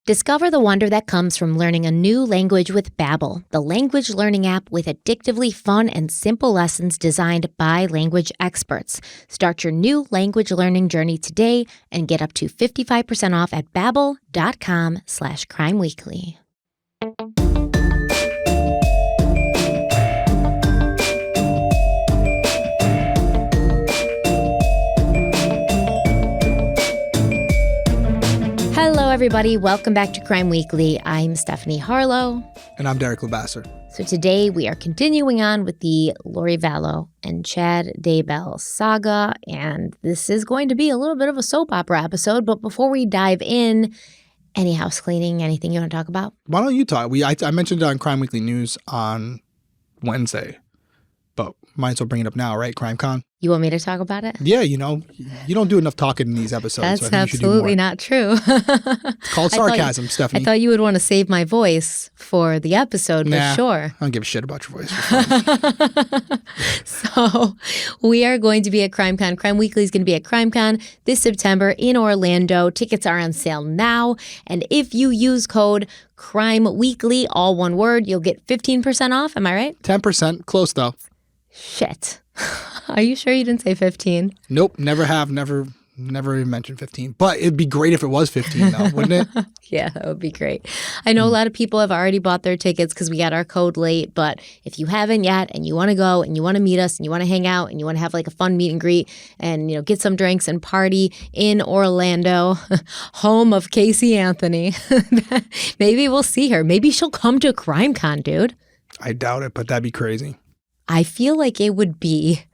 Discover the wonder that comes from learning a new language with Babel, the language learning app with addictively fun and simple lessons designed by language experts. Start your new language learning journey today and get up to 55% off at babbel.com/crimeweekly. Hello, everybody. Welcome back to Crime Weekly. I'm Stephanie Harlow. And I'm Derek Labasser. So today we are continuing on with the Lori Vallow and Chad Daybell saga, and this is going to be a little bit of a soap opera episode. But before we dive in, any house cleaning, anything you want to talk about? Why don't you talk? I mentioned it on Crime Weekly News on Wednesday, but might as well bring it up now, right? CrimeCon. You want me to talk about it? Yeah, you don't do enough talking in these episodes. That's so absolutely not true. It's called sarcasm, Stephanie. I thought you would want to save my voice for the episode, but sure. I don't give a shit about your voice. So we are going to be at CrimeCon. Crime Weekly is going to be at CrimeCon this September in Orlando. Tickets are on sale now. And if you use code CrimeWeekly, all one word, you'll get 15% off. Am I right? 10%. Close, though. Shit. Are you sure you didn't say 15? Nope. Never have. Never even mentioned 15. But it'd be great if it was 15, though, wouldn't it? Yeah, that would be great. I know a lot of people have already bought their tickets because we got our code late. But if you haven't yet and you want to go and you want to meet us and you want to hang out and you want to have like a fun meet and greet and, get some drinks and party in Orlando, home of Casey Anthony, maybe we'll see her. Maybe she'll come to CrimeCon, dude. I doubt it, but that'd be crazy. I feel like it would be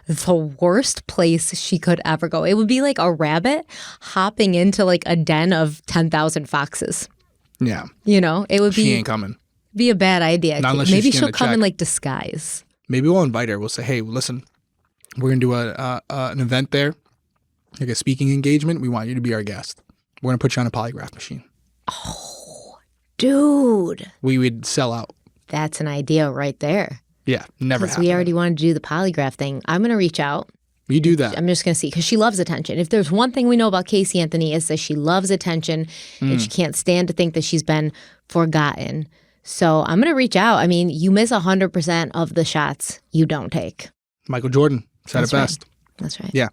the worst place she could ever go. It would be like a rabbit hopping into like a den of 10,000 foxes. Yeah. It would She ain't coming. Be a bad idea. Not unless Maybe she's she'll gonna come check. in like disguise. Maybe we'll invite her. We'll say, hey, listen, we're going to do an event there, like a speaking engagement. We want you to be our guest. We're going to put you on a polygraph machine. Oh, dude. We would sell out. That's an idea right there. Yeah, never Because happened. we already wanted to do the polygraph thing. I'm going to reach out. You do that. I'm just going to see, because she loves attention. If there's one thing we know about Casey Anthony is that she loves attention and she can't stand to think that she's been forgotten. So I'm going to reach out. I mean, you miss 100% of the shots you don't take. Michael Jordan said it best. Right. That's right. Yeah.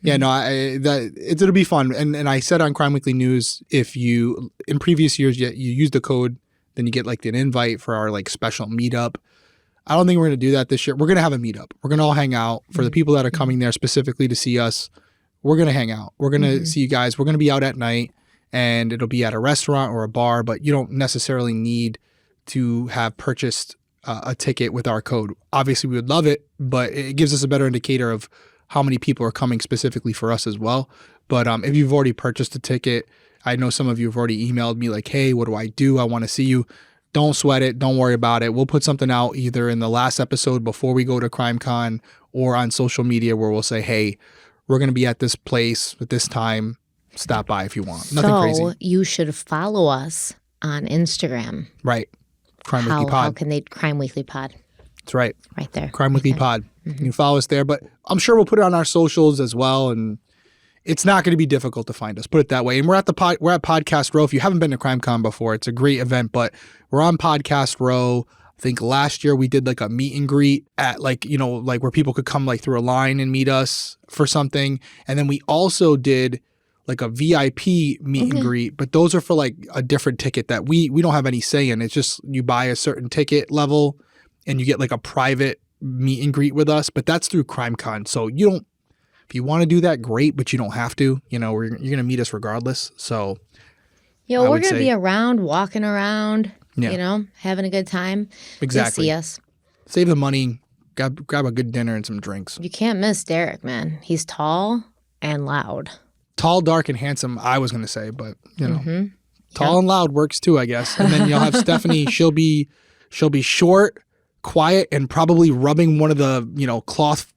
Yeah, no, it'll be fun. And I said on Crime Weekly News, if you, in previous years, you use the code, then you get like an invite for our like special meetup. I don't think we're going to do that this year. We're going to have a meetup. We're going to all hang out. For the people that are coming there specifically to see us, we're going to hang out. We're going to see you guys. We're going to be out at night, and it'll be at a restaurant or a bar, but you don't necessarily need to have purchased a ticket with our code. Obviously, we would love it, but it gives us a better indicator of how many people are coming specifically for us as well. But if you've already purchased a ticket, I know some of you have already emailed me like, hey, what do? I want to see you. Don't sweat it. Don't worry about it. We'll put something out either in the last episode before we go to CrimeCon or on social media where we'll say, hey, we're going to be at this place at this time. Stop by if you want. Nothing crazy. So you should follow us on Instagram. Right. Crime Weekly Pod. How can they? Crime Weekly Pod. That's right. Right there. Crime Weekly Pod. You can follow us there, but I'm sure we'll put it on our socials as well, and it's not going to be difficult to find us. Put it that way. And we're at Podcast Row. If you haven't been to CrimeCon before, it's a great event, but we're on Podcast Row. I think last year we did like a meet and greet at like where people could come like through a line and meet us for something. And then we also did like a VIP meet and greet, but those are for like a different ticket that we don't have any say in. It's just you buy a certain ticket level and you get like a private meet and greet with us, but that's through CrimeCon. So if you want to do that, great, but you don't have to. You're going to meet us regardless. So we're going to be around, walking around, having a good time. Exactly. You'll see us. Save the money, grab a good dinner and some drinks. You can't miss Derek, man. He's tall and loud. Tall, dark, and handsome, I was going to say, but, tall and loud works too, I guess. And then you'll have Stephanie. She'll be short, quiet, and probably rubbing one of the, cloth,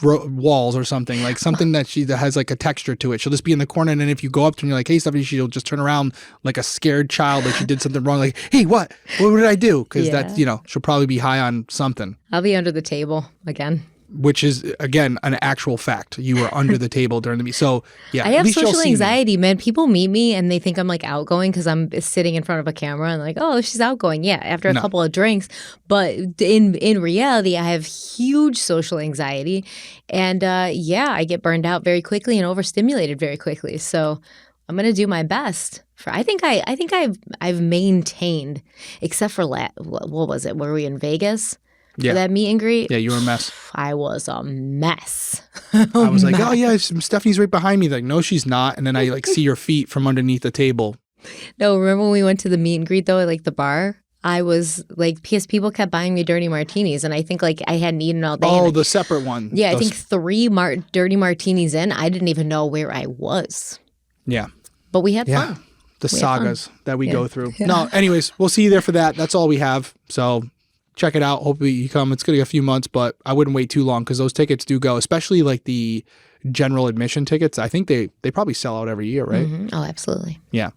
walls or something, like something that has like a texture to it. She'll just be in the corner, and then if you go up to her and you're like, hey, Stephanie, she'll just turn around like a scared child, like she did something wrong, like, hey, what did I do? Because that's, she'll probably be high on something. I'll be under the table again. which is, again, an actual fact. You were under the table during the meeting. So, yeah. I have social anxiety, man. People meet me and they think I'm like outgoing because I'm sitting in front of a camera and like, oh, she's outgoing. Yeah, after a couple of drinks. But in reality, I have huge social anxiety. And I get burned out very quickly and overstimulated very quickly. So I'm going to do my best. I think I've maintained, except for what was it? Were we in Vegas? For that meet and greet? Yeah, you were a mess. I was a mess. I was like, oh, yeah, Stephanie's right behind me. Like, no, she's not. And then I like see your feet from underneath the table. No, remember when we went to the meet and greet, though, at like the bar? I was like, because people kept buying me dirty martinis, and I think like I hadn't eaten all day. Oh, the separate one. Yeah, I think 3 dirty martinis in, I didn't even know where I was. Yeah. But we had fun. The sagas that we go through. Yeah. No, anyways, we'll see you there for that. That's all we have. So check it out. Hopefully you come. It's going to be a few months, but I wouldn't wait too long because those tickets do go, especially like the general admission tickets. I think they probably sell out every year, right? Mm-hmm. Oh, absolutely. Yeah.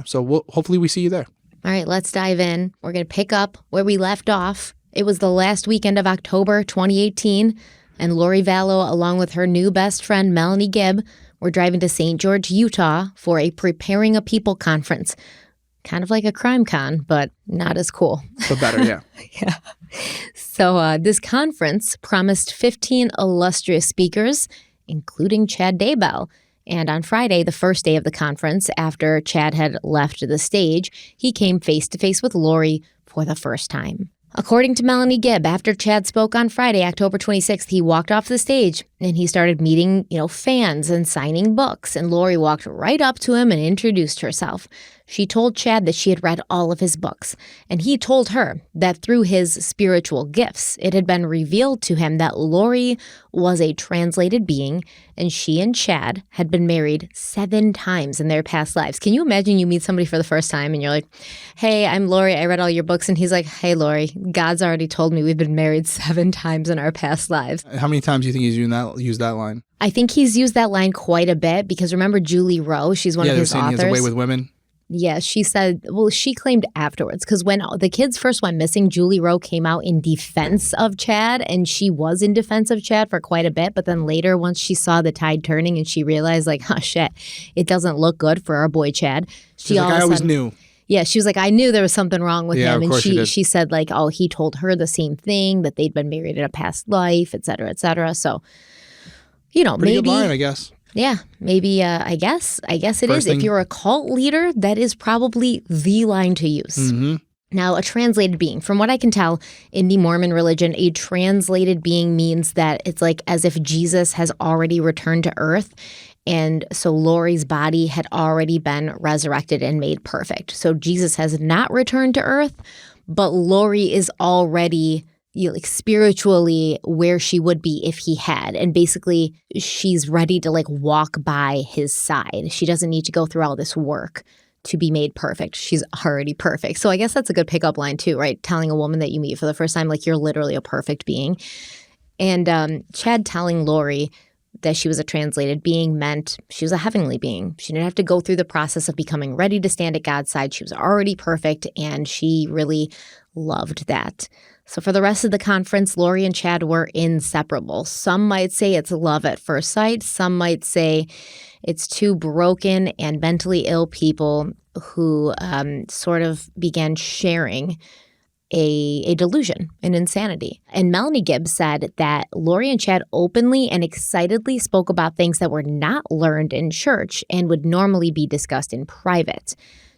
So hopefully we see you there. All right, let's dive in. We're going to pick up where we left off. It was the last weekend of October 2018, and Lori Vallow, along with her new best friend, Melanie Gibb, were driving to St. George, Utah for a Preparing a People conference. Kind of like a crime con, but not as cool. But better, yeah. Yeah. So this conference promised 15 illustrious speakers, including Chad Daybell. And on Friday, the first day of the conference, after Chad had left the stage, he came face-to-face with Lori for the first time. According to Melanie Gibb, after Chad spoke on Friday, October 26th, he walked off the stage and he started meeting, fans and signing books. And Lori walked right up to him and introduced herself. She told Chad that she had read all of his books, and he told her that through his spiritual gifts, it had been revealed to him that Lori was a translated being, and she and Chad had been married 7 times in their past lives. Can you imagine you meet somebody for the first time and you're like, hey, I'm Lori, I read all your books, and he's like, hey, Lori, God's already told me we've been married 7 times in our past lives. How many times do you think he's used that line? I think he's used that line quite a bit because remember Julie Rowe, she's one of his authors. He has a way with women. Yeah, she said, she claimed afterwards, because when the kids first went missing, Julie Rowe came out in defense of Chad, and she was in defense of Chad for quite a bit. But then later, once she saw the tide turning and she realized, like, oh, shit, it doesn't look good for our boy Chad. She's like, I always knew. Yeah, she was like, I knew there was something wrong with him. And she said, like, oh, he told her the same thing, that they'd been married in a past life, et cetera, et cetera. So, Pretty maybe. Good line, I guess. Yeah, maybe, I guess it is. If you're a cult leader, that is probably the line to use. Mm-hmm. Now, a translated being, from what I can tell, in the Mormon religion, a translated being means that it's like as if Jesus has already returned to earth. And so Lori's body had already been resurrected and made perfect. So Jesus has not returned to earth, but Lori is already spiritually where she would be if he had. And basically, she's ready to walk by his side. She doesn't need to go through all this work to be made perfect. She's already perfect. So I guess that's a good pickup line too, right? Telling a woman that you meet for the first time, you're literally a perfect being. And Chad telling Lori that she was a translated being meant she was a heavenly being. She didn't have to go through the process of becoming ready to stand at God's side. She was already perfect, and she really loved that. So for the rest of the conference, Lori and Chad were inseparable. Some might say it's love at first sight. Some might say it's 2 broken and mentally ill people who sort of began sharing a delusion, an insanity. And Melanie Gibb said that Lori and Chad openly and excitedly spoke about things that were not learned in church and would normally be discussed in private.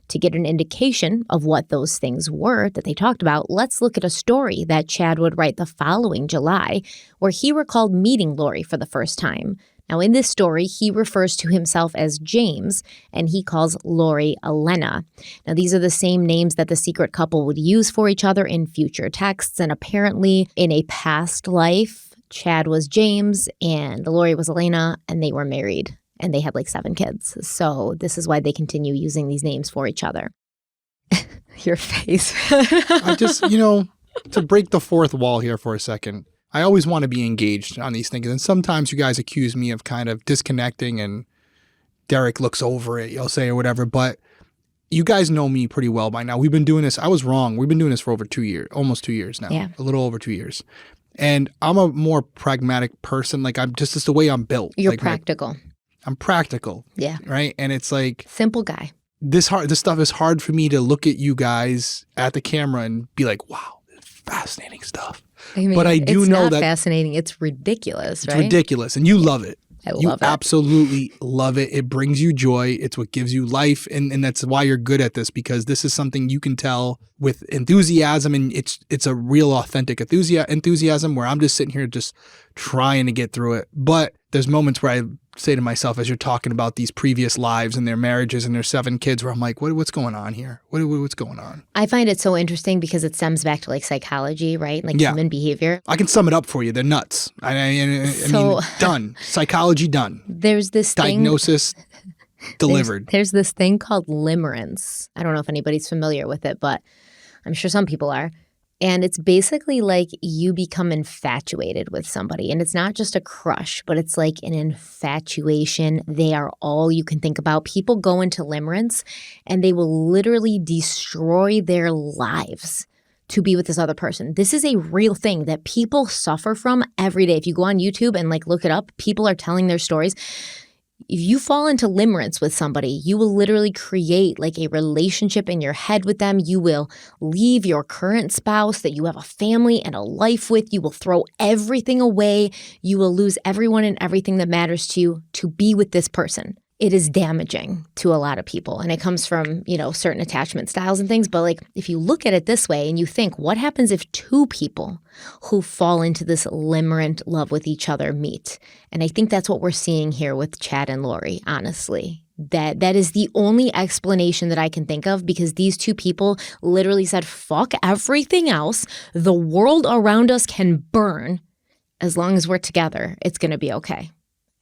To get an indication of what those things were that they talked about, let's look at a story that Chad would write the following July, where he recalled meeting Lori for the first time. Now, in this story, he refers to himself as James, and he calls Lori Elena. Now, these are the same names that the secret couple would use for each other in future texts, and apparently in a past life, Chad was James and Lori was Elena, and they were married. And they had 7 kids. So this is why they continue using these names for each other. Your face. I just, to break the fourth wall here for a second, I always want to be engaged on these things. And sometimes you guys accuse me of kind of disconnecting and Derek looks over it, you'll say, or whatever. But you guys know me pretty well by now. We've been doing this. I was wrong. We've been doing this for over 2 years, almost 2 years now. Yeah. A little over 2 years. And I'm a more pragmatic person. Like I'm just the way I'm built. You're like practical. I'm practical. Yeah. Right. And it's like simple guy. This stuff is hard for me to look at you guys at the camera and be like, wow, fascinating stuff. I mean, but I do know not that fascinating. It's ridiculous, right? It's ridiculous. And you love it. I love you it. absolutely love it. It brings you joy. It's what gives you life. And that's why you're good at this, because this is something you can tell with enthusiasm. And it's a real authentic enthusiasm where I'm just sitting here just trying to get through it. But there's moments where I say to myself, as you're talking about these previous lives and their marriages and their 7 kids, where I'm like, what's going on here? What's going on? I find it so interesting because it stems back to like psychology, right? Like human behavior. I can sum it up for you. They're nuts. I mean, done. Psychology done. There's this diagnosis delivered. There's this thing called limerence. I don't know if anybody's familiar with it, but I'm sure some people are. And it's basically like you become infatuated with somebody. And it's not just a crush, but it's like an infatuation. They are all you can think about. People go into limerence and they will literally destroy their lives to be with this other person. This is a real thing that people suffer from every day. If you go on YouTube and like look it up, people are telling their stories. If you fall into limerence with somebody, you will literally create like a relationship in your head with them. You will leave your current spouse that you have a family and a life with. You will throw everything away. You will lose everyone and everything that matters to you to be with this person. It is damaging to a lot of people. And it comes from, certain attachment styles and things. But like, if you look at it this way and you think, what happens if 2 people who fall into this limerent love with each other meet? And I think that's what we're seeing here with Chad and Lori, honestly. That is the only explanation that I can think of, because these 2 people literally said, fuck everything else. The world around us can burn. As long as we're together, it's going to be okay.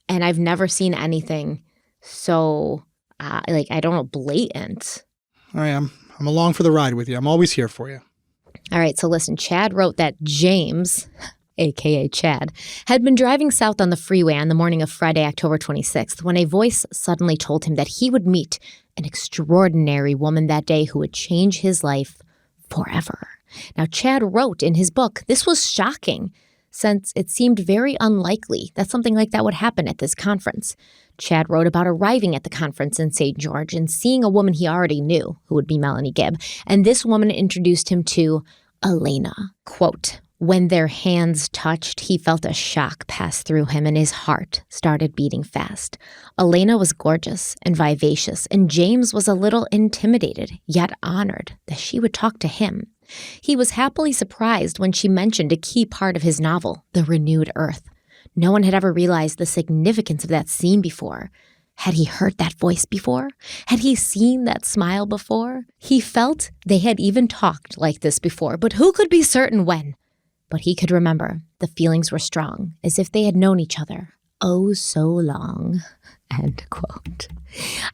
And I've never seen anything so, I don't know, blatant. All right, I'm along for the ride with you. I'm always here for you. All right, so listen, Chad wrote that James, a.k.a. Chad, had been driving south on the freeway on the morning of Friday, October 26th, when a voice suddenly told him that he would meet an extraordinary woman that day who would change his life forever. Now, Chad wrote in his book, this was shocking, since it seemed very unlikely that something like that would happen at this conference. Chad wrote about arriving at the conference in St. George and seeing a woman he already knew, who would be Melanie Gibb, and this woman introduced him to Elena. Quote, when their hands touched, he felt a shock pass through him and his heart started beating fast. Elena was gorgeous and vivacious, and James was a little intimidated, yet honored that she would talk to him. He was happily surprised when she mentioned a key part of his novel, The Renewed Earth. No one had ever realized the significance of that scene before. Had he heard that voice before? Had he seen that smile before? He felt they had even talked like this before, but who could be certain when? But he could remember the feelings were strong, as if they had known each other oh so long. End quote.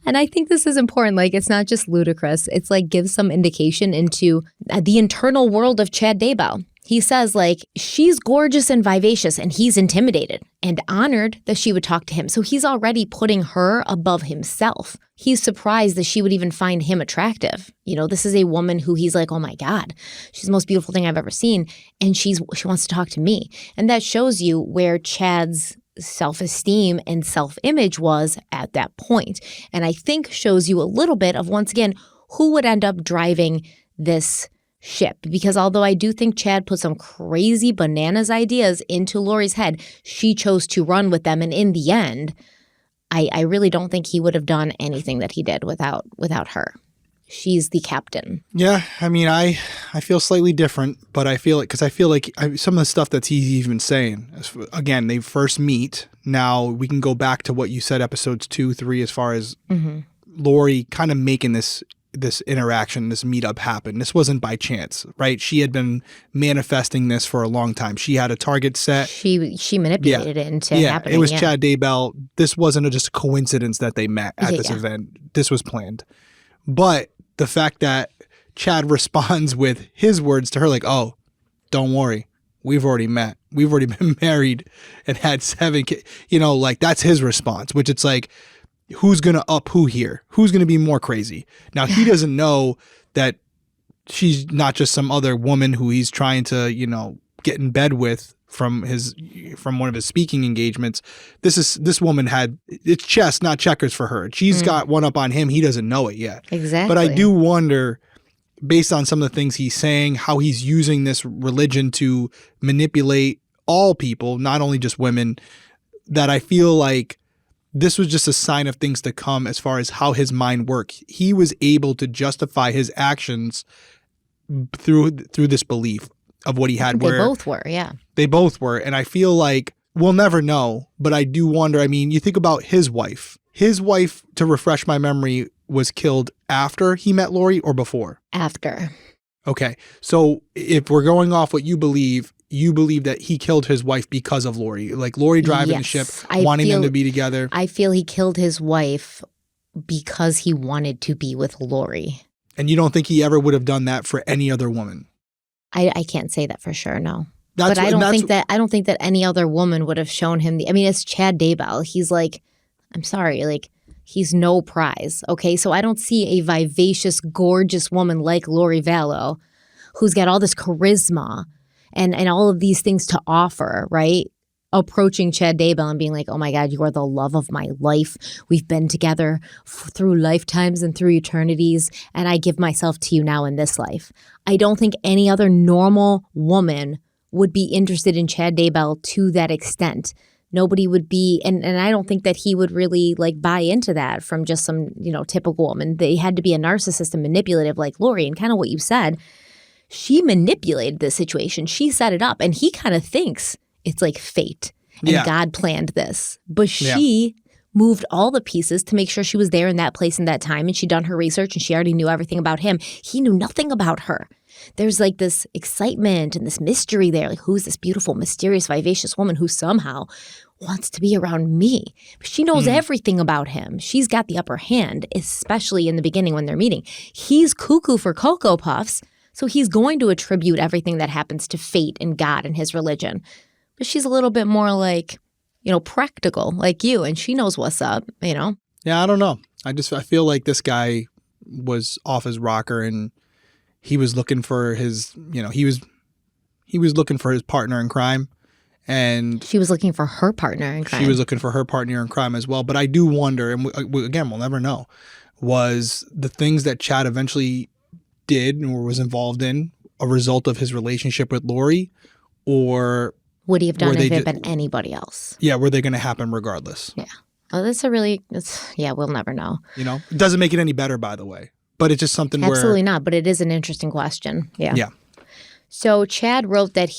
And I think this is important. Like, it's not just ludicrous. It's like gives some indication into the internal world of Chad Daybell. He says, like, she's gorgeous and vivacious, and he's intimidated and honored that she would talk to him. So he's already putting her above himself. He's surprised that she would even find him attractive. This is a woman who he's like, oh my God, she's the most beautiful thing I've ever seen. And she wants to talk to me. And that shows you where Chad's self-esteem and self-image was at that point. And I think shows you a little bit of, once again, who would end up driving this ship. Because although I do think Chad put some crazy bananas ideas into Lori's head, she chose to run with them. And in the end, I really don't think he would have done anything that he did without her. She's the captain. Yeah, I mean, I feel slightly different, but I feel like, because I feel like some of the stuff that he's even saying, again, they first meet. Now we can go back to what you said, episodes 2, 3, as far as Lori kind of making this interaction, this meetup happen. This wasn't by chance, right? She had been manifesting this for a long time. She had a target set. She manipulated it into happening. It was Chad Daybell. This wasn't just a coincidence that they met at this event. This was planned. But the fact that Chad responds with his words to her, like, oh, don't worry. We've already met. We've already been married and had 7 kids. Like, that's his response, which it's like, who's going to up who here? Who's going to be more crazy? Now, he doesn't know that she's not just some other woman who he's trying to, get in bed with from one of his speaking engagements. This woman had, it's chess, not checkers for her. She's got one up on him. He doesn't know it yet. Exactly. But I do wonder, based on some of the things he's saying, how he's using this religion to manipulate all people, not only just women, that I feel like this was just a sign of things to come as far as how his mind works. He was able to justify his actions through this belief of what he had. They both were, yeah. They both were. And I feel like we'll never know, but I do wonder. I mean, you think about his wife. His wife, to refresh my memory, was killed after he met Lori or before? After. Okay. So if we're going off what you believe that he killed his wife because of Lori. Like Lori driving the ship, wanting them to be together. I feel he killed his wife because he wanted to be with Lori. And you don't think he ever would have done that for any other woman? I can't say that for sure, no. But I don't think that any other woman would have shown him it's Chad Daybell. He's like, I'm sorry, like he's no prize. Okay. So I don't see a vivacious, gorgeous woman like Lori Vallow who's got all this charisma and all of these things to offer, right? Approaching Chad Daybell and being like, oh my God, you are the love of my life. We've been together through lifetimes and through eternities, and I give myself to you now in this life. I don't think any other normal woman would be interested in Chad Daybell to that extent. Nobody would be, and I don't think that he would really like buy into that from just some, typical woman. They had to be a narcissist and manipulative like Lori, and kind of what you said. She manipulated the situation. She set it up, and he kind of thinks it's like fate and God planned this. But she moved all the pieces to make sure she was there in that place in that time, and she'd done her research and she already knew everything about him. He knew nothing about her. There's like this excitement and this mystery there. Like, who's this beautiful, mysterious, vivacious woman who somehow wants to be around me? But she knows everything about him. She's got the upper hand, especially in the beginning when they're meeting. He's cuckoo for Cocoa Puffs, so he's going to attribute everything that happens to fate and God and his religion. But she's a little bit more like, practical like you, and she knows what's up, Yeah, I don't know. I feel like this guy was off his rocker, and he was looking for his, he was looking for his partner in crime, and she was looking for her partner in crime. She was looking for her partner in crime as well. But I do wonder, and again, we'll never know, was the things that Chad eventually did or was involved in a result of his relationship with Lori, or would he have done it if it had been anybody else? Yeah, were they going to happen regardless? Yeah. Oh, we'll never know. It doesn't make it any better, by the way. But it's just something Absolutely not, but it is an interesting question. Yeah. Yeah. So Chad wrote that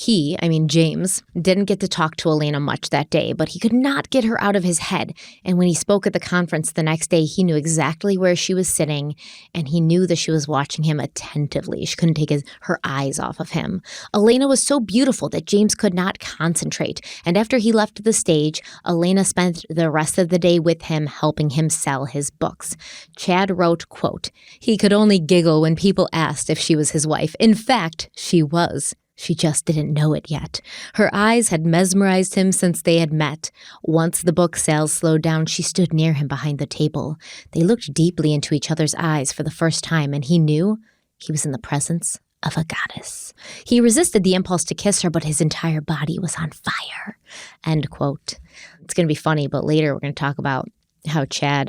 James, didn't get to talk to Elena much that day, but he could not get her out of his head. And when he spoke at the conference the next day, he knew exactly where she was sitting, and he knew that she was watching him attentively. She couldn't take her eyes off of him. Elena was so beautiful that James could not concentrate. And after he left the stage, Elena spent the rest of the day with him, helping him sell his books. Chad wrote, quote, he could only giggle when people asked if she was his wife. In fact, she was. She just didn't know it yet. Her eyes had mesmerized him since they had met. Once the book sales slowed down, she stood near him behind the table. They looked deeply into each other's eyes for the first time, and he knew he was in the presence of a goddess. He resisted the impulse to kiss her, but his entire body was on fire. End quote. It's going to be funny, but later we're going to talk about how Chad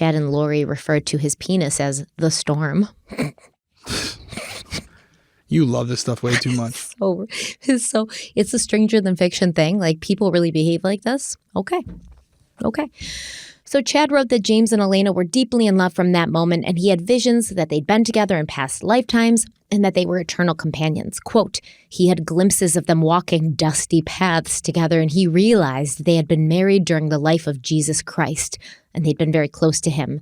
and Lori referred to his penis as the storm. You love this stuff way too much. It's a stranger than fiction thing. Like, people really behave like this. Okay. So Chad wrote that James and Elena were deeply in love from that moment, and he had visions that they'd been together in past lifetimes and that they were eternal companions. Quote, he had glimpses of them walking dusty paths together, and he realized they had been married during the life of Jesus Christ, and they'd been very close to him.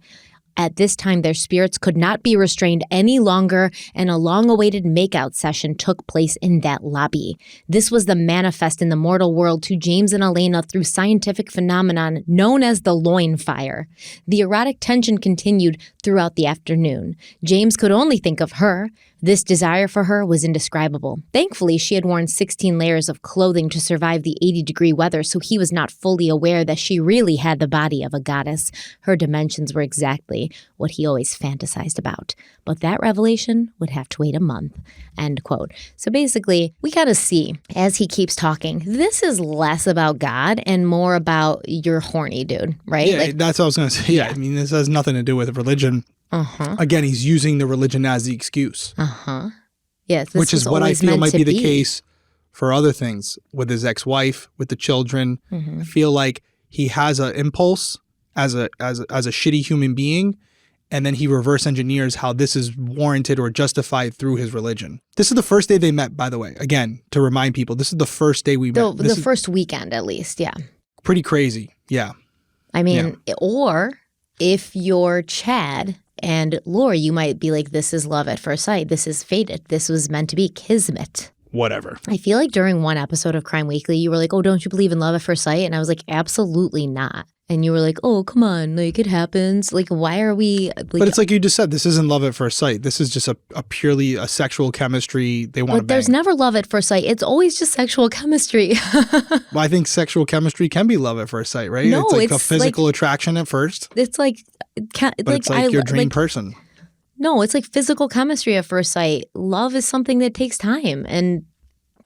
At this time, their spirits could not be restrained any longer, and a long-awaited makeout session took place in that lobby. This was the manifest in the mortal world to James and Elena through scientific phenomenon known as the loin fire. The erotic tension continued throughout the afternoon. James could only think of her. This desire for her was indescribable. Thankfully, she had worn 16 layers of clothing to survive the 80-degree weather, so he was not fully aware that she really had the body of a goddess. Her dimensions were exactly what he always fantasized about. But that revelation would have to wait a month. End quote. So basically, we got to see, as he keeps talking, this is less about God and more about you're horny, dude, right? Yeah, that's what I was going to say. Yeah, I mean, this has nothing to do with religion. Again, he's using the religion as the excuse. Yes, which is what I feel might be the case for other things with his ex-wife, with the children. I feel like he has an impulse as a shitty human being, and then he reverse engineers how this is warranted or justified through his religion. This is the first day they met, by the way. Again, to remind people, this is the first day we met. The first weekend, at least, yeah. Pretty crazy, yeah. I mean, or if you're Chad and Lori, you might be like, this is love at first sight. This is fated. This was meant to be kismet. Whatever. I feel like during one episode of Crime Weekly, you were like, oh, don't you believe in love at first sight? And I was like, absolutely not. And you were like, oh, come on, like it happens. Like, why are we? Like, but it's like you just said, this isn't love at first sight. This is just a purely a sexual chemistry. They want to bang. But there's never love at first sight. It's always just sexual chemistry. Well, I think sexual chemistry can be love at first sight, right? No, it's like a physical attraction at first. It's like, but it's like your dream person. No, it's like physical chemistry at first sight. Love is something that takes time, and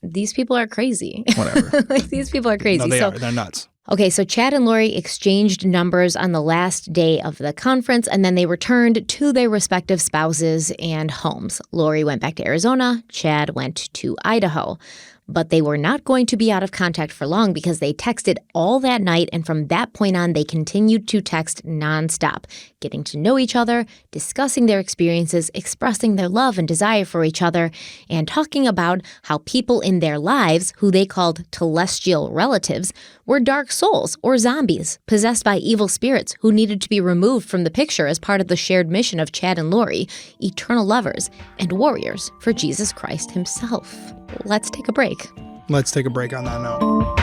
these people are crazy. Whatever. Like, these people are crazy. No, they are. They're nuts. Okay, so Chad and Lori exchanged numbers on the last day of the conference, and then they returned to their respective spouses and homes. Lori went back to Arizona. Chad went to Idaho. But they were not going to be out of contact for long because they texted all that night, and from that point on, they continued to text nonstop, getting to know each other, discussing their experiences, expressing their love and desire for each other, and talking about how people in their lives, who they called telestial relatives, were dark souls or zombies possessed by evil spirits who needed to be removed from the picture as part of the shared mission of Chad and Lori, eternal lovers and warriors for Jesus Christ himself. Let's take a break. Let's take a break on that note.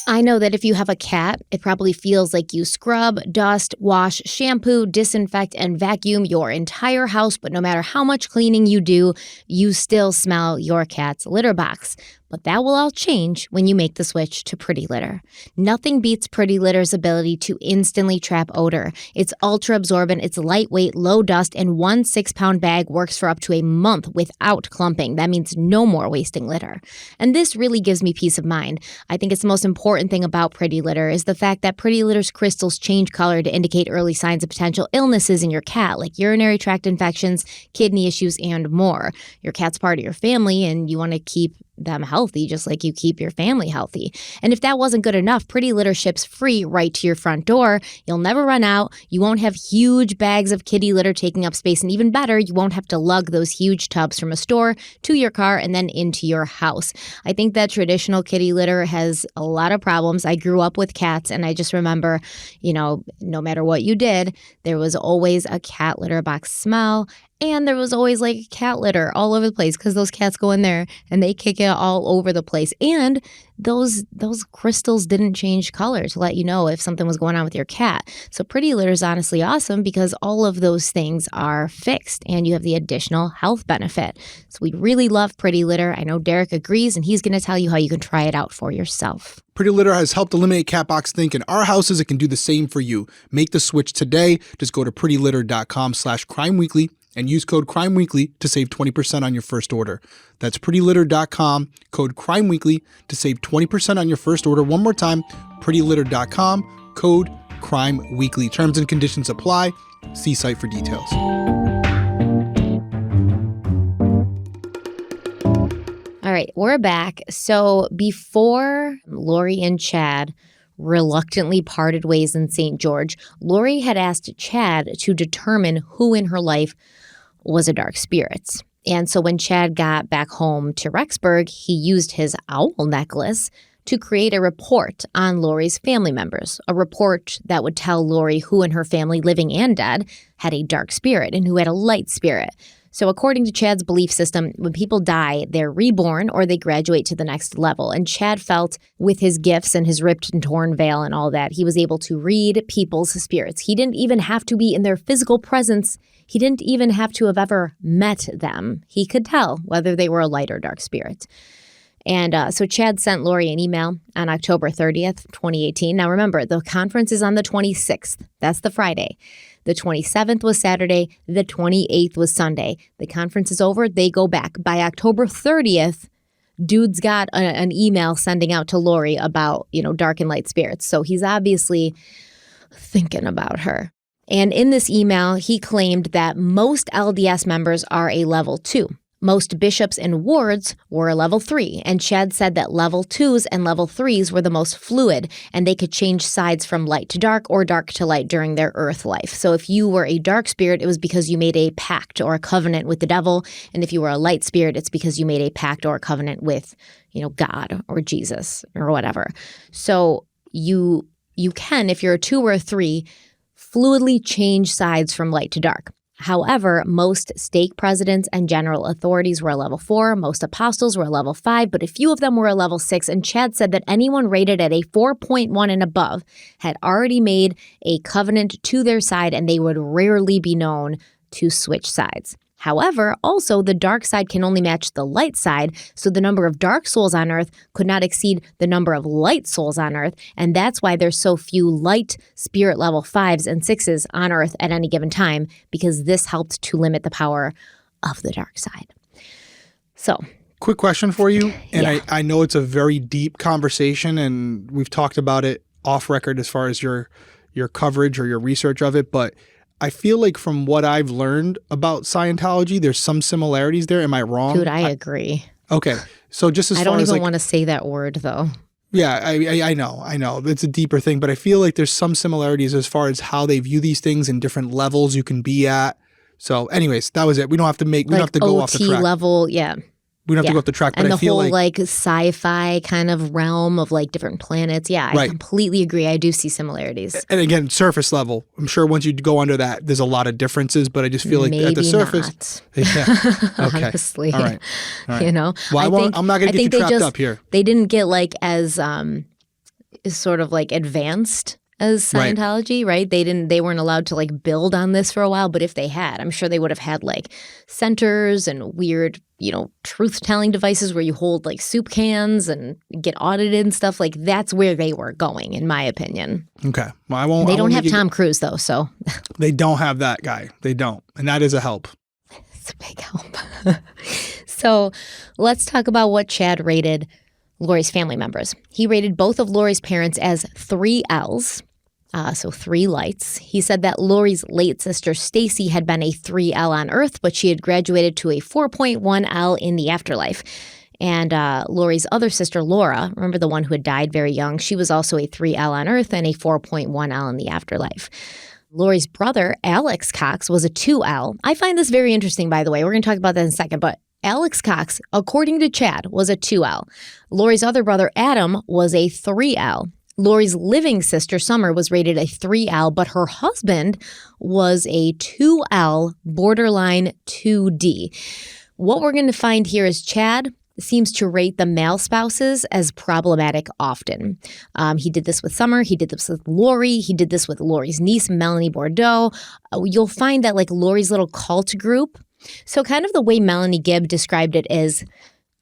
I know that if you have a cat, it probably feels like you scrub, dust, wash, shampoo, disinfect, and vacuum your entire house, but no matter how much cleaning you do, you still smell your cat's litter box. But that will all change when you make the switch to Pretty Litter. Nothing beats Pretty Litter's ability to instantly trap odor. It's ultra absorbent, it's lightweight, low dust, and one 6-pound bag works for up to a month without clumping. That means no more wasting litter. And this really gives me peace of mind. I think it's the most important thing about Pretty Litter is the fact that Pretty Litter's crystals change color to indicate early signs of potential illnesses in your cat, like urinary tract infections, kidney issues, and more. Your cat's part of your family, and you want to keep them healthy just like you keep your family healthy. And if that wasn't good enough, Pretty Litter ships free right to your front door. You'll never run out. You won't have huge bags of kitty litter taking up space. And even better, you won't have to lug those huge tubs from a store to your car and then into your house. I think that traditional kitty litter has a lot of problems. I grew up with cats, and I just remember, no matter what you did, there was always a cat litter box smell. And there was always like cat litter all over the place because those cats go in there and they kick it all over the place. And those crystals didn't change color to let you know if something was going on with your cat. So Pretty Litter is honestly awesome because all of those things are fixed and you have the additional health benefit. So we really love Pretty Litter. I know Derek agrees, and he's going to tell you how you can try it out for yourself. Pretty Litter has helped eliminate cat box stink in our houses. It can do the same for you. Make the switch today. Just go to prettylitter.com/crimeweekly and use code CRIMEWEEKLY to save 20% on your first order. That's prettylitter.com, code CRIMEWEEKLY to save 20% on your first order. One more time, prettylitter.com, code CRIMEWEEKLY. Terms and conditions apply. See site for details. All right, we're back. So before Lori and Chad reluctantly parted ways in St. George, Lori had asked Chad to determine who in her life was a dark spirit. And so when Chad got back home to Rexburg, he used his owl necklace to create a report on Lori's family members, a report that would tell Lori who in her family, living and dead, had a dark spirit and who had a light spirit. So according to Chad's belief system, when people die, they're reborn or they graduate to the next level. And Chad felt with his gifts and his ripped and torn veil and all that, he was able to read people's spirits. He didn't even have to be in their physical presence. He didn't even have to have ever met them. He could tell whether they were a light or dark spirit. And so Chad sent Lori an email on October 30th, 2018. Now remember, the conference is on the 26th. That's the Friday. The 27th was Saturday. The 28th was Sunday. The conference is over. They go back. By October 30th, dude's got an email sending out to Lori about, dark and light spirits. So he's obviously thinking about her. And in this email, he claimed that most LDS members are a level 2. Most bishops and wards were a level 3, and Chad said that level 2s and level 3s were the most fluid, and they could change sides from light to dark or dark to light during their earth life. So if you were a dark spirit, it was because you made a pact or a covenant with the devil, and if you were a light spirit, it's because you made a pact or a covenant with, God or Jesus or whatever. So you can, if you're a 2 or a 3, fluidly change sides from light to dark. However, most stake presidents and general authorities were a level 4, most apostles were a level 5, but a few of them were a level 6, and Chad said that anyone rated at a 4.1 and above had already made a covenant to their side, and they would rarely be known to switch sides. However, also the dark side can only match the light side, so the number of dark souls on Earth could not exceed the number of light souls on Earth, and that's why there's so few light spirit level 5s and 6s on Earth at any given time, because this helped to limit the power of the dark side. So, quick question for you, and yeah. I know it's a very deep conversation, and we've talked about it off record as far as your coverage or your research of it, but I feel like from what I've learned about Scientology, there's some similarities there. Am I wrong? Dude, I agree. Okay. So just as I far don't as even want to say that word, though. Yeah, I know. It's a deeper thing, but I feel like there's some similarities as far as how they view these things and different levels you can be at. So anyways, that was it. We don't have to go off the track. Level, yeah. We don't have to go off the track, but and I the feel whole like sci-fi kind of realm of different planets. Yeah, I completely agree. I do see similarities. And again, surface level. I'm sure once you go under that, there's a lot of differences, but I just feel like at the surface. Maybe not. Yeah. Okay. Honestly. All right. Well, I'm not going to get you trapped up here. They didn't get as sort of advanced as Scientology, right? They weren't allowed to build on this for a while, but if they had, I'm sure they would have had centers and weird, truth-telling devices where you hold soup cans and get audited and stuff. That's where they were going, in my opinion. Okay. Well, I won't. They don't have Tom Cruise though, so they don't have that guy. They don't, and that is a help. It's a big help. So let's talk about what Chad rated Lori's family members. He rated both of Lori's parents as 3 Ls. So 3 lights. He said that Lori's late sister Stacy had been a 3L on Earth, but she had graduated to a 4.1 L in the afterlife. And Lori's other sister Laura, remember the one who had died very young, she was also a 3L on Earth and a 4.1 L in the afterlife. Lori's brother Alex Cox was a 2L. I find this very interesting, by the way. We're going to talk about that in a second, but Alex Cox, according to Chad, was a 2L. Lori's other brother Adam was a 3L. Lori's living sister, Summer, was rated a 3L, but her husband was a 2L, borderline 2D. What we're going to find here is Chad seems to rate the male spouses as problematic often. He did this with Summer. He did this with Lori. He did this with Lori's niece, Melanie Bordeaux. You'll find that Lori's little cult group. So kind of the way Melanie Gibb described it is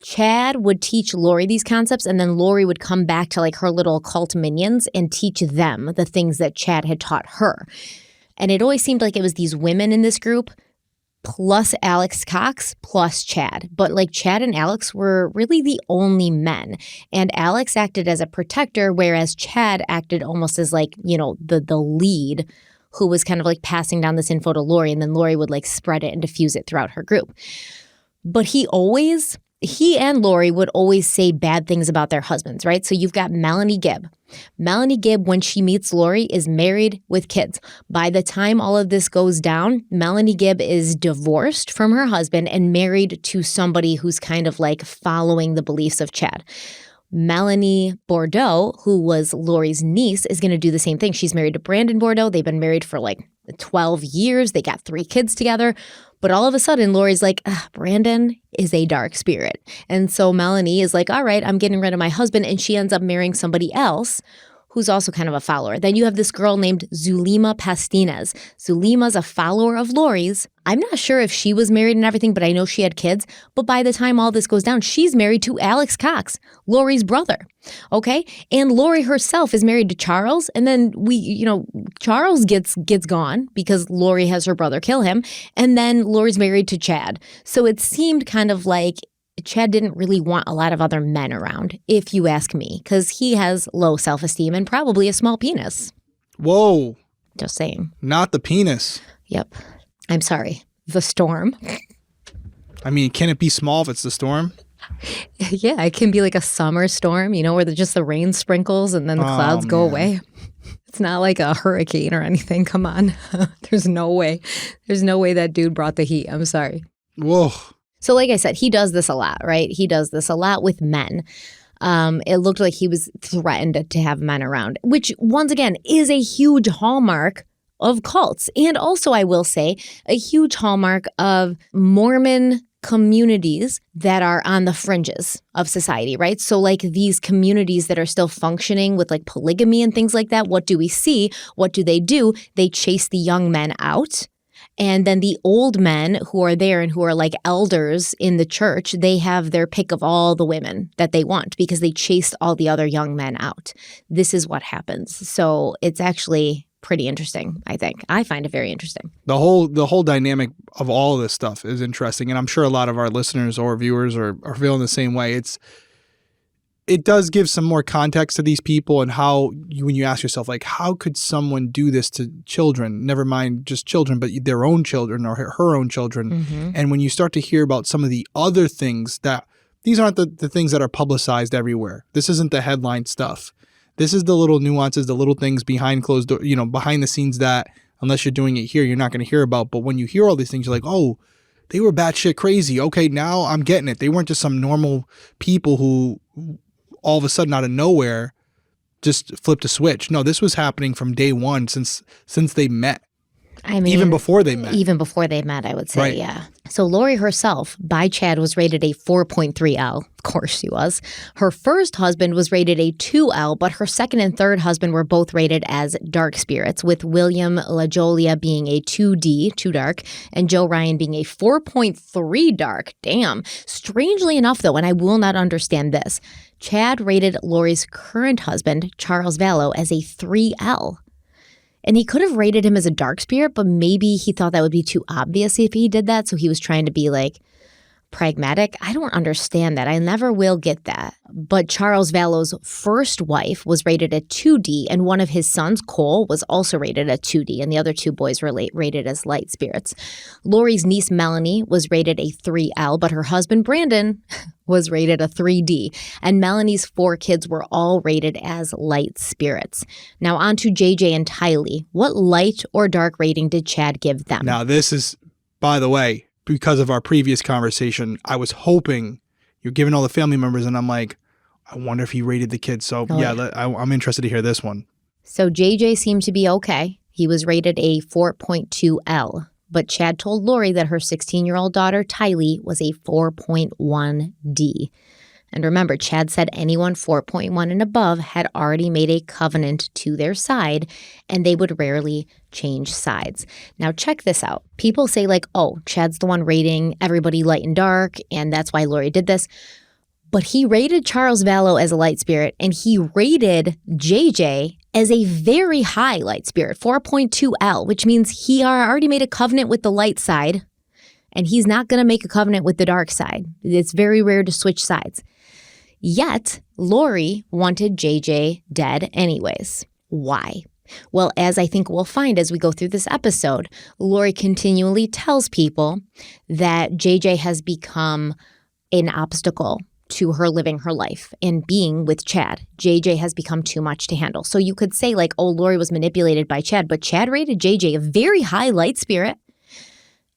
Chad would teach Lori these concepts, and then Lori would come back to her little cult minions and teach them the things that Chad had taught her. And it always seemed like it was these women in this group plus Alex Cox plus Chad. But Chad and Alex were really the only men. And Alex acted as a protector, whereas Chad acted almost as the lead who was kind of passing down this info to Lori, and then Lori would spread it and diffuse it throughout her group. But he and Lori would always say bad things about their husbands, right? So you've got Melanie Gibb. Melanie Gibb, when she meets Lori, is married with kids. By the time all of this goes down, Melanie Gibb is divorced from her husband and married to somebody who's kind of following the beliefs of Chad. Melanie Bordeaux, who was Lori's niece, is going to do the same thing. She's married to Brandon Bordeaux. They've been married for 12 years. They got 3 kids together. But all of a sudden, Lori's Brandon is a dark spirit. And so Melanie is all right, I'm getting rid of my husband. And she ends up marrying somebody else who's also kind of a follower. Then you have this girl named Zulema Pastinez. Zulema's a follower of Lori's. I'm not sure if she was married and everything, but I know she had kids. But by the time all this goes down, she's married to Alex Cox, Lori's brother. Okay? And Lori herself is married to Charles. And then Charles gets gone because Lori has her brother kill him. And then Lori's married to Chad. So it seemed kind of like Chad didn't really want a lot of other men around, if you ask me, because he has low self-esteem and probably a small penis. Whoa. Just saying. Not the penis. Yep. I'm sorry. The storm. I mean, can it be small if it's the storm? Yeah, it can be like a summer storm, where just the rain sprinkles and then the clouds go away. It's not like a hurricane or anything. Come on. There's no way. There's no way that dude brought the heat. I'm sorry. Whoa. So like I said, he does this a lot, right? He does this a lot with men. It looked like he was threatened to have men around, which once again is a huge hallmark of cults. And also, I will say, a huge hallmark of Mormon communities that are on the fringes of society, right? So like these communities that are still functioning with like polygamy and things like that, what do we see? What do? They chase the young men out. And then the old men who are there and who are like elders in the church, they have their pick of all the women that they want because they chased all the other young men out. This is what happens. So it's actually pretty interesting, I think. I find it very interesting. The whole dynamic of all of this stuff is interesting. And I'm sure a lot of our listeners or viewers are feeling the same way. It does give some more context to these people and how when you ask yourself, like, how could someone do this to children? Never mind just children, but their own children or her own children. Mm-hmm. And when you start to hear about some of the other things that these aren't the things that are publicized everywhere. This isn't the headline stuff. This is the little nuances, the little things behind closed doors, behind the scenes that unless you're doing it here, you're not going to hear about. But when you hear all these things, you're like, oh, they were batshit crazy. Okay, now I'm getting it. They weren't just some normal people who all of a sudden out of nowhere just flipped a switch. No, this was happening from day one since they met. I mean, even before they met. Even before they met, I would say, right. Yeah. So Lori herself, by Chad, was rated a 4.3L. Of course she was. Her first husband was rated a 2L, but her second and third husband were both rated as dark spirits, with William LaJolia being a 2D, 2 dark, and Joe Ryan being a 4.3 dark. Damn. Strangely enough, though, and I will not understand this, Chad rated Lori's current husband, Charles Vallow, as a 3L. And he could have rated him as a dark spirit, but maybe he thought that would be too obvious if he did that. So he was trying to be like pragmatic. I don't understand that. I never will get that. But Charles Vallow's first wife was rated a 2D, and one of his sons, Cole, was also rated a 2D, and the other two boys were rated as light spirits. Lori's niece, Melanie, was rated a 3L, but her husband, Brandon, was rated a 3D, and Melanie's 4 kids were all rated as light spirits. Now on to JJ and Tylee. What light or dark rating did Chad give them? Now this is, by the way, because of our previous conversation, I was hoping you're giving all the family members, and I'm like, I wonder if he rated the kids. So I'm interested to hear this one. So JJ seemed to be okay. He was rated a 4.2L. But Chad told Lori that her 16-year-old daughter, Tylee, was a 4.1D. And remember, Chad said anyone 4.1 and above had already made a covenant to their side, and they would rarely change sides. Now, check this out. People say like, oh, Chad's the one rating everybody light and dark, and that's why Lori did this. But he rated Charles Vallow as a light spirit, and he rated JJ as a very high light spirit, 4.2L, which means he already made a covenant with the light side, and he's not going to make a covenant with the dark side. It's very rare to switch sides. Yet, Lori wanted JJ dead anyways. Why? Well, as I think we'll find as we go through this episode, Lori continually tells people that JJ has become an obstacle to her living her life and being with Chad. JJ has become too much to handle. So you could say like, oh, Lori was manipulated by Chad, but Chad rated JJ a very high light spirit,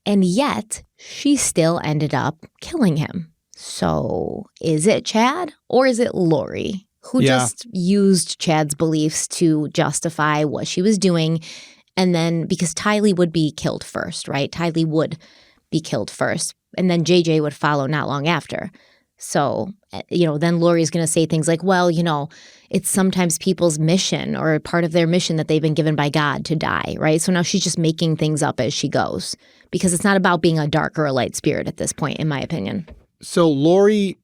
and yet she still ended up killing him. So is it Chad or is it Lori who just used Chad's beliefs to justify what she was doing? And then because Tylee would be killed first, right? Tylee would be killed first, and then JJ would follow not long after. So, then Lori's going to say things like, well, it's sometimes people's mission or part of their mission that they've been given by God to die, right? So now she's just making things up as she goes because it's not about being a dark or a light spirit at this point, in my opinion. So Lori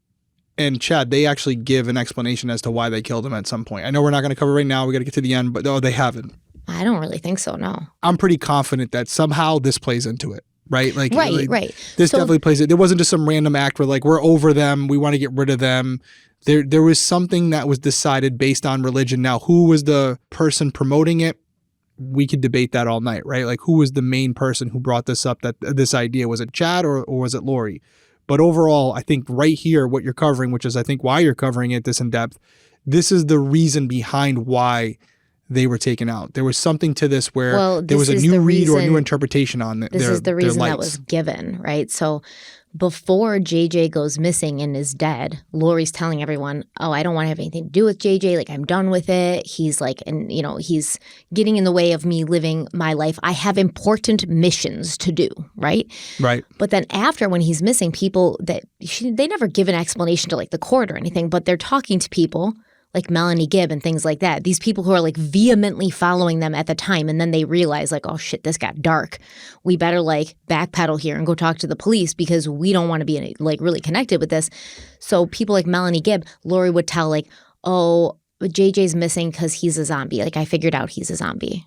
and Chad, they actually give an explanation as to why they killed him at some point. I know we're not going to cover right now. We got to get to the end, but they haven't. I don't really think so, no. I'm pretty confident that somehow this plays into it, right? Right. This definitely plays it. There wasn't just some random act where we're over them, we want to get rid of them. There was something that was decided based on religion. Now, who was the person promoting it? We could debate that all night, right? Who was the main person who brought this up, this idea? Was it Chad or was it Lori? But overall, I think right here, what you're covering, which is I think why you're covering it this in depth, this is the reason behind why they were taken out. There was something to this where there was a new read or a new interpretation on it. This is the reason that was given, right? So before JJ goes missing and is dead, Lori's telling everyone, oh, I don't want to have anything to do with JJ. I'm done with it. He's he's getting in the way of me living my life. I have important missions to do, right? Right. But then after, when he's missing, people they never give an explanation to the court or anything, but they're talking to people like Melanie Gibb and things like that. These people who are vehemently following them at the time. And then they realize oh shit, this got dark. We better backpedal here and go talk to the police because we don't want to be really connected with this. So people like Melanie Gibb, Lori would tell oh, JJ's missing because he's a zombie. I figured out he's a zombie,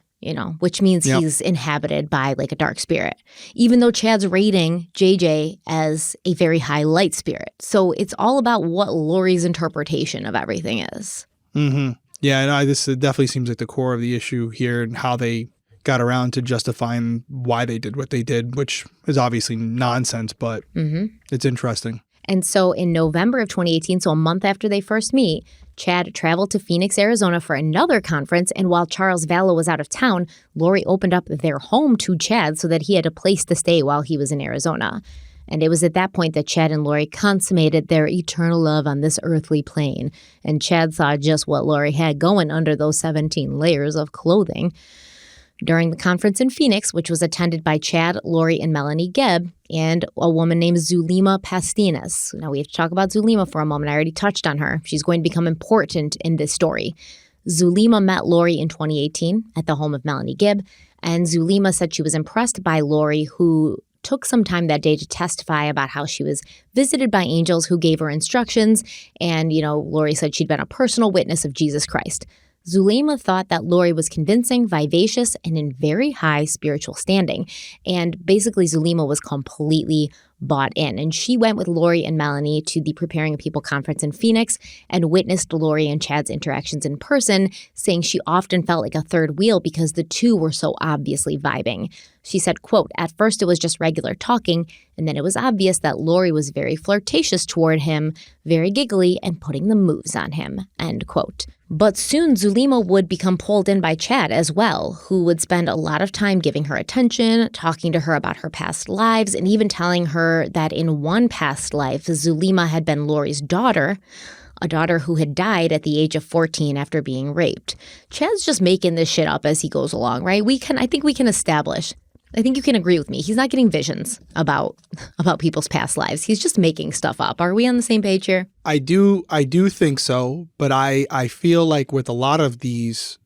which means he's inhabited by a dark spirit, even though Chad's rating JJ as a very high light spirit. So it's all about what Lori's interpretation of everything is. Mm-hmm. Yeah, and this definitely seems like the core of the issue here and how they got around to justifying why they did what they did, which is obviously nonsense, but it's interesting. And so in November of 2018, so a month after they first meet, Chad traveled to Phoenix, Arizona for another conference, and while Charles Vallow was out of town, Lori opened up their home to Chad so that he had a place to stay while he was in Arizona. And it was at that point that Chad and Lori consummated their eternal love on this earthly plane. And Chad saw just what Lori had going under those 17 layers of clothing. During the conference in Phoenix, which was attended by Chad, Lori, and Melanie Gibb, and a woman named Zulema Pastinas. Now, we have to talk about Zulema for a moment. I already touched on her. She's going to become important in this story. Zulema met Lori in 2018 at the home of Melanie Gibb, and Zulema said she was impressed by Lori, who took some time that day to testify about how she was visited by angels who gave her instructions, and, Lori said she'd been a personal witness of Jesus Christ. Zulema thought that Lori was convincing, vivacious, and in very high spiritual standing. And basically, Zulema was completely bought in. And she went with Lori and Melanie to the Preparing a People conference in Phoenix and witnessed Lori and Chad's interactions in person, saying she often felt like a third wheel because the two were so obviously vibing. She said, quote, at first it was just regular talking, and then it was obvious that Lori was very flirtatious toward him, very giggly, and putting the moves on him, end quote. But soon Zulema would become pulled in by Chad as well, who would spend a lot of time giving her attention, talking to her about her past lives, and even telling her that in one past life, Zulema had been Lori's daughter, a daughter who had died at the age of 14 after being raped. Chad's just making this shit up as he goes along, right? I think you can agree with me. He's not getting visions about people's past lives. He's just making stuff up. Are we on the same page here? I do think so, but I feel like with a lot of these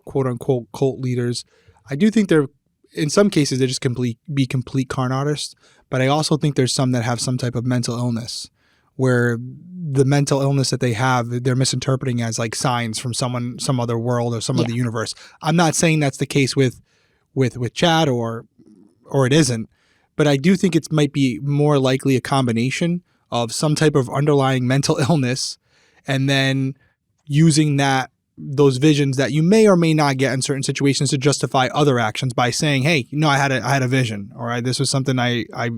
quote unquote cult leaders, I do think they're in some cases they're just complete con artists, but I also think there's some that have some type of mental illness where the mental illness that they have, they're misinterpreting as signs from some other world or some other universe. I'm not saying that's the case with Chad or it isn't, but I do think it might be more likely a combination of some type of underlying mental illness and then using those visions that you may or may not get in certain situations to justify other actions by saying, hey, I had a vision, or this was something I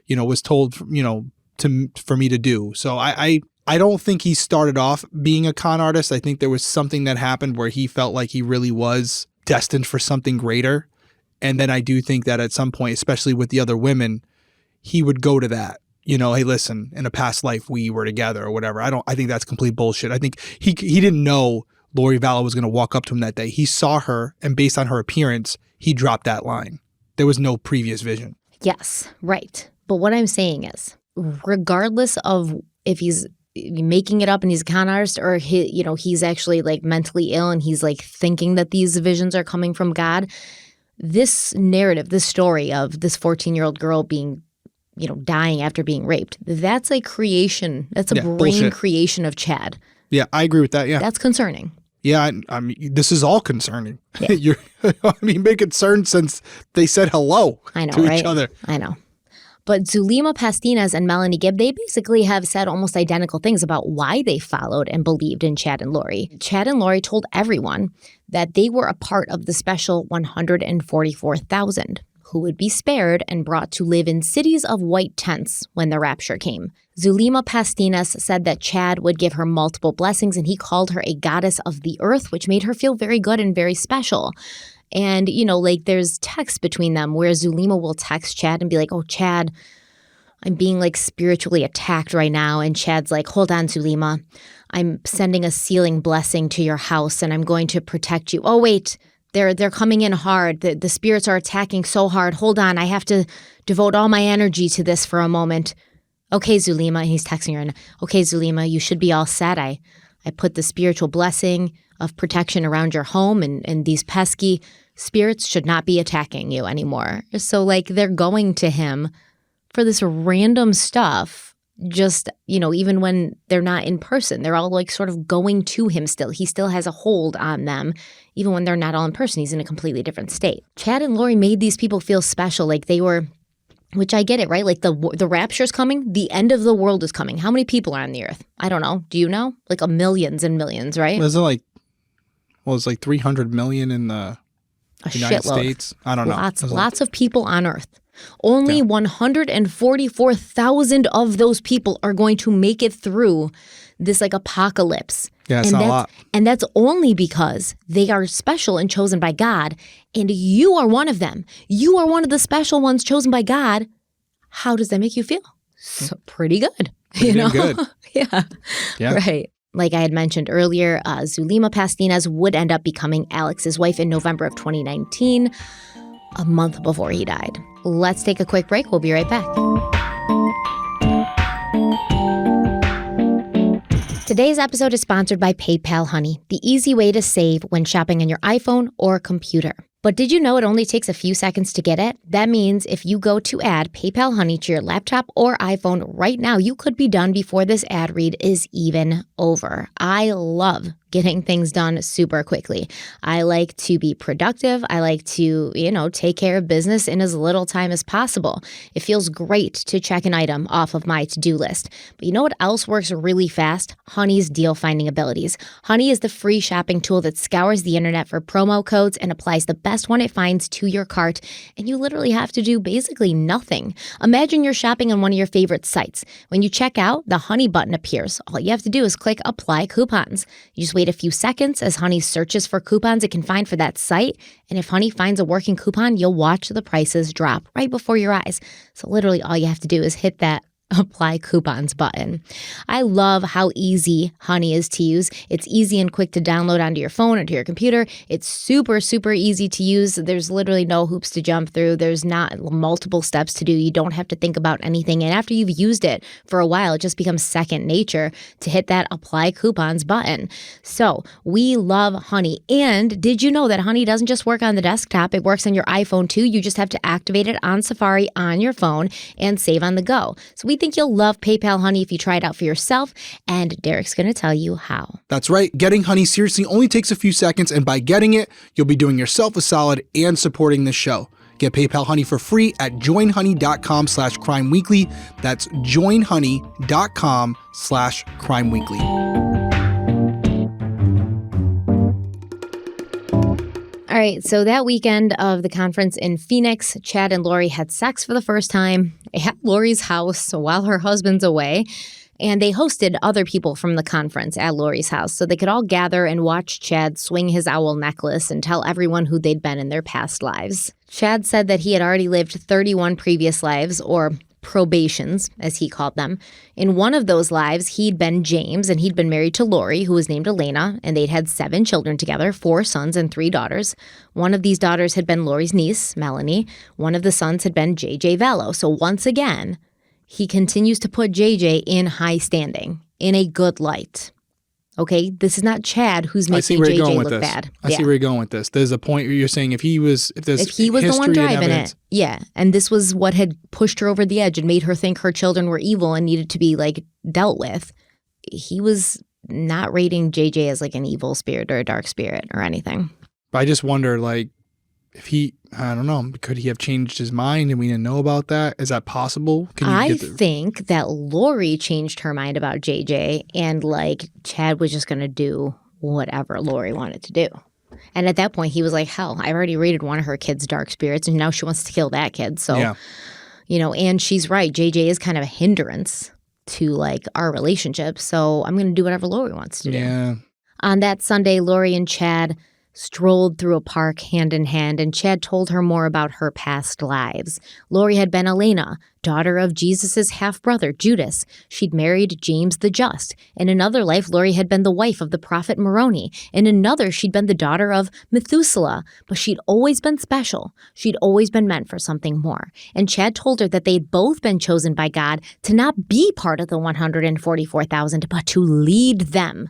was told, for me to do. So I don't think he started off being a con artist. I think there was something that happened where he felt like he really was destined for something greater. And then I do think that at some point, especially with the other women, he would go to that, hey, listen, in a past life, we were together or whatever. I think that's complete bullshit. I think he didn't know Lori Vallow was going to walk up to him that day. He saw her, and based on her appearance, he dropped that line. There was no previous vision. Yes, right. But what I'm saying is, regardless of if he's making it up and he's a con artist, or he's actually like mentally ill and he's like thinking that these visions are coming from God. This narrative, this story of this 14-year-old girl being, dying after being raped, that's a creation. That's a brain bullshit creation of Chad. Yeah, I agree with that. Yeah. That's concerning. Yeah, I mean, this is all concerning. Yeah. You've been concerned since they said hello to each other. I know. But Zulema Pastinez and Melanie Gibb, they basically have said almost identical things about why they followed and believed in Chad and Lori. Chad and Lori told everyone that they were a part of the special 144,000 who would be spared and brought to live in cities of white tents when the rapture came. Zulema Pastinez said that Chad would give her multiple blessings, and he called her a goddess of the earth, which made her feel very good and very special. And, there's text between them where Zulema will text Chad and be like, oh, Chad, I'm being spiritually attacked right now. And Chad's like, hold on, Zulema. I'm sending a sealing blessing to your house and I'm going to protect you. Oh, wait, they're coming in hard. The spirits are attacking so hard. Hold on. I have to devote all my energy to this for a moment. Okay, Zulema. And he's texting her. Okay, Zulema, you should be all set. I put the spiritual blessing of protection around your home, and these pesky spirits should not be attacking you anymore. So they're going to him for this random stuff, just, even when they're not in person. They're all sort of going to him still. He still has a hold on them, even when they're not all in person. He's in a completely different state. Chad and Lori made these people feel special, they were, which I get it, right? The rapture's coming. The end of the world is coming. How many people are on the earth? I don't know. Do you know? Millions and millions, right? Is it it's 300 million in the United States. I don't know. Lots of people on Earth. Only 144,000 of those people are going to make it through this apocalypse. Yeah, it's not a lot. And that's only because they are special and chosen by God. And you are one of them. You are one of the special ones chosen by God. How does that make you feel? So pretty good. Good. Yeah. Right. Like I had mentioned earlier, Zulema Pastinez would end up becoming Alex's wife in November of 2019, a month before he died. Let's take a quick break. We'll be right back. Today's episode is sponsored by PayPal Honey, the easy way to save when shopping on your iPhone or computer. But did you know it only takes a few seconds to get it? That means if you go to add PayPal Honey to your laptop or iPhone right now, you could be done before this ad read is even over. I love getting things done super quickly. I like to be productive. I like to, take care of business in as little time as possible. It feels great to check an item off of my to-do list. But you know what else works really fast? Honey's deal finding abilities. Honey is the free shopping tool that scours the internet for promo codes and applies the best one it finds to your cart. And you literally have to do basically nothing. Imagine you're shopping on one of your favorite sites. When you check out, the Honey button appears. All you have to do is click Apply Coupons. You just wait a few seconds as Honey searches for coupons it can find for that site. And if Honey finds a working coupon, you'll watch the prices drop right before your eyes. So literally all you have to do is hit that Apply Coupons button. I love how easy Honey is to use. It's easy and quick to download onto your phone or to your computer. It's super, super easy to use. There's literally no hoops to jump through. There's not multiple steps to do. You don't have to think about anything. And after you've used it for a while, it just becomes second nature to hit that Apply Coupons button. So we love Honey. And did you know that Honey doesn't just work on the desktop? It works on your iPhone too. You just have to activate it on Safari on your phone and save on the go. So we think you'll love PayPal Honey if you try it out for yourself, and Derek's going to tell you how. That's right. Getting Honey seriously only takes a few seconds, and by getting it, you'll be doing yourself a solid and supporting this show. Get PayPal Honey for free at joinhoney.com/crimeweekly. That's joinhoney.com/crimeweekly. All right, so that weekend of the conference in Phoenix, Chad and Lori had sex for the first time at Lori's house while her husband's away, and they hosted other people from the conference at Lori's house so they could all gather and watch Chad swing his owl necklace and tell everyone who they'd been in their past lives. Chad said that he had already lived 31 previous lives, or probations, as he called them. In one of those lives, he'd been James, and he'd been married to Lori, who was named Elena, and they'd had 7 children together, 4 sons and 3 daughters. One of these daughters had been Lori's niece, Melanie. One of the sons had been JJ Vallow. So once again, He continues to put JJ in high standing, in a good light. Okay, this is not Chad who's making JJ look bad. I see where you're going with this. There's a point where you're saying if he was the one driving it, yeah, and this was what had pushed her over the edge and made her think her children were evil and needed to be like dealt with. He was not rating JJ as like an evil spirit or a dark spirit or anything. But I just wonder, like, if I don't know, could he have changed his mind and we didn't know about that? Is that possible? I think that Lori changed her mind about JJ and like Chad was just going to do whatever Lori wanted to do. And at that point he was like, hell, I already rated one of her kids dark spirits and now she wants to kill that kid. So, and she's right. JJ is kind of a hindrance to like our relationship. So I'm going to do whatever Lori wants to do. Yeah. On that Sunday, Lori and Chad strolled through a park hand in hand, and Chad told her more about her past lives. Lori had been Elena, daughter of Jesus' half-brother, Judas. She'd married James the Just. In another life, Lori had been the wife of the prophet Moroni. In another, she'd been the daughter of Methuselah. But she'd always been special. She'd always been meant for something more. And Chad told her that they'd both been chosen by God to not be part of the 144,000, but to lead them.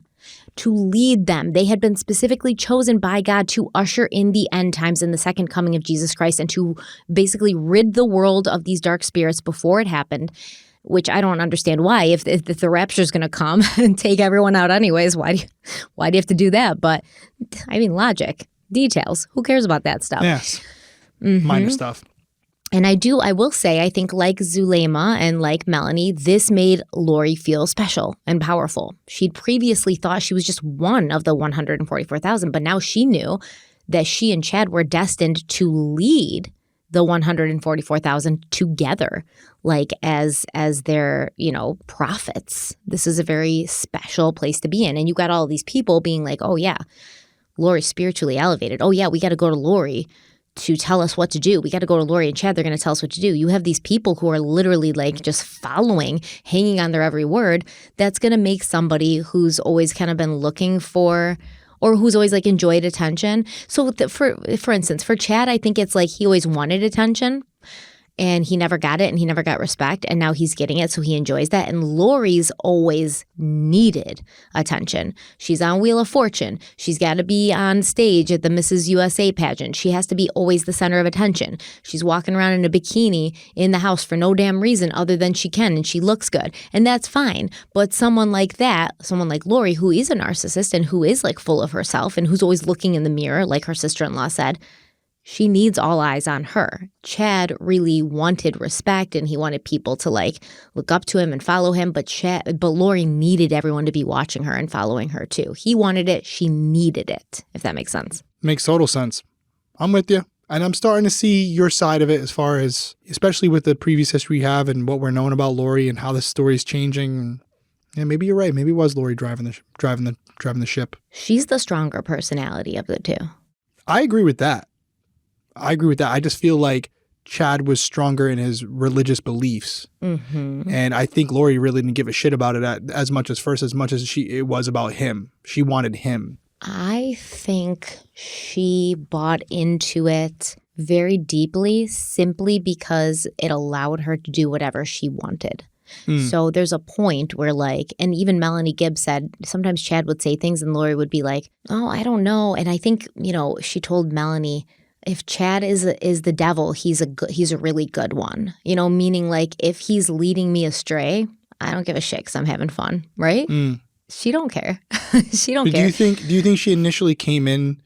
To lead them. They had been specifically chosen by God to usher in the end times and the second coming of Jesus Christ and to basically rid the world of these dark spirits before it happened, which I don't understand why. If the rapture is going to come and take everyone out anyways, why do you have to do that? But, I mean, logic, details. Who cares about that stuff? Yes. Minor stuff. And I will say, I think like Zulema and like Melanie, this made Lori feel special and powerful. She'd previously thought she was just one of the 144,000, but now she knew that she and Chad were destined to lead the 144,000 together, like as their, prophets. This is a very special place to be in. And you got all these people being like, oh yeah, Lori's spiritually elevated. Oh yeah, we got to go to Lori to tell us what to do. We got to go to Lori and Chad. They're going to tell us what to do. You have these people who are literally like just following, hanging on their every word. That's going to make somebody who's always kind of been looking for, or who's always like enjoyed attention. So for instance, for Chad, I think it's like he always wanted attention and he never got it and he never got respect. And now he's getting it. So he enjoys that. And Lori's always needed attention. She's on Wheel of Fortune. She's got to be on stage at the Mrs. USA pageant. She has to be always the center of attention. She's walking around in a bikini in the house for no damn reason other than she can. And she looks good. And that's fine. But someone like that, someone like Lori, who is a narcissist and who is like full of herself and who's always looking in the mirror, like her sister-in-law said, she needs all eyes on her. Chad really wanted respect and he wanted people to like look up to him and follow him, but Lori needed everyone to be watching her and following her too. He wanted it, she needed it, if that makes sense. Makes total sense. I'm with you. And I'm starting to see your side of it as far as, especially with the previous history we have and what we're knowing about Lori and how this story is changing. Yeah, maybe you're right. Maybe it was Lori driving the ship. She's the stronger personality of the two. I agree with that. I just feel like Chad was stronger in his religious beliefs. Mm-hmm. And I think Lori really didn't give a shit about it as much as it was about him. She wanted him. I think she bought into it very deeply simply because it allowed her to do whatever she wanted. So there's a point where like, and even Melanie Gibbs said, sometimes Chad would say things and Lori would be like, oh, I don't know. And I think, she told Melanie, if Chad is the devil, he's a really good one, meaning like if he's leading me astray, I don't give a shit because I'm having fun, right? She don't care. She don't care. Do you think she initially came in?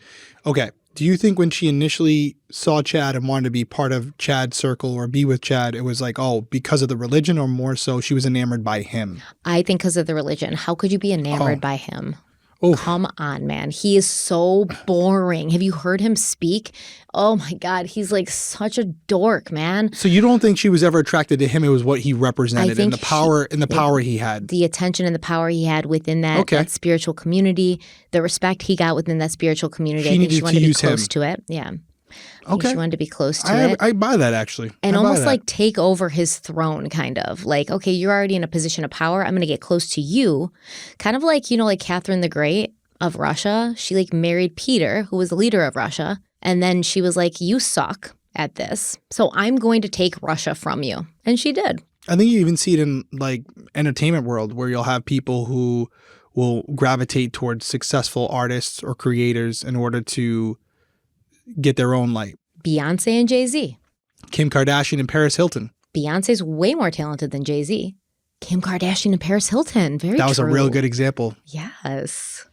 Okay. Do you think when she initially saw Chad and wanted to be part of Chad's circle or be with Chad, it was like, oh, because of the religion, or more so she was enamored by him? I think because of the religion. How could you be enamored by him? Oh. Come on, man. He is so boring. Have you heard him speak? Oh my God. He's like such a dork, man. So you don't think she was ever attracted to him? It was what he represented and the power he had. The attention and the power he had within that spiritual community, the respect he got within that spiritual community. I think she wanted to be close to it. Yeah. Okay. She wanted to be close to it. I buy that, actually. And almost like take over his throne, kind of. Like, okay, you're already in a position of power. I'm going to get close to you. Kind of like, like Catherine the Great of Russia. She like married Peter, who was the leader of Russia. And then she was like, you suck at this. So I'm going to take Russia from you. And she did. I think you even see it in like entertainment world where you'll have people who will gravitate towards successful artists or creators in order to get their own light. Beyonce and Jay-Z. Kim Kardashian and Paris Hilton. Beyonce's way more talented than Jay-Z. Kim Kardashian and Paris Hilton. Very true. That was a real good example. Yes.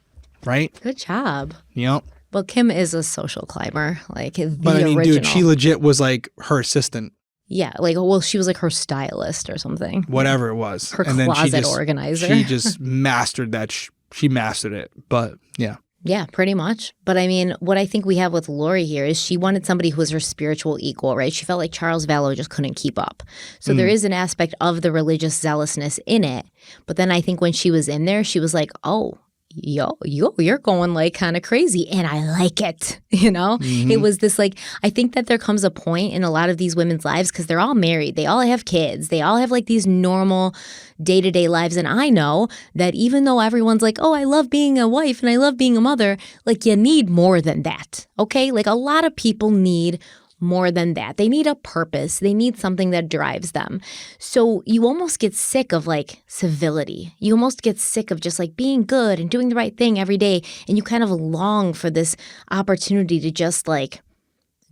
Right? Good job. Yep. Well, Kim is a social climber, like the But I mean, original. dude, she legit was like her assistant. Yeah, like, well, she was like her stylist or something. Whatever it was. Her and then closet organizer. She just mastered that. She mastered it. But yeah. Yeah, pretty much. But I mean, what I think we have with Lori here is she wanted somebody who was her spiritual equal, right? She felt like Charles Vallow just couldn't keep up. So there is an aspect of the religious zealousness in it. But then I think when she was in there, she was like, oh, you're going like kind of crazy and I like it, you know? Mm-hmm. It was this like, I think that there comes a point in a lot of these women's lives because they're all married. They all have kids. They all have like these normal day-to-day lives. And I know that even though everyone's like, oh, I love being a wife and I love being a mother, like you need more than that, okay? Like a lot of people need more than that. They need a purpose. They need something that drives them. So you almost get sick of like civility. You almost get sick of just like being good and doing the right thing every day. And you kind of long for this opportunity to just like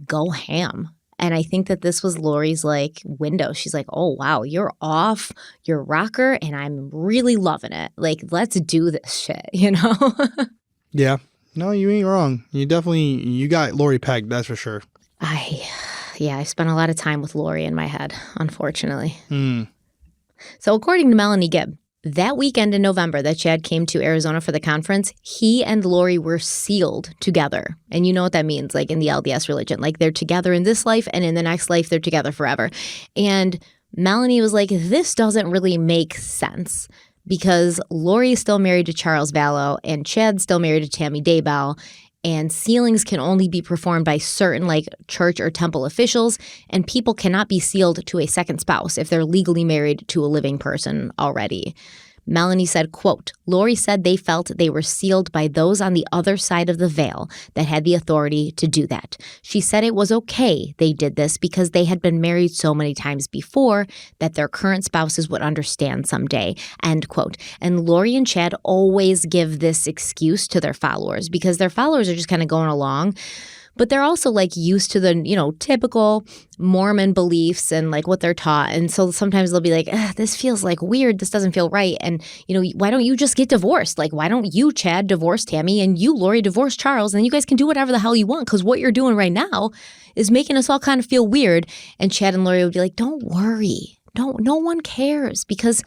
go ham. And I think that this was Lori's like window. She's like, oh, wow, you're off your rocker and I'm really loving it. Like, let's do this shit, you know? Yeah. No, you ain't wrong. You got Lori pegged, that's for sure. I spent a lot of time with Lori in my head, unfortunately. Mm. So according to Melanie Gibb, that weekend in November that Chad came to Arizona for the conference, he and Lori were sealed together. And you know what that means, like in the LDS religion. Like they're together in this life and in the next life, they're together forever. And Melanie was like, this doesn't really make sense because Lori is still married to Charles Vallow and Chad's still married to Tammy Daybell. And sealings can only be performed by certain like church or temple officials, and people cannot be sealed to a second spouse if they're legally married to a living person already. Melanie said, quote, Lori said they felt they were sealed by those on the other side of the veil that had the authority to do that. She said it was okay they did this because they had been married so many times before that their current spouses would understand someday, end quote. And Lori and Chad always give this excuse to their followers because their followers are just kind of going along. But they're also like used to the, you know, typical Mormon beliefs and like what they're taught. And so sometimes they'll be like, this feels like weird. This doesn't feel right. And, you know, why don't you just get divorced? Like, why don't you, Chad, divorce Tammy and you, Lori, divorce Charles? And you guys can do whatever the hell you want because what you're doing right now is making us all kind of feel weird. And Chad and Lori would be like, don't worry. No one cares because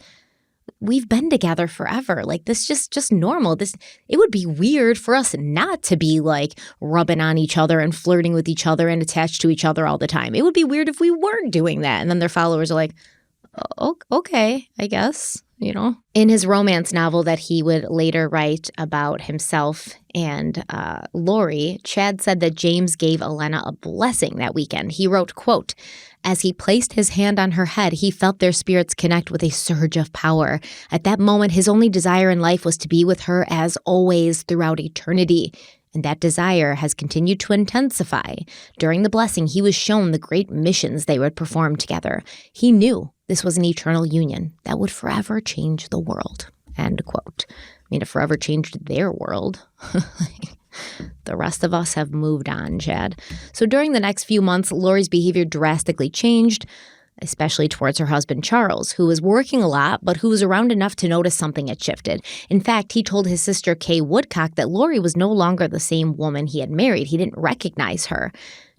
we've been together forever. Like this just normal. It would be weird for us not to be like rubbing on each other and flirting with each other and attached to each other all the time. It would be weird if we weren't doing that. And then their followers are like, oh, okay, I guess, you know. In his romance novel that he would later write about himself and Lori, Chad said that James gave Elena a blessing that weekend. He wrote, quote, as he placed his hand on her head, he felt their spirits connect with a surge of power. At that moment, his only desire in life was to be with her as always throughout eternity. And that desire has continued to intensify. During the blessing, he was shown the great missions they would perform together. He knew this was an eternal union that would forever change the world. End quote. I mean, it forever changed their world. The rest of us have moved on, Chad. So during the next few months, Lori's behavior drastically changed, especially towards her husband, Charles, who was working a lot, but who was around enough to notice something had shifted. In fact, he told his sister, Kay Woodcock, that Lori was no longer the same woman he had married. He didn't recognize her.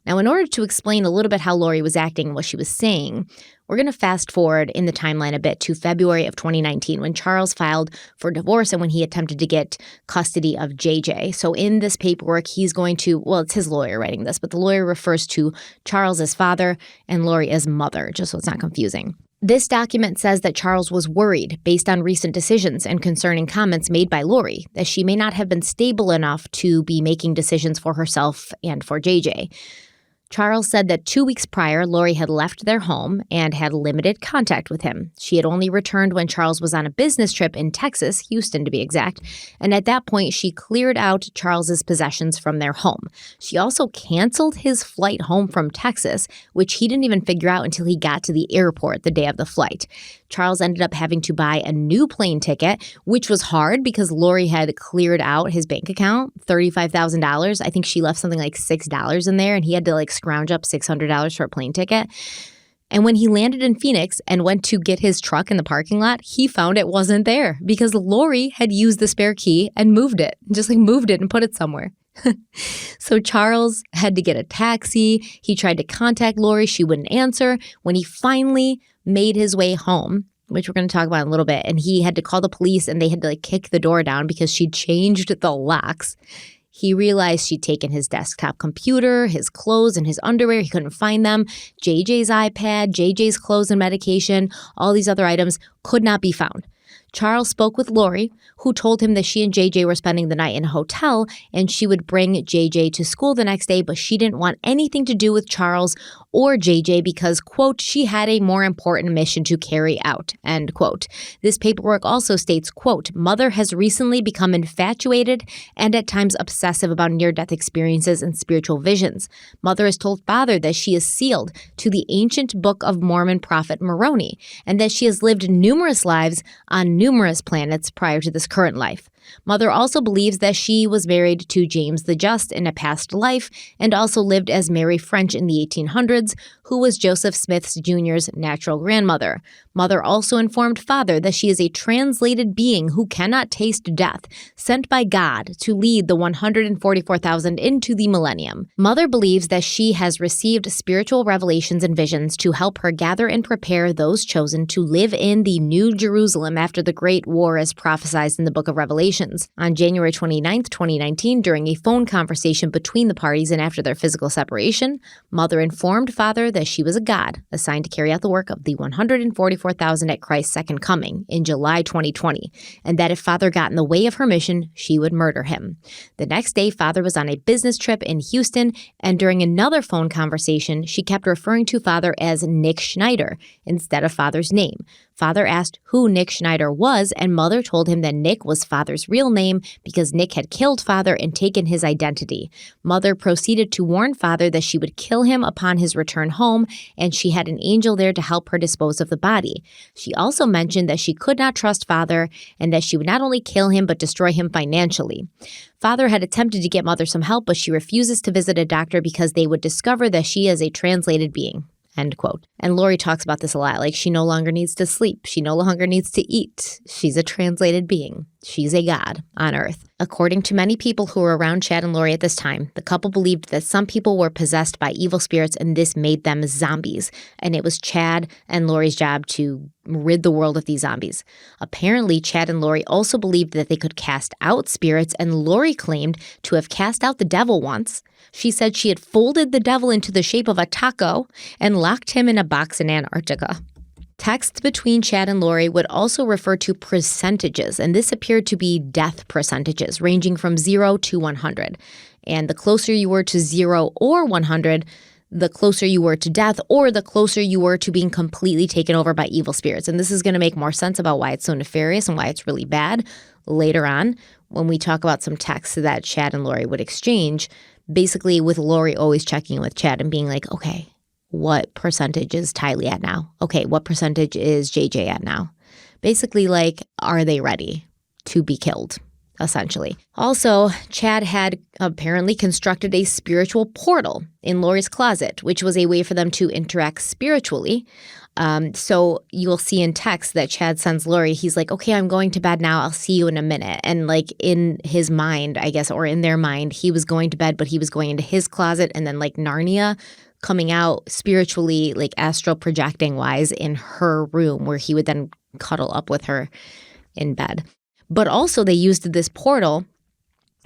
Now, in order to explain a little bit how Lori was acting and what she was saying, we're going to fast forward in the timeline a bit to February of 2019 when Charles filed for divorce and when he attempted to get custody of JJ. So in this paperwork, he's going to, well, it's his lawyer writing this, but the lawyer refers to Charles as father and Lori as mother, just so it's not confusing. This document says that Charles was worried based on recent decisions and concerning comments made by Lori, that she may not have been stable enough to be making decisions for herself and for JJ. Charles said that 2 weeks prior, Lori had left their home and had limited contact with him. She had only returned when Charles was on a business trip in Texas, Houston to be exact, and at that point, she cleared out Charles's possessions from their home. She also canceled his flight home from Texas, which he didn't even figure out until he got to the airport the day of the flight. Charles ended up having to buy a new plane ticket, which was hard because Lori had cleared out his bank account, $35,000. I think she left something like $6 in there, and he had to scrounge up $600 for a plane ticket. And when he landed in Phoenix and went to get his truck in the parking lot, he found it wasn't there because Lori had used the spare key and moved it, moved it and put it somewhere. So Charles had to get a taxi. He tried to contact Lori. She wouldn't answer. When he finally made his way home, which we're going to talk about in a little bit, and he had to call the police and they had to kick the door down because she'd changed the locks. He realized she'd taken his desktop computer, his clothes, and his underwear. He couldn't find them. JJ's iPad, JJ's clothes and medication, all these other items could not be found. Charles spoke with Lori, who told him that she and JJ were spending the night in a hotel and she would bring JJ to school the next day, but she didn't want anything to do with Charles or JJ because, quote, she had a more important mission to carry out, end quote. This paperwork also states, quote, mother has recently become infatuated and at times obsessive about near-death experiences and spiritual visions. Mother has told father that she is sealed to the ancient Book of Mormon prophet Moroni and that she has lived numerous lives on numerous planets prior to this current life. Mother also believes that she was married to James the Just in a past life and also lived as Mary French in the 1800s, who was Joseph Smith Jr.'s natural grandmother. Mother also informed father that she is a translated being who cannot taste death, sent by God to lead the 144,000 into the millennium. Mother believes that she has received spiritual revelations and visions to help her gather and prepare those chosen to live in the New Jerusalem after the Great War as prophesied in the Book of Revelation. On January 29, 2019, during a phone conversation between the parties and after their physical separation, Mother informed father that she was a god assigned to carry out the work of the 144,000 at Christ's second coming in July 2020, and that if father got in the way of her mission, she would murder him. The next day, father was on a business trip in Houston, and during another phone conversation, she kept referring to father as Nick Schneider instead of father's name. Father asked who Nick Schneider was, and mother told him that Nick was father's real name because Nick had killed father and taken his identity. Mother proceeded to warn father that she would kill him upon his return home, and she had an angel there to help her dispose of the body. She also mentioned that she could not trust father and that she would not only kill him but destroy him financially. Father had attempted to get mother some help, but she refuses to visit a doctor because they would discover that she is a translated being. End quote. And Lori talks about this a lot. She no longer needs to sleep. She no longer needs to eat. She's a translated being. She's a god on earth. According to many people who were around Chad and Lori at this time, the couple believed that some people were possessed by evil spirits and this made them zombies. And it was Chad and Lori's job to rid the world of these zombies. Apparently, Chad and Lori also believed that they could cast out spirits, and Lori claimed to have cast out the devil once. She said she had folded the devil into the shape of a taco and locked him in a box in Antarctica. Texts between Chad and Lori would also refer to percentages, and this appeared to be death percentages, ranging from 0 to 100. And the closer you were to 0 or 100, the closer you were to death, or the closer you were to being completely taken over by evil spirits. And this is going to make more sense about why it's so nefarious and why it's really bad later on when we talk about some texts that Chad and Lori would exchange, basically with Lori always checking in with Chad and being like, okay, what percentage is Tylee at now? Okay, what percentage is JJ at now? Basically, are they ready to be killed, essentially? Also, Chad had apparently constructed a spiritual portal in Lori's closet, which was a way for them to interact spiritually. So you'll see in text that Chad sends Lori, he's like, okay, I'm going to bed now. I'll see you in a minute. And in his mind, I guess, or in their mind, he was going to bed, but he was going into his closet and then Narnia, coming out spiritually, astral projecting wise in her room where he would then cuddle up with her in bed. But also they used this portal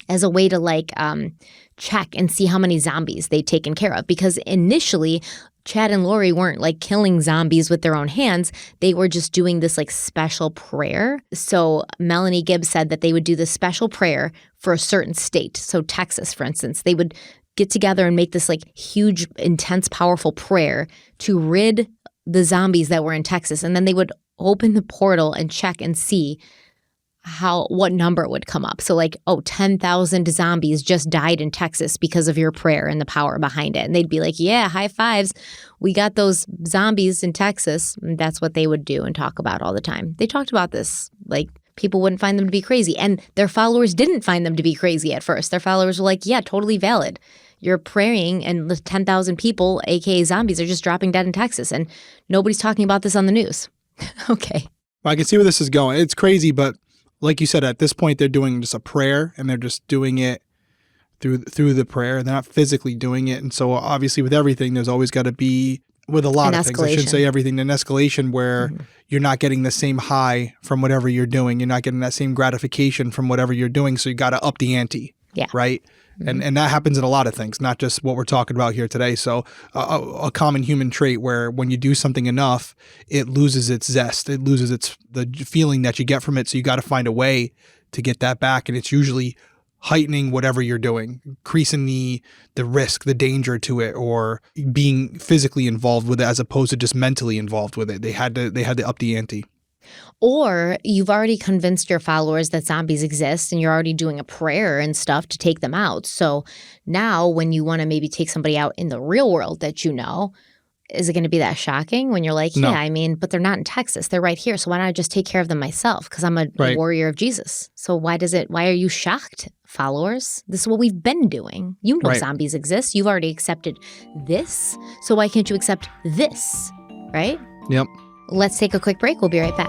as a way to check and see how many zombies they'd taken care of. Because initially, Chad and Lori weren't killing zombies with their own hands. They were just doing this special prayer. So Melanie Gibbs said that they would do this special prayer for a certain state. So Texas, for instance, they would get together and make this like huge, intense, powerful prayer to rid the zombies that were in Texas. And then they would open the portal and check and see what number would come up. So like, 10,000 zombies just died in Texas because of your prayer and the power behind it. And they'd be like, yeah, high fives. We got those zombies in Texas. And that's what they would do and talk about all the time. They talked about this, like people wouldn't find them to be crazy. And their followers didn't find them to be crazy at first. Their followers were like, yeah, totally valid. You're praying and the 10,000 people, aka zombies, are just dropping dead in Texas. And nobody's talking about this on the news. Okay. Well, I can see where this is going. It's crazy, but like you said, at this point, they're doing just a prayer and they're just doing it through the prayer. They're not physically doing it. And so obviously with everything, there's always got to be, with a lot of things, I shouldn't say everything, an escalation where you're not getting the same high from whatever you're doing. You're not getting that same gratification from whatever you're doing. So you got to up the ante. Yeah. Right. And that happens in a lot of things, not just what we're talking about here today. So a common human trait where when you do something enough, it loses its zest. It loses the feeling that you get from it. So you got to find a way to get that back. And it's usually heightening whatever you're doing, increasing the risk, the danger to it, or being physically involved with it as opposed to just mentally involved with it. They had to up the ante. Or you've already convinced your followers that zombies exist and you're already doing a prayer and stuff to take them out. So now when you want to maybe take somebody out in the real world that you know, is it going to be that shocking when you're like, No. yeah, I mean, but they're not in Texas. They're right here. So why don't I just take care of them myself? Because I'm a warrior of Jesus. So why are you shocked, followers? This is what we've been doing. You know zombies exist. You've already accepted this. So why can't you accept this? Right? Yep. Let's take a quick break. We'll be right back.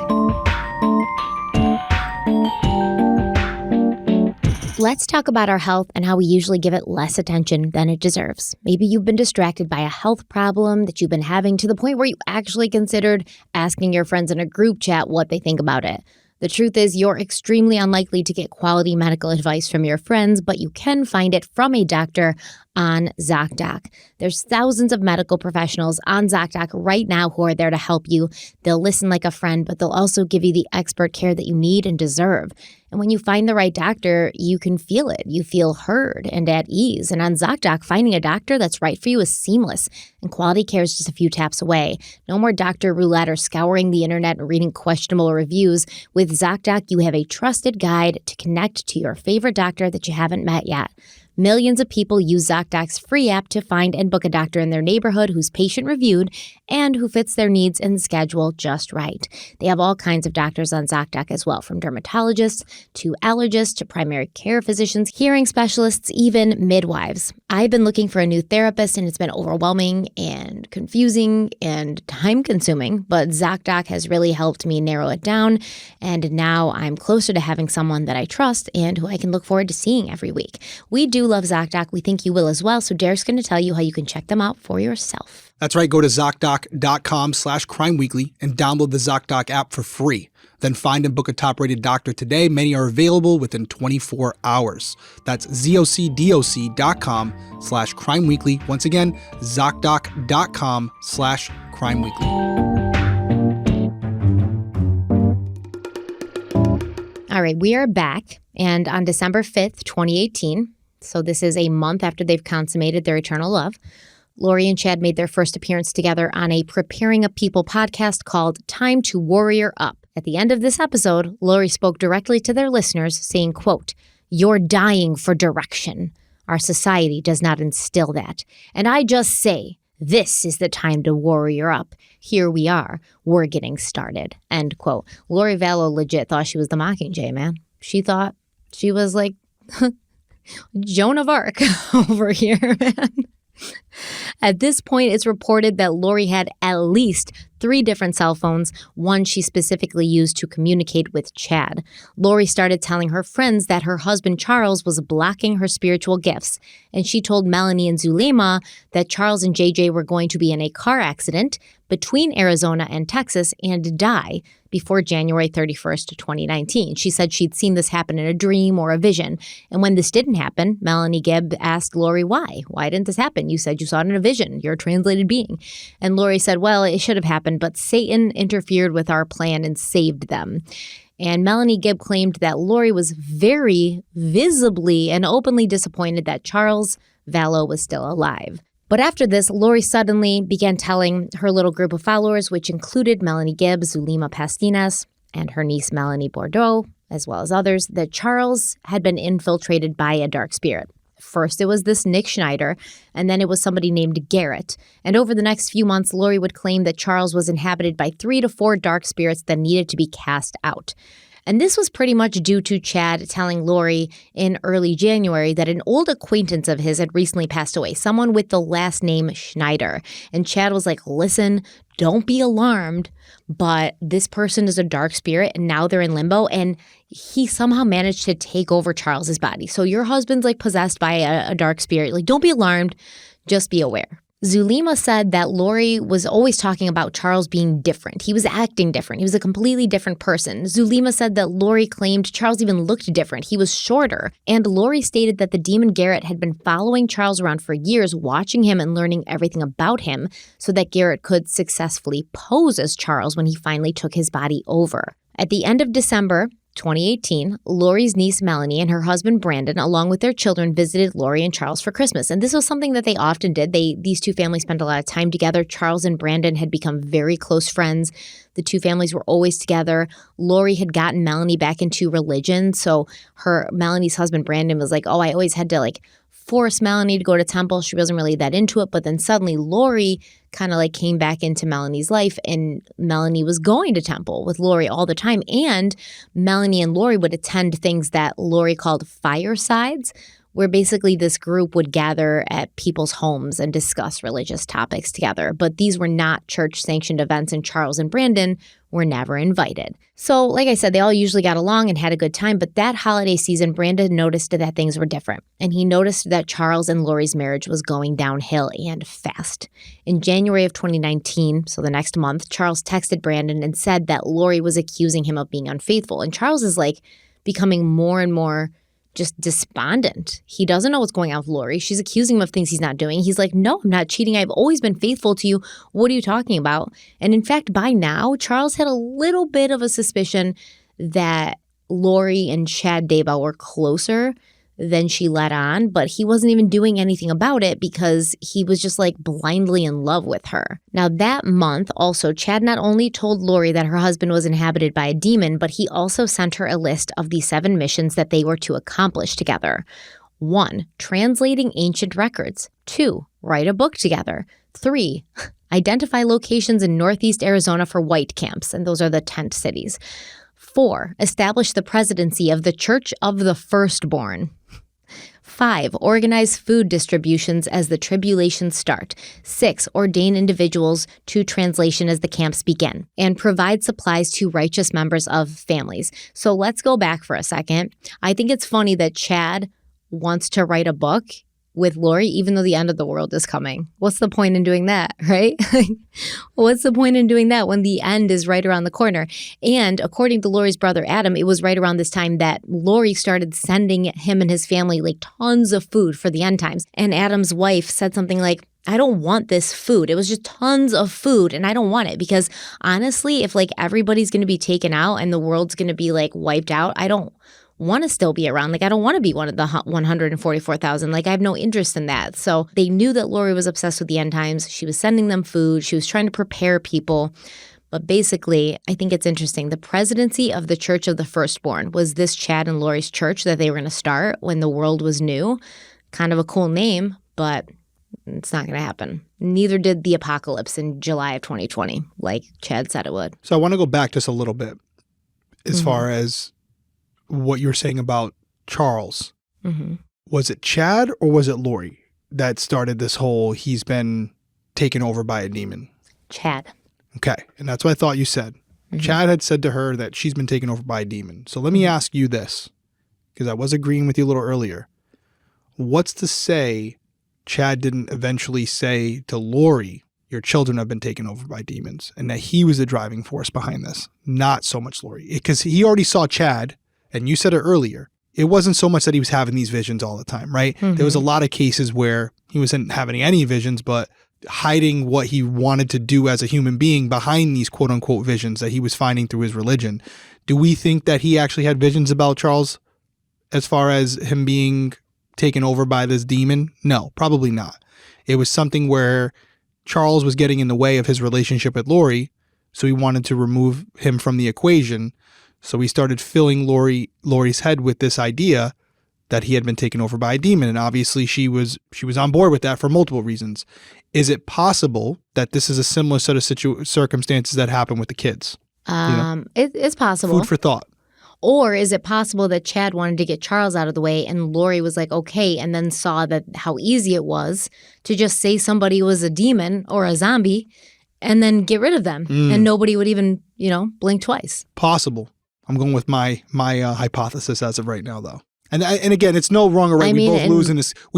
Let's talk about our health and how we usually give it less attention than it deserves. Maybe you've been distracted by a health problem that you've been having to the point where you actually considered asking your friends in a group chat what they think about it. The truth is you're extremely unlikely to get quality medical advice from your friends, but you can find it from a doctor on Zocdoc. There's thousands of medical professionals on Zocdoc right now who are there to help you. They'll listen like a friend, but they'll also give you the expert care that you need and deserve. And when you find the right doctor, you can feel it. You feel heard and at ease. And on Zocdoc, finding a doctor that's right for you is seamless. And quality care is just a few taps away. No more doctor roulette or scouring the internet and reading questionable reviews. With Zocdoc, you have a trusted guide to connect to your favorite doctor that you haven't met yet. Millions of people use Zocdoc's free app to find and book a doctor in their neighborhood who's patient-reviewed and who fits their needs and schedule just right. They have all kinds of doctors on Zocdoc as well, from dermatologists to allergists to primary care physicians, hearing specialists, even midwives. I've been looking for a new therapist, and it's been overwhelming and confusing and time-consuming, but Zocdoc has really helped me narrow it down, and now I'm closer to having someone that I trust and who I can look forward to seeing every week. We do love Zocdoc. We think you will as well. So Derek's going to tell you how you can check them out for yourself. That's right. Go to Zocdoc.com/crimeweekly and download the Zocdoc app for free. Then find and book a top-rated doctor today. Many are available within 24 hours. That's ZocDoc.com/crimeweekly. Once again, Zocdoc.com/crimeweekly. All right, we are back. And on December 5th, 2018, so this is a month after they've consummated their eternal love, Lori and Chad made their first appearance together on a Preparing a People podcast called Time to Warrior Up. At the end of this episode, Lori spoke directly to their listeners, saying, quote, "You're dying for direction. Our society does not instill that. And I just say, this is the time to warrior up. Here we are. We're getting started." End quote. Lori Vallow legit thought she was the Mockingjay, man. She thought she was like Joan of Arc over here, man. At this point, it's reported that Lori had at least 3 different cell phones, one she specifically used to communicate with Chad. Lori started telling her friends that her husband Charles was blocking her spiritual gifts, and she told Melanie and Zulema that Charles and JJ were going to be in a car accident between Arizona and Texas and die before January 31st, 2019. She said she'd seen this happen in a dream or a vision. And when this didn't happen, Melanie Gibb asked Lori why. Why didn't this happen? You said you saw it in a vision. You're a translated being. And Lori said, well, it should have happened, but Satan interfered with our plan and saved them. And Melanie Gibb claimed that Lori was very visibly and openly disappointed that Charles Vallow was still alive. But after this, Lori suddenly began telling her little group of followers, which included Melanie Gibbs, Zulema Pastines, and her niece Melanie Bordeaux, as well as others, that Charles had been infiltrated by a dark spirit. First, it was this Nick Schneider, and then it was somebody named Garrett. And over the next few months, Lori would claim that Charles was inhabited by 3 to 4 dark spirits that needed to be cast out. And this was pretty much due to Chad telling Lori in early January that an old acquaintance of his had recently passed away, someone with the last name Schneider. And Chad was like, listen, don't be alarmed, but this person is a dark spirit and now they're in limbo. And he somehow managed to take over Charles's body. So your husband's like possessed by a dark spirit. Like, don't be alarmed, just be aware. Zulema said that Lori was always talking about Charles being different. He was acting different. He was a completely different person. Zulema said that Lori claimed Charles even looked different. He was shorter. And Lori stated that the demon Garrett had been following Charles around for years, watching him and learning everything about him so that Garrett could successfully pose as Charles when he finally took his body over. At the end of December 2018, Lori's niece Melanie and her husband Brandon, along with their children, visited Lori and Charles for Christmas. And this was something that they often did. These two families spent a lot of time together. Charles and Brandon had become very close friends. The two families were always together. Lori had gotten Melanie back into religion. So Melanie's husband Brandon was like, oh, I always had to force Melanie to go to temple. She wasn't really that into it. But then suddenly Lori kind of came back into Melanie's life, and Melanie was going to temple with Lori all the time. And Melanie and Lori would attend things that Lori called firesides, where basically this group would gather at people's homes and discuss religious topics together. But these were not church-sanctioned events, and Charles and Brandon were never invited. So, like I said, they all usually got along and had a good time, but that holiday season, Brandon noticed that things were different. And he noticed that Charles and Lori's marriage was going downhill and fast. In January of 2019, so the next month, Charles texted Brandon and said that Lori was accusing him of being unfaithful. And Charles is becoming more and more just despondent. He doesn't know what's going on with Lori. She's accusing him of things he's not doing. He's like, no, I'm not cheating. I've always been faithful to you. What are you talking about? And in fact, by now, Charles had a little bit of a suspicion that Lori and Chad Daybell were closer than she let on, but he wasn't even doing anything about it because he was just blindly in love with her. Now that month also, Chad not only told Lori that her husband was inhabited by a demon, but he also sent her a list of the 7 missions that they were to accomplish together. 1, translating ancient records. 2, write a book together. 3, identify locations in Northeast Arizona for white camps, and those are the tent cities. 4, establish the presidency of the Church of the Firstborn. 5, organize food distributions as the tribulations start. 6, ordain individuals to translation as the camps begin. And provide supplies to righteous members of families. So let's go back for a second. I think it's funny that Chad wants to write a book with Lori, even though the end of the world is coming. What's the point in doing that, right? What's the point in doing that when the end is right around the corner? And according to Lori's brother, Adam, it was right around this time that Lori started sending him and his family tons of food for the end times. And Adam's wife said something like, I don't want this food. It was just tons of food and I don't want it because honestly, if everybody's going to be taken out and the world's going to be wiped out, I don't want to still be around. I don't want to be one of the 144,000. I have no interest in that. So they knew that Lori was obsessed with the end times. She was sending them food. She was trying to prepare people. But basically, I think it's interesting. The presidency of the Church of the Firstborn was this Chad and Lori's church that they were going to start when the world was new. Kind of a cool name, but it's not going to happen. Neither did the apocalypse in July of 2020, like Chad said it would. So I want to go back just a little bit as far as what you were saying about Charles. Mm-hmm. Was it Chad or was it Lori that started this whole he's been taken over by a demon? Chad. Okay. And that's what I thought you said. Mm-hmm. Chad had said to her that she's been taken over by a demon. So let me ask you this, because I was agreeing with you a little earlier. What's to say Chad didn't eventually say to Lori, your children have been taken over by demons, and that he was the driving force behind this, not so much Lori? Because he already saw Chad. And you said it earlier, it wasn't so much that he was having these visions all the time, right? Mm-hmm. There was a lot of cases where he wasn't having any visions, but hiding what he wanted to do as a human being behind these quote unquote visions that he was finding through his religion. Do we think that he actually had visions about Charles as far as him being taken over by this demon? No, probably not. It was something where Charles was getting in the way of his relationship with Lori, so he wanted to remove him from the equation. So he started filling Lori's head with this idea that he had been taken over by a demon, and obviously she was on board with that for multiple reasons. Is it possible that this is a similar set of circumstances that happened with the kids? It's possible. Food for thought. Or is it possible that Chad wanted to get Charles out of the way and Lori was like, okay, and then saw that how easy it was to just say somebody was a demon or a zombie and then get rid of them and nobody would even, blink twice. Possible. I'm going with my hypothesis as of right now, though. And again, it's no wrong or right. We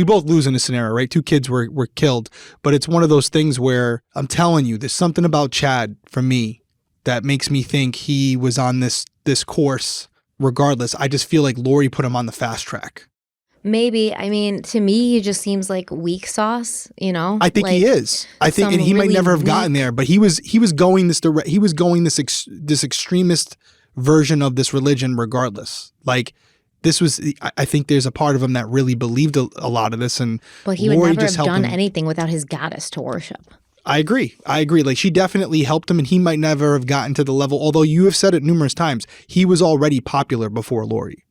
both lose in this scenario, right? 2 kids were killed, but it's one of those things where I'm telling you, there's something about Chad for me that makes me think he was on this course. Regardless, I just feel like Lori put him on the fast track. Maybe. I mean, to me, he just seems like weak sauce, I think he is. I think, and he might never have gotten there, but he was going this this extremist version of this religion regardless. Like, this was, I think there's a part of him that really believed a lot of this, and but he would never have done anything without his goddess to worship. I agree. Like, she definitely helped him, and he might never have gotten to the level, although you have said it numerous times, he was already popular before Lori.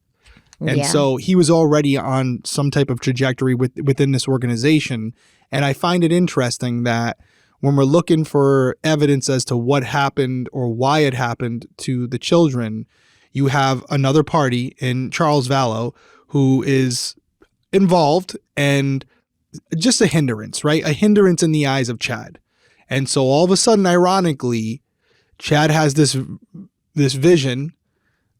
And so he was already on some type of trajectory within this organization. And I find it interesting that when we're looking for evidence as to what happened or why it happened to the children, you have another party in Charles Vallow who is involved and just a hindrance, right? A hindrance in the eyes of Chad. And so all of a sudden, ironically, Chad has this vision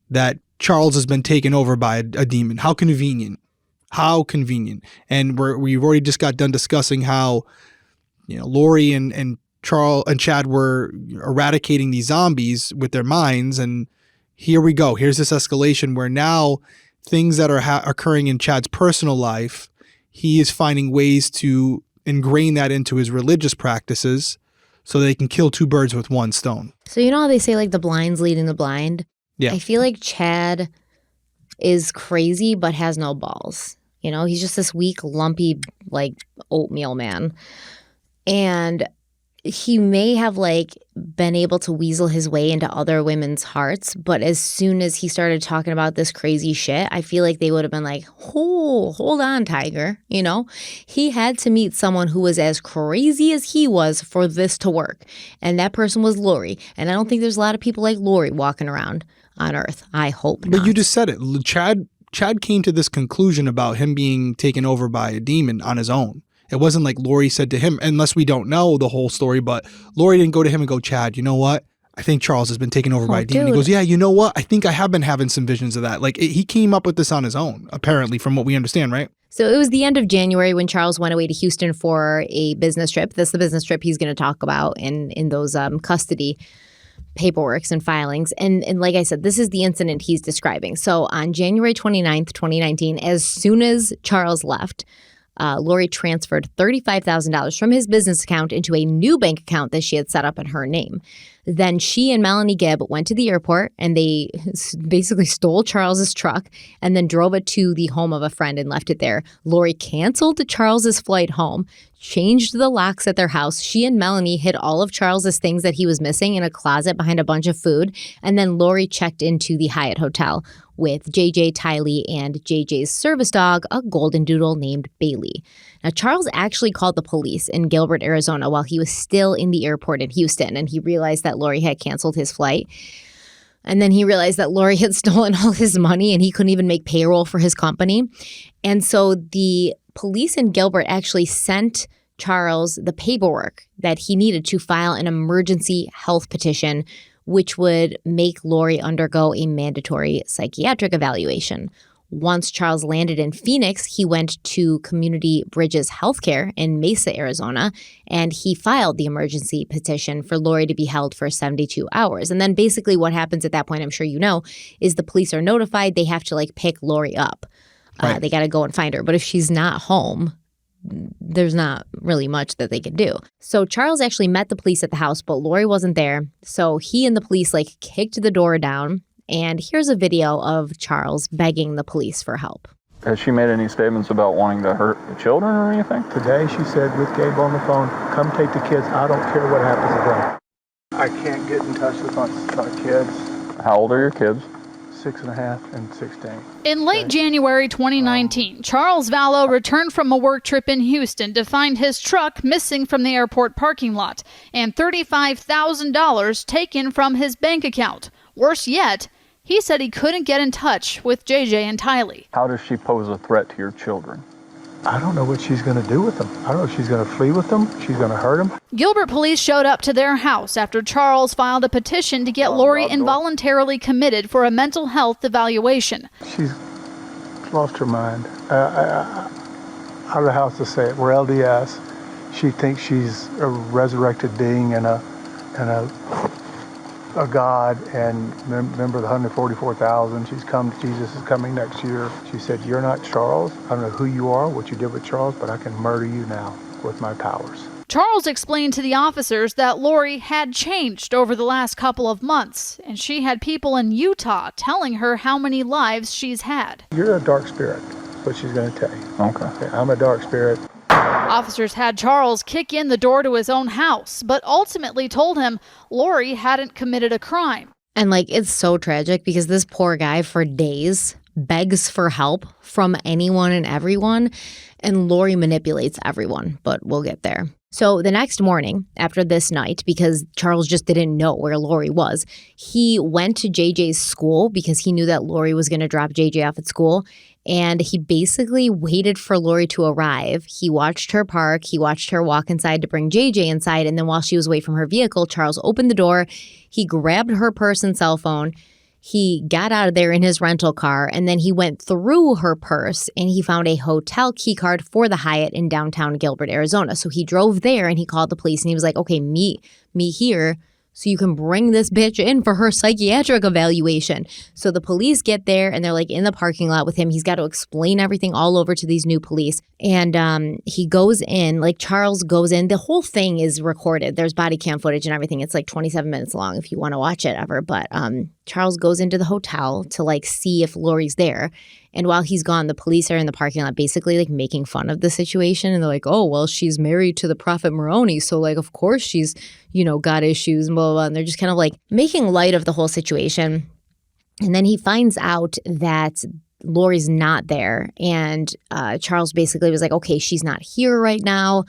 that Charles has been taken over by a demon. How convenient. How convenient. And we've already just got done discussing how, Lori and Charles and Chad were eradicating these zombies with their minds. And here we go. Here's this escalation where now things that are occurring in Chad's personal life, he is finding ways to ingrain that into his religious practices so they can kill 2 birds with 1 stone. So you know how they say like the blind's leading the blind? Yeah. I feel like Chad is crazy but has no balls. He's just this weak, lumpy, like oatmeal man. And he may have been able to weasel his way into other women's hearts, but as soon as he started talking about this crazy shit, I feel like they would have been like, oh, hold on, Tiger. He had to meet someone who was as crazy as he was for this to work. And that person was Lori. And I don't think there's a lot of people like Lori walking around on Earth. I hope not. But you just said it. Chad came to this conclusion about him being taken over by a demon on his own. It wasn't like Lori said to him, unless we don't know the whole story, but Lori didn't go to him and go, Chad, you know what? I think Charles has been taken over by a demon. He goes, yeah, you know what? I think I have been having some visions of that. He came up with this on his own, apparently, from what we understand, right? So it was the end of January when Charles went away to Houston for a business trip. That's the business trip he's going to talk about in those custody paperworks and filings. And like I said, this is the incident he's describing. So on January 29th, 2019, as soon as Charles left, Lori transferred $35,000 from his business account into a new bank account that she had set up in her name. Then she and Melanie Gibb went to the airport and they basically stole Charles's truck and then drove it to the home of a friend and left it there. Lori canceled Charles's flight home, changed the locks at their house. She and Melanie hid all of Charles's things that he was missing in a closet behind a bunch of food. And then Lori checked into the Hyatt Hotel with JJ, Tylee, and JJ's service dog, a golden doodle named Bailey. Now, Charles actually called the police in Gilbert, Arizona while he was still in the airport in Houston, and he realized that Lori had canceled his flight. And then he realized that Lori had stolen all his money and he couldn't even make payroll for his company. And so the police in Gilbert actually sent Charles the paperwork that he needed to file an emergency health petition, which would make Lori undergo a mandatory psychiatric evaluation. Once Charles landed in Phoenix, he went to Community Bridges Healthcare in Mesa, Arizona, and he filed the emergency petition for Lori to be held for 72 hours. And then basically what happens at that point, I'm sure you know, is the police are notified. They have to pick Lori up. Right. They got to go and find her. But if she's not home, there's not really much that they can do. So Charles actually met the police at the house, but Lori wasn't there. So he and the police kicked the door down. And here's a video of Charles begging the police for help. Has she made any statements about wanting to hurt the children or anything? Today she said with Gabe on the phone, come take the kids. I don't care what happens to them. I can't get in touch with my kids. How old are your kids? 6.5 and 16. In late January 2019, Charles Vallow returned from a work trip in Houston to find his truck missing from the airport parking lot and $35,000 taken from his bank account. Worse yet, he said he couldn't get in touch with JJ and Tylee. How does she pose a threat to your children? I don't know what she's going to do with them. I don't know if she's going to flee with them. She's going to hurt them. Gilbert police showed up to their house after Charles filed a petition to get Lori involuntarily committed for a mental health evaluation. She's lost her mind. I don't know how else to say it. We're LDS. She thinks she's a resurrected being and a God and member of the 144,000. Jesus is coming next year. She said, you're not Charles. I don't know who you are, what you did with Charles, but I can murder you now with my powers. Charles explained to the officers that Lori had changed over the last couple of months, and she had people in Utah telling her how many lives she's had. You're a dark spirit, is what she's going to tell you. Okay. I'm a dark spirit. Officers had Charles kick in the door to his own house, but ultimately told him Lori hadn't committed a crime. And it's so tragic because this poor guy for days begs for help from anyone and everyone, and Lori manipulates everyone, but we'll get there. So the next morning after this night, because Charles just didn't know where Lori was, he went to JJ's school because he knew that Lori was going to drop JJ off at school. And he basically waited for Lori to arrive. He watched her park. He watched her walk inside to bring JJ inside. And then while she was away from her vehicle, Charles opened the door. He grabbed her purse and cell phone. He got out of there in his rental car. And then he went through her purse and he found a hotel key card for the Hyatt in downtown Gilbert, Arizona. So he drove there and he called the police and he was like, okay, meet me here so you can bring this bitch in for her psychiatric evaluation. So the police get there and they're in the parking lot with him. He's got to explain everything all over to these new police. And he goes in, Charles goes in. The whole thing is recorded. There's body cam footage and everything. It's 27 minutes long if you want to watch it ever. But Charles goes into the hotel to see if Lori's there. And while he's gone, the police are in the parking lot basically making fun of the situation. And they're like, oh, well, she's married to the Prophet Moroni. So of course she's, got issues and blah, blah, blah. And they're just kind of making light of the whole situation. And then he finds out that Lori's not there. And Charles basically was like, okay, she's not here right now.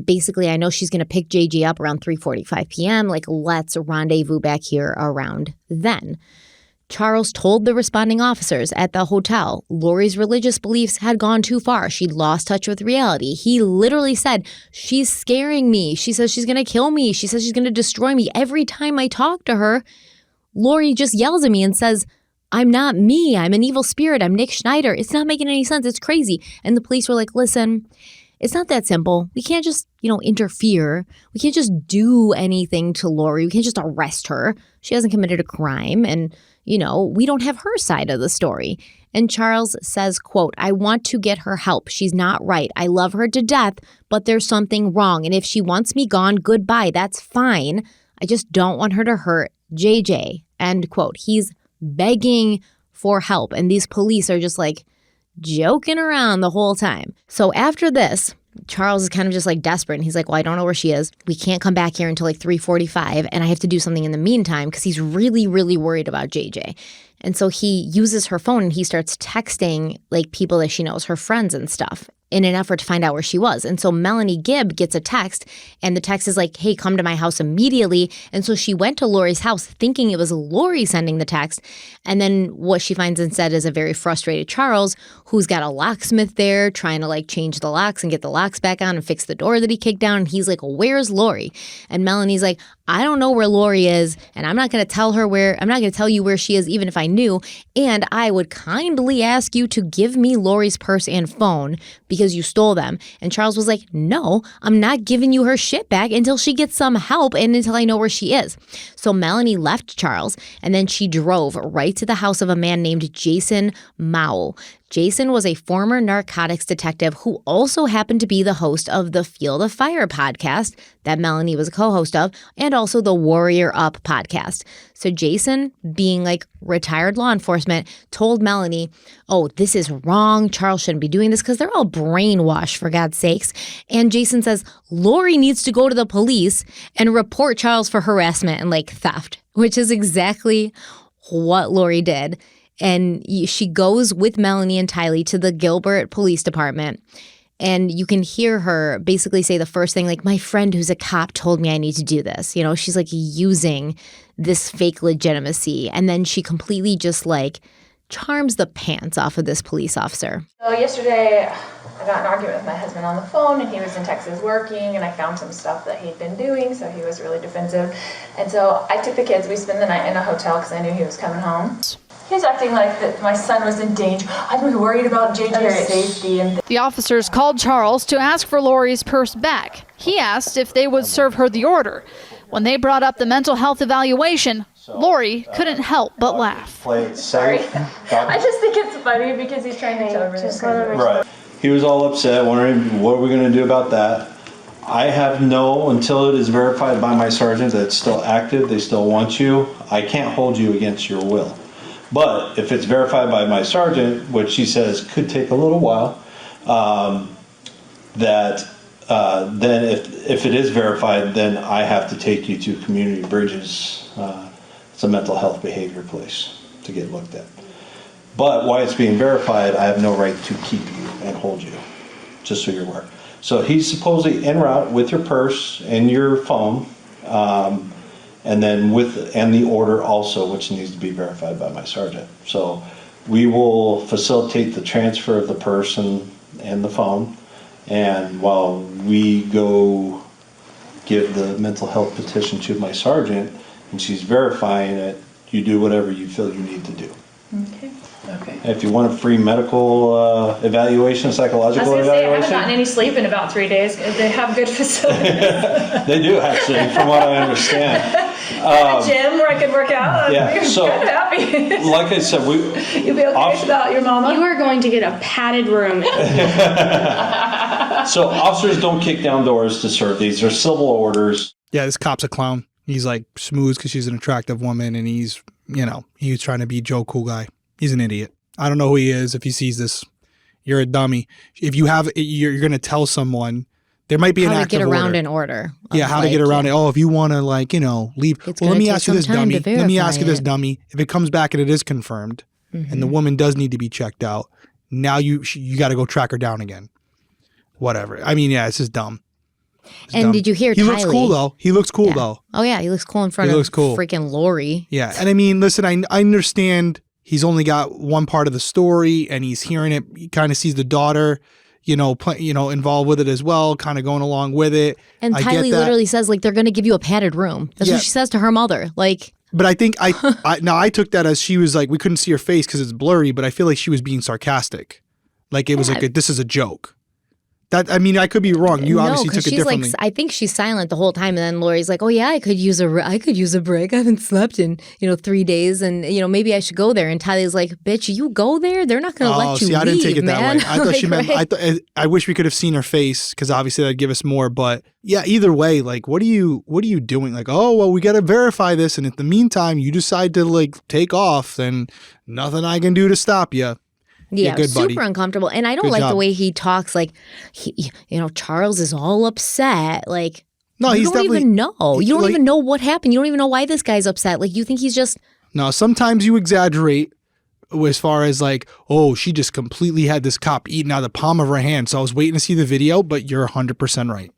Basically, I know she's going to pick JJ up around 3:45 p.m. Let's rendezvous back here around then. Charles told the responding officers at the hotel Lori's religious beliefs had gone too far. She'd lost touch with reality. He literally said, she's scaring me. She says she's going to kill me. She says she's going to destroy me. Every time I talk to her, Lori just yells at me and says, I'm not me. I'm an evil spirit. I'm Nick Schneider. It's not making any sense. It's crazy. And the police were like, listen, it's not that simple. We can't just, interfere. We can't just do anything to Lori. We can't just arrest her. She hasn't committed a crime. And, we don't have her side of the story. And Charles says, quote, I want to get her help. She's not right. I love her to death, but there's something wrong. And if she wants me gone, goodbye. That's fine. I just don't want her to hurt JJ. End quote. He's begging for help. And these police are just joking around the whole time. So after this, Charles is kind of just desperate. And he's like, well, I don't know where she is. We can't come back here until 3:45. And I have to do something in the meantime because he's really, really worried about JJ. And so he uses her phone and he starts texting people that she knows, her friends and stuff, in an effort to find out where she was. And so Melanie Gibb gets a text and the text is hey, come to my house immediately. And so she went to Lori's house thinking it was Lori sending the text. And then what she finds instead is a very frustrated Charles who's got a locksmith there trying to change the locks and get the locks back on and fix the door that he kicked down. And he's like, where's Lori? And Melanie's like, I don't know where Lori is, and I'm not going to tell you where she is even if I knew. And I would kindly ask you to give me Lori's purse and phone because you stole them. And Charles was like, no, I'm not giving you her shit back until she gets some help and until I know where she is. So Melanie left Charles and then she drove right to the house of a man named Jason Mowell. Jason was a former narcotics detective who also happened to be the host of the Field of Fire podcast that Melanie was a co-host of, and also the Warrior Up podcast. So Jason, being like retired law enforcement, told Melanie, oh, this is wrong. Charles shouldn't be doing this, because they're all brainwashed, for God's sakes. And Jason says Lori needs to go to the police and report Charles for harassment and like theft, which is exactly what Lori did. And she goes with Melanie and Tylee to the Gilbert Police Department. And you can hear her basically say the first thing, like, my friend who's a cop told me I need to do this. You know, she's like using this fake legitimacy. And then she completely just like charms the pants off of this police officer. So yesterday I got in an argument with my husband on the phone, and he was in Texas working, and I found some stuff that he'd been doing, so he was really defensive. And so I took the kids. We spent the night in a hotel because I knew he was coming home. He was acting like that my son was in danger. I've been worried about JJ's safety. And The officers called Charles to ask for Lori's purse back. He asked if they would serve her the order. When they brought up the mental health evaluation, Lori couldn't help but laugh. Play it safe. I just think it's funny because he's trying to tell everything. Right. He was all upset, wondering what are we going to do about that. I have until it is verified by my sergeant that it's still active, they still want you, I can't hold you against your will. But if it's verified by my sergeant, which she says could take a little while, then if it is verified, then I have to take you to Community Bridges. It's a mental health behavior place to get looked at. But while it's being verified, I have no right to keep you and hold you, just so you're aware. So he's supposedly en route with your purse and your phone, and then and the order also, which needs to be verified by my sergeant. So we will facilitate the transfer of the purse and the phone, and while we go give the mental health petition to my sergeant and she's verifying it, you do whatever you feel you need to do. Okay. If you want a free medical evaluation, psychological I was gonna say, I evaluation. haven't gotten any sleep in about 3 days. They have good facilities. They do, actually, from what I understand. A gym where I can work out. Yeah, I'm so, kind of happy. Like I said, You'll be okay without your mama? You are going to get a padded room. So officers don't kick down doors to serve these. They're civil orders. Yeah, this cop's a clown. He's like smooth because she's an attractive woman, and he's trying to be Joe Cool Guy. He's an idiot. I don't know who he is. If he sees this, you're a dummy. If you're going to tell someone, there might be an active order. How to get around an order. Yeah, how to get around it. Oh, if you want to leave. Well, let me ask you this, dummy. Let me ask you this, dummy. If it comes back and it is confirmed, and the woman does need to be checked out, now you got to go track her down again. Whatever. I mean, yeah, it's just dumb. Did you hear He Tylee? looks cool, though. He looks cool, though. Oh, yeah, he looks cool in front of freaking Lori. Yeah, and I mean, listen, I understand he's only got one part of the story, and he's hearing it. He kind of sees the daughter, involved with it as well, kind of going along with it. And Tylee literally says, like, they're going to give you a padded room. That's what she says to her mother. Like, but I think I took that as she was like, we couldn't see her face because it's blurry, but I feel like she was being sarcastic. Like it was like, this is a joke. That, I mean, I could be wrong. You obviously took it differently. Like, I think she's silent the whole time, and then Lori's like, "Oh yeah, I could use a break. I haven't slept in 3 days, and maybe I should go there." And Tylee's like, "Bitch, you go there? They're not going to let you leave, I didn't take it man." that way. I thought she meant. I wish we could have seen her face because obviously that'd give us more. But yeah, either way, like, what are you doing? Like, oh well, we got to verify this, and in the meantime, you decide to like take off, then nothing I can do to stop you. Yeah, good, super buddy. uncomfortable. And I don't like the way he talks. Like, Charles is all upset. Like, no, you don't even know. You don't even know what happened. You don't even know why this guy's upset. Like, you think he's just... No, sometimes you exaggerate as far as like, oh, she just completely had this cop eaten out of the palm of her hand. So I was waiting to see the video, but you're 100% right.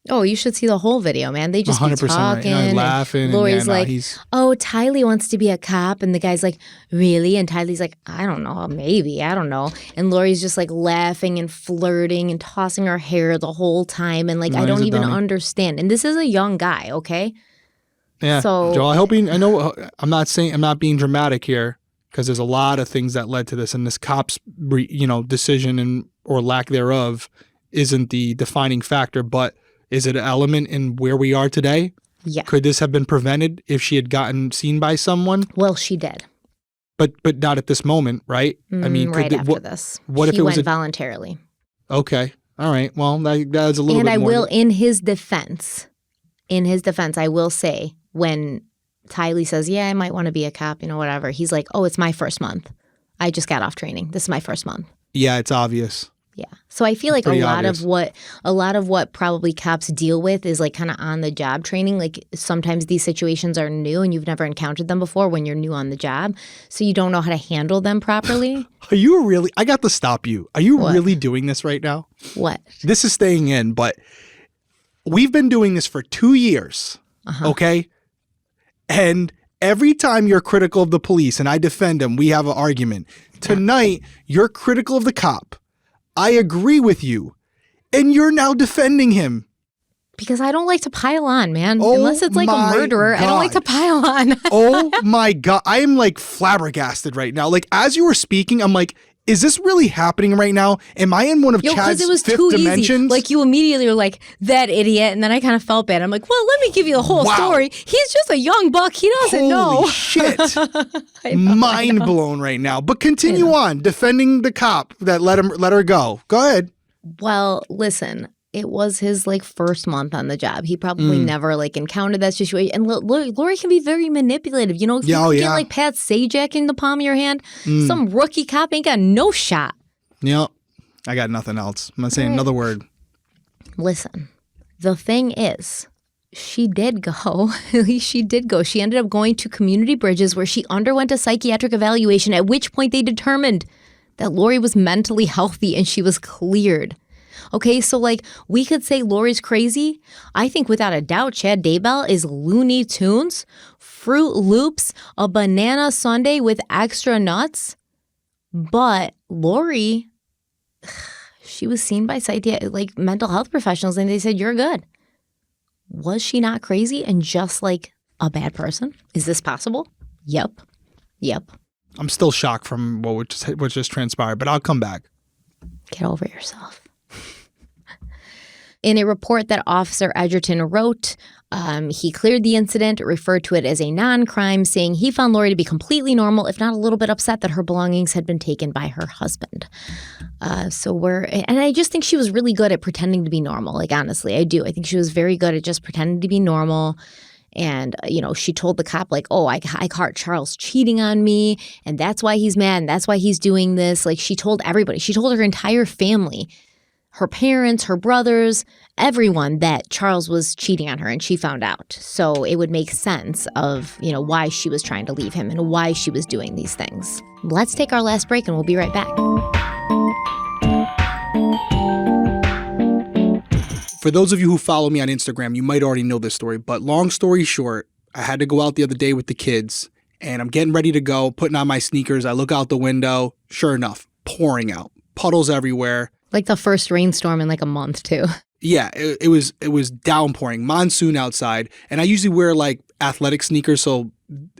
Oh, you should see the whole video, man. They just keep talking, right. And laughing. And Lori's like, "Oh, Tylee wants to be a cop," and the guy's like, "Really?" And Tylee's like, "I don't know, maybe, I don't know." And Lori's just like laughing and flirting and tossing her hair the whole time, and like, I don't even understand. And this is a young guy, okay? Yeah. So, Joel, I know I'm not being dramatic here because there's a lot of things that led to this, and this cop's decision or lack thereof isn't the defining factor, but is it an element in where we are today? Yeah. Could this have been prevented if she had gotten seen by someone? Well, she did. But not at this moment, right? I mean, right after this. What if he it was went voluntarily? Okay. All right. Well, that's a little and bit I more. will, in his defense, I will say when Tylee says, yeah, I might want to be a cop, whatever. He's like, oh, it's my first month. I just got off training. This is my first month. Yeah, it's obvious. Yeah. So I feel like a lot of what probably cops deal with is like kind of on the job training. Like sometimes these situations are new and you've never encountered them before when you're new on the job. So you don't know how to handle them properly. Are you really? I got to stop you. Are you What? really doing this right now? What? This is staying in, but we've been doing this for 2 years. Okay? And every time you're critical of the police and I defend them, we have an argument. Tonight, you're critical of the cop. I agree with you. And you're now defending him. Because I don't like to pile on, man. Oh Unless it's like a my murderer, I don't like to God. pile on. Oh my God. I am like flabbergasted right now. Like as you were speaking, I'm like, is this really happening right now? Am I in one of Yo, because Chad's it was fifth too dimensions? easy. Like you immediately were like, that idiot. And then I kind of felt bad. I'm like, well, let me give you the whole Wow. story. He's just a young buck. He doesn't know. Holy shit. I know. Mind blown right now. But continue on defending the cop that let her go. Go ahead. Well, listen, it was his like first month on the job. He probably never like encountered that situation. And Lori can be very manipulative. You know, if you get like Pat Sajak in the palm of your hand, some rookie cop ain't got no shot. Yep. I got nothing else. I'm not saying another word. Listen, the thing is, she did go. At least she did go. She ended up going to Community Bridges where she underwent a psychiatric evaluation, at which point they determined that Lori was mentally healthy and she was cleared. Okay, so like we could say Lori's crazy. I think without a doubt, Chad Daybell is Looney Tunes, Fruit Loops, a banana sundae with extra nuts. But Lori, she was seen by like mental health professionals and they said, you're good. Was she not crazy and just like a bad person? Is this possible? Yep. I'm still shocked from what just transpired, but I'll come back. Get over yourself. In a report that Officer Edgerton wrote, he cleared the incident, referred to it as a non-crime, saying he found Lori to be completely normal, if not a little bit upset that her belongings had been taken by her husband. And I just think she was really good at pretending to be normal. Like, honestly, I do. I think she was very good at just pretending to be normal. And, she told the cop, like, oh, I caught Charles cheating on me, and that's why he's mad, and that's why he's doing this. Like, she told everybody. She told her entire family, her parents, her brothers, everyone, that Charles was cheating on her, and she found out. So it would make sense of, why she was trying to leave him and why she was doing these things. Let's take our last break, and we'll be right back. For those of you who follow me on Instagram, you might already know this story, but long story short, I had to go out the other day with the kids and I'm getting ready to go, putting on my sneakers. I look out the window. Sure enough, pouring out, puddles everywhere. Like the first rainstorm in like a month too. Yeah, it was downpouring, monsoon outside. And I usually wear like athletic sneakers. So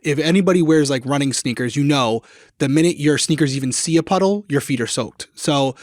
if anybody wears like running sneakers, the minute your sneakers even see a puddle, your feet are soaked. So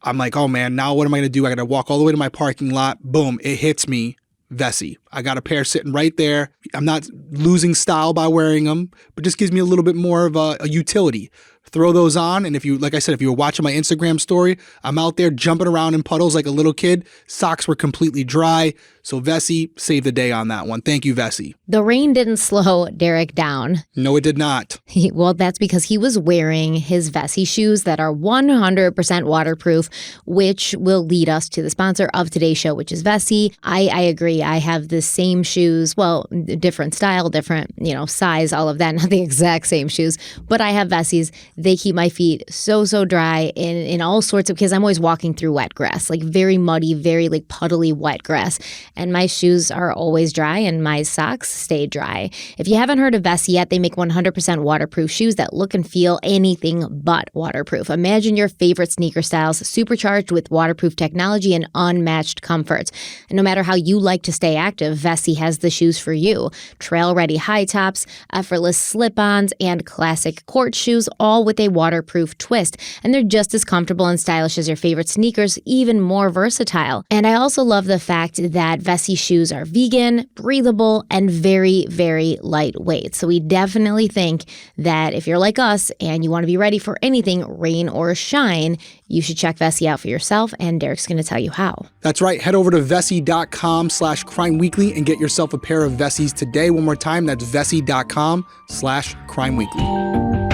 I'm like, oh man, now what am I going to do? I got to walk all the way to my parking lot. Boom, it hits me. Vessi. I got a pair sitting right there. I'm not losing style by wearing them, but just gives me a little bit more of a utility. Throw those on, and if you were watching my Instagram story, I'm out there jumping around in puddles like a little kid. Socks were completely dry, so Vessi saved the day on that one. Thank you, Vessi. The rain didn't slow Derek down. No, it did not. Well, that's because he was wearing his Vessi shoes that are 100% waterproof, which will lead us to the sponsor of today's show, which is Vessi. I agree. I have the same shoes, well, different style, different, size, all of that, not the exact same shoes, but I have Vessis. They keep my feet so dry in all sorts of, because I'm always walking through wet grass, like very muddy, very like puddly wet grass. And my shoes are always dry and my socks stay dry. If you haven't heard of Vessi yet, they make 100% waterproof shoes that look and feel anything but waterproof. Imagine your favorite sneaker styles supercharged with waterproof technology and unmatched comfort. And no matter how you like to stay active, Vessi has the shoes for you. Trail-ready high tops, effortless slip-ons, and classic court shoes, all with with a waterproof twist, and they're just as comfortable and stylish as your favorite sneakers, even more versatile. And I also love the fact that Vessi shoes are vegan, breathable, and very, very lightweight. So we definitely think that if you're like us and you want to be ready for anything, rain or shine, you should check Vessi out for yourself, and Derek's going to tell you how. That's right. Head over to Vessi.com/crimeweekly and get yourself a pair of Vessis today. One more time, that's Vessi.com/crimeweekly.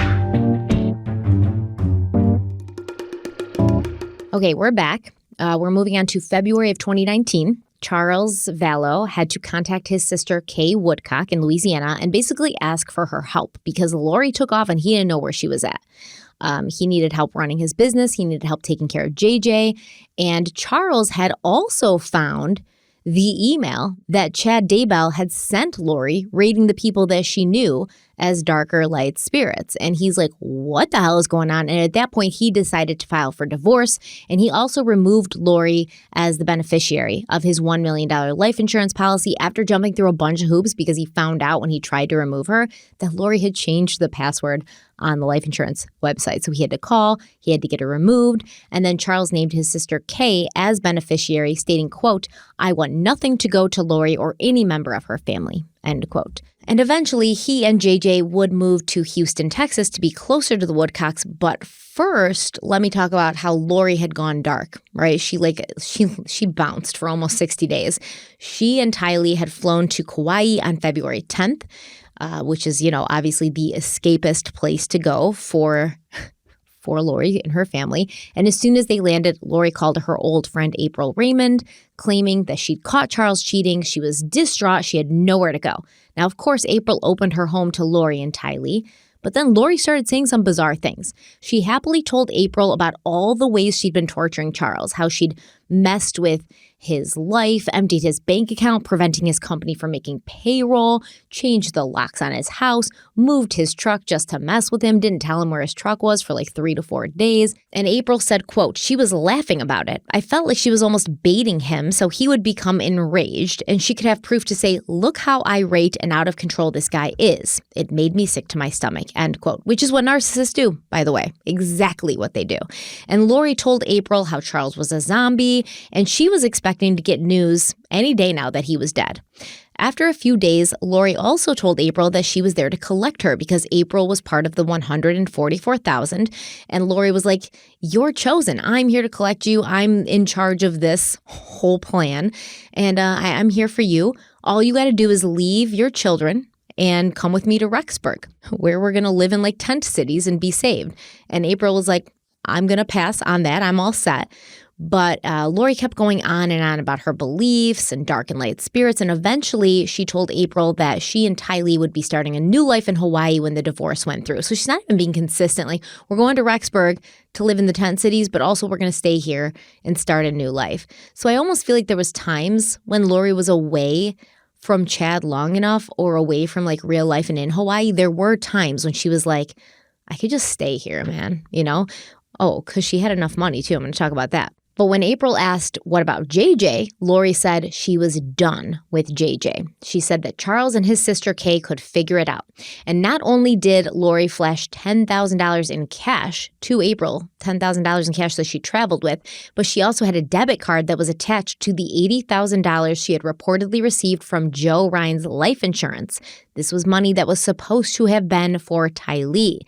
Okay, we're back. We're moving on to February of 2019. Charles Vallow had to contact his sister, Kay Woodcock, in Louisiana and basically ask for her help because Lori took off and he didn't know where she was at. He needed help running his business. He needed help taking care of JJ. And Charles had also found the email that Chad Daybell had sent Lori rating the people that she knew as darker light spirits. And he's like, what the hell is going on? And at that point, he decided to file for divorce. And he also removed Lori as the beneficiary of his $1 million life insurance policy after jumping through a bunch of hoops because he found out when he tried to remove her that Lori had changed the password on the life insurance website. So he had to call, he had to get her removed. And then Charles named his sister Kay as beneficiary, stating, quote, I want nothing to go to Lori or any member of her family, end quote. And eventually he and JJ would move to Houston, Texas to be closer to the Woodcocks. But first, let me talk about how Lori had gone dark, right? She bounced for almost 60 days. She and Tylee had flown to Kauai on February 10th. Which is, obviously the escapist place to go for Lori and her family. And as soon as they landed, Lori called her old friend April Raymond, claiming that she'd caught Charles cheating. She was distraught. She had nowhere to go. Now, of course, April opened her home to Lori and Tylee. But then Lori started saying some bizarre things. She happily told April about all the ways she'd been torturing Charles, how she'd messed with his life, emptied his bank account, preventing his company from making payroll, changed the locks on his house, moved his truck just to mess with him, didn't tell him where his truck was for like 3 to 4 days. And April said, quote, she was laughing about it. I felt like she was almost baiting him so he would become enraged and she could have proof to say, look how irate and out of control this guy is. It made me sick to my stomach, end quote, which is what narcissists do, by the way, exactly what they do. And Lori told April how Charles was a zombie and she was expecting to get news any day now that he was dead. After a few days, Lori also told April that she was there to collect her because April was part of the $144,000. And Lori was like, you're chosen. I'm here to collect you. I'm in charge of this whole plan. And I'm here for you. All you got to do is leave your children and come with me to Rexburg, where we're going to live in like tent cities and be saved. And April was like, I'm going to pass on that. I'm all set. But Lori kept going on and on about her beliefs and dark and light spirits. And eventually she told April that she and Tylee would be starting a new life in Hawaii when the divorce went through. So she's not even being consistent. Like, we're going to Rexburg to live in the tent cities, but also we're going to stay here and start a new life. So I almost feel like there was times when Lori was away from Chad long enough or away from like real life and in Hawaii. There were times when she was like, I could just stay here, man, Oh, because she had enough money too. I'm going to talk about that. But when April asked, what about JJ, Lori said she was done with JJ. She said that Charles and his sister Kay could figure it out. And not only did Lori flash $10,000 in cash to April, $10,000 in cash that she traveled with, but she also had a debit card that was attached to the $80,000 she had reportedly received from Joe Ryan's life insurance. This was money that was supposed to have been for Tylee.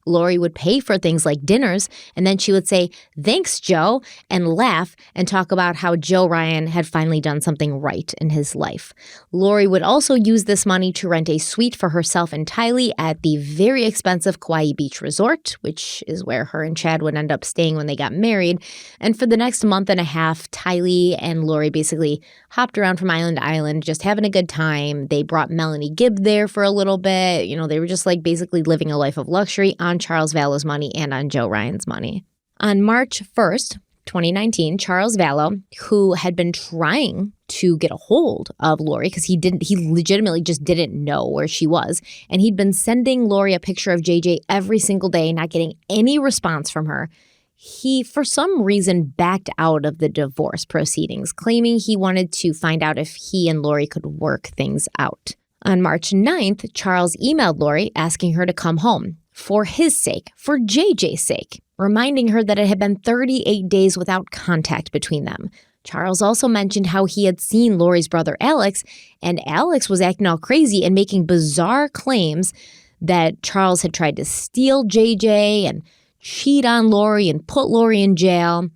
Lori would pay for things like dinners, and then she would say, thanks, Joe, and laugh and talk about how Joe Ryan had finally done something right in his life. Lori would also use this money to rent a suite for herself and Tylee at the very expensive Kauai Beach Resort, which is where her and Chad would end up staying when they got married. And for the next month and a half, Tylee and Lori basically hopped around from island to island, just having a good time. They brought Melanie Gibb there for a little bit. They were just like basically living a life of luxury on Charles Vallow's money and on Joe Ryan's money. On March 1st, 2019, Charles Vallow, who had been trying to get a hold of Lori because he legitimately just didn't know where she was, and he'd been sending Lori a picture of JJ every single day, not getting any response from her. He, for some reason, backed out of the divorce proceedings, claiming he wanted to find out if he and Lori could work things out. On March 9th, Charles emailed Lori asking her to come home. for his sake, for JJ's sake, reminding her that it had been 38 days without contact between them. Charles also mentioned how he had seen Lori's brother Alex, and Alex was acting all crazy and making bizarre claims that Charles had tried to steal JJ and cheat on Lori and put Lori in jail.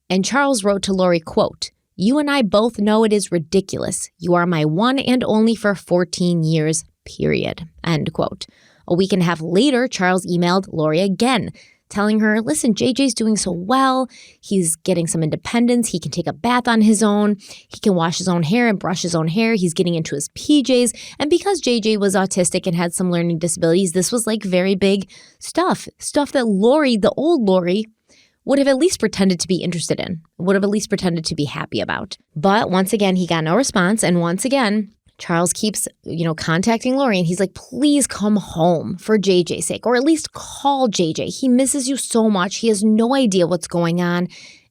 And Charles wrote to Lori, quote, "You and I both know it is ridiculous. You are my one and only for 14 years, period," end quote. A week and a half later, Charles emailed Lori again, telling her, listen, JJ's doing so well. He's getting some independence. He can take a bath on his own. He can wash his own hair and brush his own hair. He's getting into his PJs. And because JJ was autistic and had some learning disabilities, this was like very big stuff that Lori, the old Lori, would have at least pretended to be interested in, would have at least pretended to be happy about. But once again, he got no response. And once again, Charles keeps, contacting Lori, and he's like, please come home for JJ's sake, or at least call JJ. He misses you so much. He has no idea what's going on.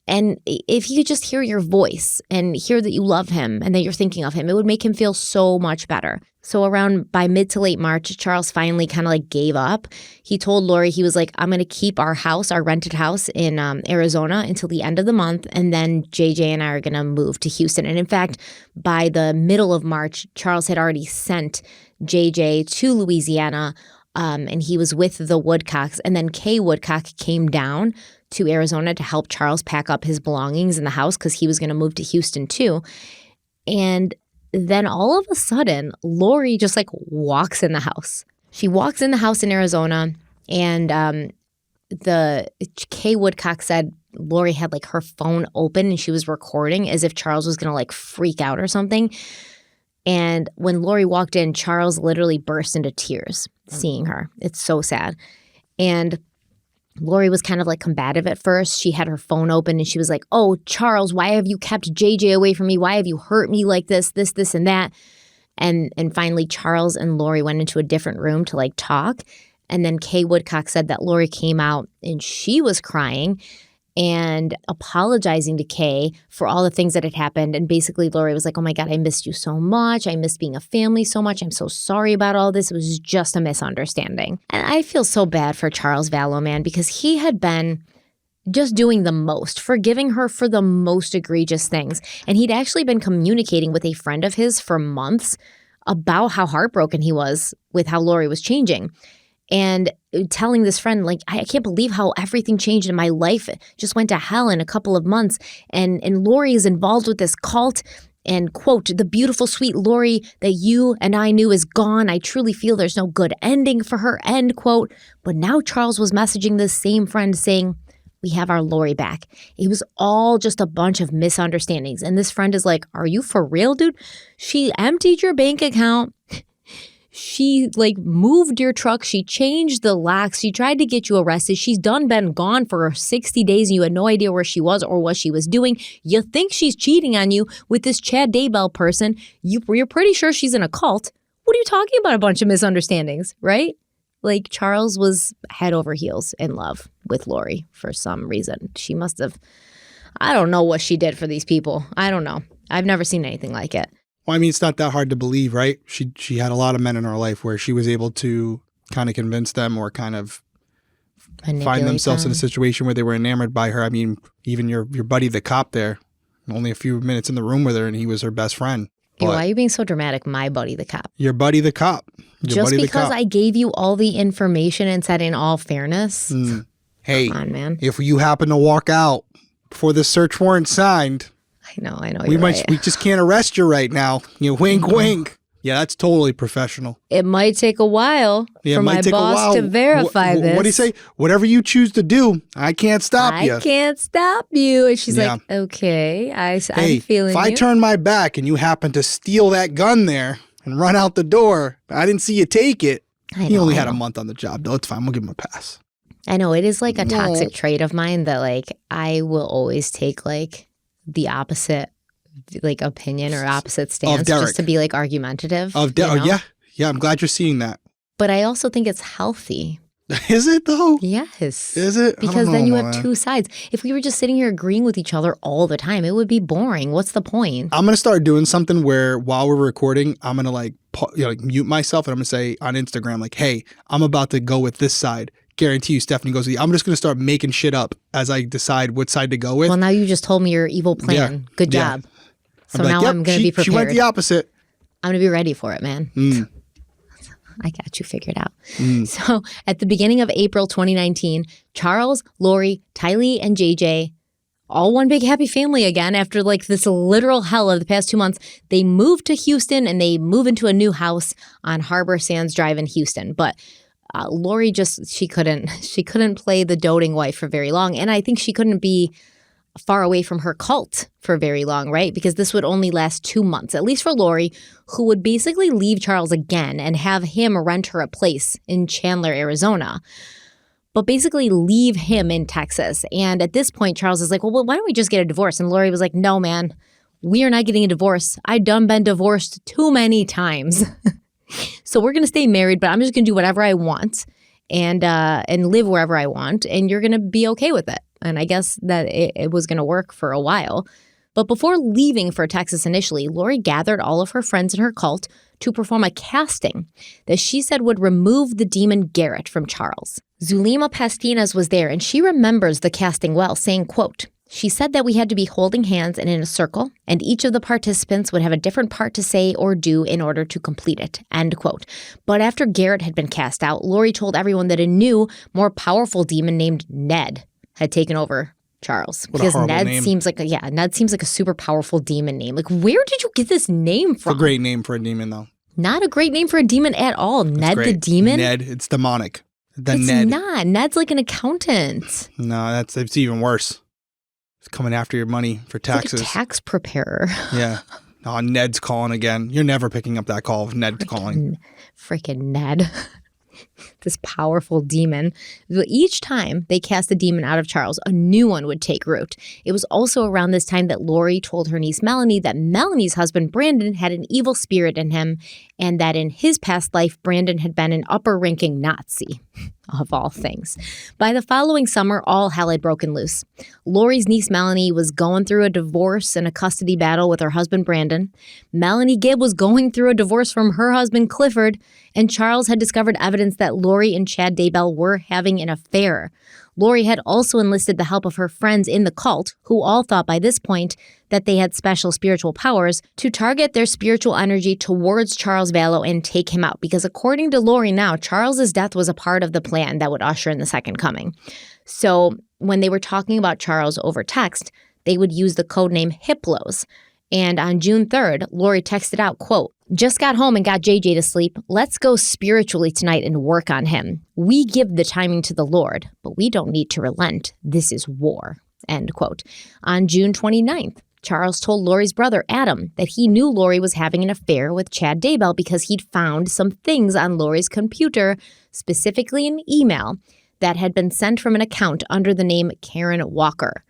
And if he could just hear your voice and hear that you love him and that you're thinking of him, it would make him feel so much better. So by mid to late March, Charles finally kind of like gave up. He told Lori, he was like, I'm going to keep our rented house in Arizona until the end of the month. And then JJ and I are going to move to Houston. And in fact, by the middle of March, Charles had already sent JJ to Louisiana, and he was with the Woodcocks. And then Kay Woodcock came down to Arizona to help Charles pack up his belongings in the house because he was going to move to Houston too. And then all of a sudden, Lori just like walks in the house. She walks in the house in Arizona, and the Kay Woodcock said Lori had like her phone open and she was recording as if Charles was going to like freak out or something. And when Lori walked in, Charles literally burst into tears seeing her. It's so sad. And Lori was kind of like combative at first. She had her phone open and she was like, oh, Charles, why have you kept JJ away from me? Why have you hurt me like this, and that? And finally, Charles and Lori went into a different room to like talk. And then Kay Woodcock said that Lori came out and she was crying and apologizing to Kay for all the things that had happened. And basically, Lori was like, oh my God, I missed you so much. I missed being a family so much. I'm so sorry about all this. It was just a misunderstanding. And I feel so bad for Charles Vallow, man, because he had been just doing the most, forgiving her for the most egregious things. And he'd actually been communicating with a friend of his for months about how heartbroken he was with how Lori was changing. And telling this friend, like, I can't believe how everything changed in my life. It just went to hell in a couple of months. And Lori is involved with this cult. And, quote, the beautiful, sweet Lori that you and I knew is gone. I truly feel there's no good ending for her, end quote. But now Charles was messaging this same friend saying, we have our Lori back. It was all just a bunch of misunderstandings. And this friend is like, are you for real, dude? She emptied your bank account. She like moved your truck. She changed the locks. She tried to get you arrested. She's been gone for 60 days and you had no idea where she was or what she was doing. You think she's cheating on you with this Chad Daybell person. You're pretty sure she's in a cult. What are you talking about? A bunch of misunderstandings, right? Like Charles was head over heels in love with Lori for some reason. She must have, I don't know what she did for these people. I don't know. I've never seen anything like it. Well, I mean, it's not that hard to believe, right? She had a lot of men in her life where she was able to kind of convince them or kind of find themselves in a situation where they were enamored by her. I mean, even your buddy, the cop there, only a few minutes in the room with her and he was her best friend. Hey, why are you being so dramatic? My buddy, the cop. Your buddy, the cop. Just because I gave you all the information and said in all fairness. Hey, come on, man. If you happen to walk out before the search warrant signed, I know. We just can't arrest you right now. Wink, wink. Yeah, that's totally professional. It might take a while for my boss to verify this. What do you say? Whatever you choose to do, I can't stop you. I can't stop you. And she's like, okay, I'm feeling if I turn my back and you happen to steal that gun there and run out the door, I didn't see you take it. He only had a month on the job, though. It's fine. We'll give him a pass. I know. It is like a toxic trait of mine that like I will always take like the opposite like opinion or opposite stance just to be like argumentative. Yeah, I'm glad you're seeing that. But I also think it's healthy Is it though? Yes. Is it? Because then you have two sides. If we were just sitting here agreeing with each other all the time, it would be boring. What's the point? I'm going to start doing something where while we're recording, I'm going to like mute myself and I'm going to say on Instagram, like, hey, I'm about to go with this side. Guarantee you Stephanie goes with you. I'm just going to start making shit up as I decide what side to go with. Well, now you just told me your evil plan. Yeah. Good job. So I'm now like, I'm going to be prepared. She went the opposite. I'm going to be ready for it, man. I got you figured out. Mm. So at the beginning of April 2019, Charles, Lori, Tylee, and JJ, all one big happy family again after like this literal hell of the past 2 months, they moved to Houston and they move into a new house on Harbor Sands Drive in Houston. But Lori she couldn't play the doting wife for very long. And I think she couldn't be far away from her cult for very long, right? Because this would only last 2 months, at least for Lori, who would basically leave Charles again and have him rent her a place in Chandler, Arizona, but basically leave him in Texas. And at this point, Charles is like, well, why don't we just get a divorce? And Lori was like, no, man, we are not getting a divorce. I done been divorced too many times. So we're going to stay married, but I'm just going to do whatever I want and live wherever I want. And you're going to be okay with it. And I guess that it was going to work for a while. But before leaving for Texas initially, Lori gathered all of her friends in her cult to perform a casting that she said would remove the demon Garrett from Charles. Zulema Pastinas was there, and she remembers the casting well, saying, quote, she said that we had to be holding hands and in a circle, and each of the participants would have a different part to say or do in order to complete it, end quote. But after Garrett had been cast out, Lori told everyone that a new, more powerful demon named Ned had taken over Charles. What because a Ned name. seems like a super powerful demon name. Like, where did you get this name from? It's a great name for a demon, though. Not a great name for a demon at all. Ned the demon? Ned, it's demonic. It's Ned. Not. Ned's like an accountant. No, it's even worse. It's coming after your money for taxes. Like a tax preparer. Yeah. Oh, Ned's calling again. You're never picking up that call if Ned's calling. Freaking Ned. This powerful demon. Each time they cast a demon out of Charles, a new one would take root. It was also around this time that Lori told her niece Melanie that Melanie's husband Brandon had an evil spirit in him, and that in his past life, Brandon had been an upper-ranking Nazi, of all things. By the following summer, all hell had broken loose. Lori's niece Melanie was going through a divorce and a custody battle with her husband Brandon. Melanie Gibb was going through a divorce from her husband Clifford, and Charles had discovered evidence that Lori and Chad Daybell were having an affair. Lori had also enlisted the help of her friends in the cult, who all thought by this point that they had special spiritual powers, to target their spiritual energy towards Charles Vallow and take him out. Because according to Lori now, Charles's death was a part of the plan that would usher in the second coming. So when they were talking about Charles over text, they would use the code name Hiplos. And on June 3rd, Lori texted out, quote, just got home and got JJ to sleep. Let's go spiritually tonight and work on him. We give the timing to the Lord, but we don't need to relent. This is war, end quote. On June 29th, Charles told Lori's brother, Adam, that he knew Lori was having an affair with Chad Daybell because he'd found some things on Lori's computer, specifically an email that had been sent from an account under the name Karen Walker.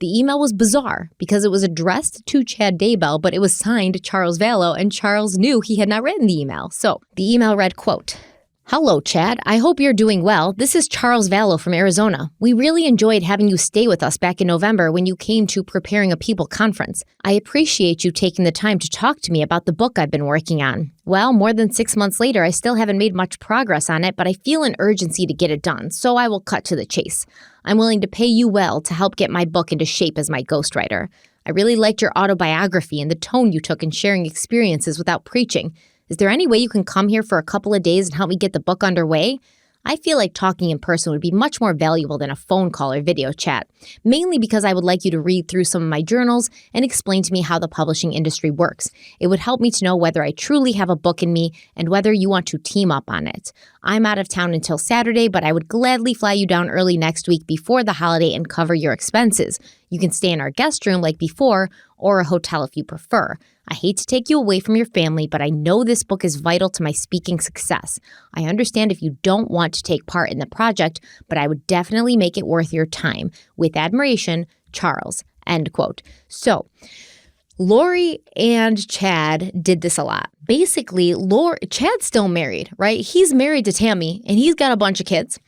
The email was bizarre because it was addressed to Chad Daybell, but it was signed Charles Vallow, and Charles knew he had not written the email. So the email read, quote, hello, Chad. I hope you're doing well. This is Charles Vallow from Arizona. We really enjoyed having you stay with us back in November when you came to Preparing a People conference. I appreciate you taking the time to talk to me about the book I've been working on. Well, more than 6 months later, I still haven't made much progress on it, but I feel an urgency to get it done, so I will cut to the chase. I'm willing to pay you well to help get my book into shape as my ghostwriter. I really liked your autobiography and the tone you took in sharing experiences without preaching. Is there any way you can come here for a couple of days and help me get the book underway? I feel like talking in person would be much more valuable than a phone call or video chat, mainly because I would like you to read through some of my journals and explain to me how the publishing industry works. It would help me to know whether I truly have a book in me and whether you want to team up on it. I'm out of town until Saturday, but I would gladly fly you down early next week before the holiday and cover your expenses. You can stay in our guest room like before, or a hotel if you prefer. I hate to take you away from your family, but I know this book is vital to my speaking success. I understand if you don't want to take part in the project, but I would definitely make it worth your time. With admiration, Charles, end quote. So Lori and Chad did this a lot. Basically, Chad's still married, right? He's married to Tammy, and he's got a bunch of kids.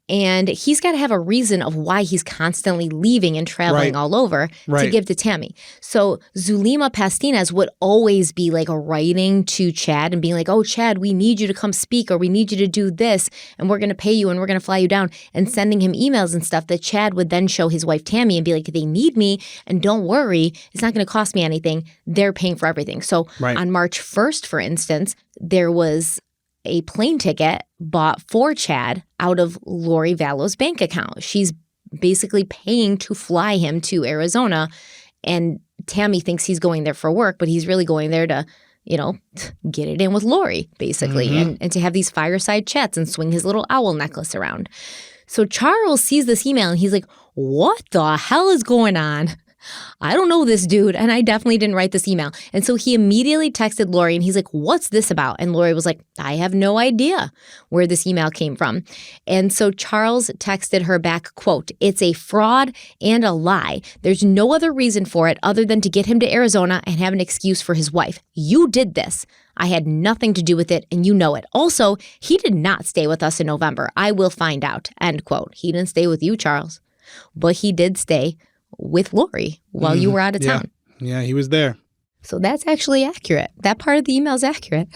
And he's got to have a reason of why he's constantly leaving and traveling all over to give to Tammy. So Zulema Pastinez would always be like writing to Chad and being like, oh, Chad, we need you to come speak, or we need you to do this, and we're going to pay you, and we're going to fly you down, and sending him emails and stuff that Chad would then show his wife Tammy and be like, they need me, and don't worry, it's not going to cost me anything. They're paying for everything. So on March 1st, for instance, there was a plane ticket bought for Chad out of Lori Vallow's bank account. She's basically paying to fly him to Arizona, and Tammy thinks he's going there for work, but he's really going there to, get it in with Lori, basically, and to have these fireside chats and swing his little owl necklace around. So Charles sees this email, and he's like, what the hell is going on? I don't know this dude, and I definitely didn't write this email. And so he immediately texted Lori, and he's like, what's this about? And Lori was like, I have no idea where this email came from. And so Charles texted her back, quote, it's a fraud and a lie. There's no other reason for it other than to get him to Arizona and have an excuse for his wife. You did this. I had nothing to do with it, and you know it. Also, he did not stay with us in November. I will find out, end quote. He didn't stay with you, Charles, but he did stay with Lori while you were out of town. Yeah, he was there. So that's actually accurate. That part of the email is accurate.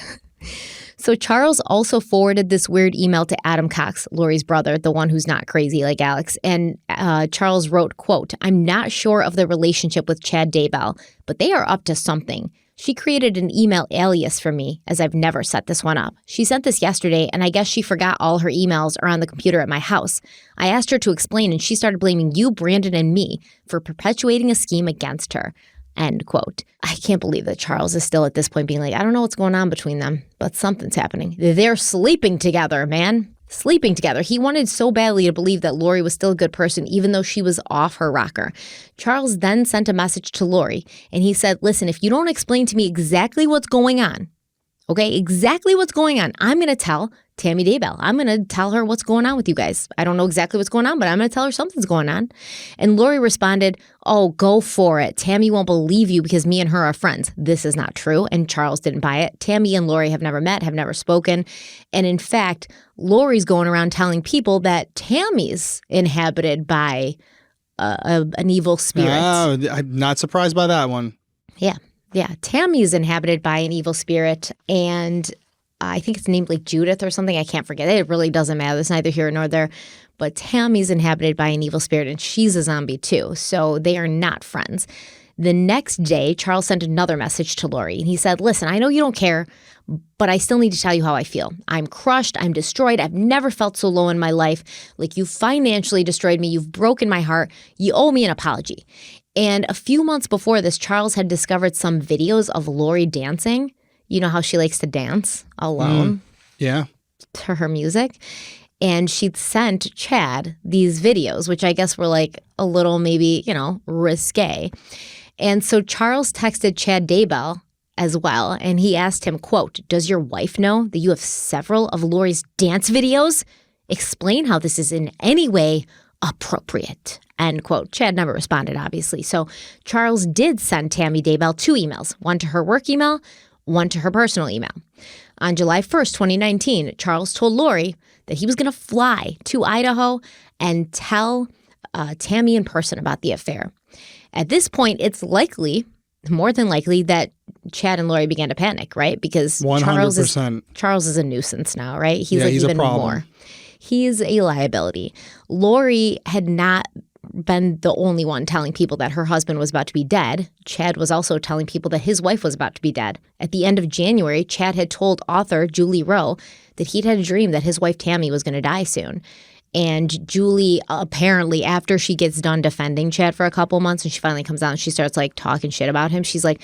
So Charles also forwarded this weird email to Adam Cox, Lori's brother, the one who's not crazy like Alex. And Charles wrote, quote, I'm not sure of the relationship with Chad Daybell, but they are up to something. She created an email alias for me, as I've never set this one up. She sent this yesterday, and I guess she forgot all her emails are on the computer at my house. I asked her to explain, and she started blaming you, Brandon, and me for perpetuating a scheme against her. End quote. I can't believe that Charles is still at this point being like, I don't know what's going on between them, but something's happening. They're sleeping together, man. Sleeping together. He wanted so badly to believe that Lori was still a good person, even though she was off her rocker. Charles then sent a message to Lori, and he said, listen, if you don't explain to me exactly what's going on, okay, exactly what's going on, I'm going to tell Tammy Daybell. I'm going to tell her what's going on with you guys. I don't know exactly what's going on, but I'm going to tell her something's going on. And Lori responded, oh, go for it. Tammy won't believe you because me and her are friends. This is not true. And Charles didn't buy it. Tammy and Lori have never met, have never spoken. And in fact, Lori's going around telling people that Tammy's inhabited by an evil spirit. Oh, I'm not surprised by that one. Yeah. Tammy's inhabited by an evil spirit, and I think it's named like Judith or something. I can't forget it. It really doesn't matter. It's neither here nor there. But Tammy's inhabited by an evil spirit, and she's a zombie too. So they are not friends. The next day, Charles sent another message to Lori, and he said, listen, I know you don't care, but I still need to tell you how I feel. I'm crushed. I'm destroyed. I've never felt so low in my life. Like, you financially destroyed me. You've broken my heart. You owe me an apology. And a few months before this, Charles had discovered some videos of Lori dancing. You know how she likes to dance alone to her music. And she'd sent Chad these videos, which I guess were like a little maybe, risque. And so Charles texted Chad Daybell as well, and he asked him, quote, does your wife know that you have several of Lori's dance videos? Explain how this is in any way appropriate, end quote. Chad never responded, obviously. So Charles did send Tammy Daybell 2 emails, one to her work email, one to her personal email. On July 1st, 2019, Charles told Lori that he was going to fly to Idaho and tell Tammy in person about the affair. At this point, it's more than likely, that Chad and Lori began to panic, right? Because 100%. Charles is a nuisance now, right? He's he's even a problem. more. He's a liability. Lori had not been the only one telling people that her husband was about to be dead. Chad was also telling people that his wife was about to be dead. At the end of January, Chad had told author Julie Rowe that he'd had a dream that his wife Tammy was going to die soon. And Julie, apparently, after she gets done defending Chad for a couple months and she finally comes out and she starts like talking shit about him, she's like,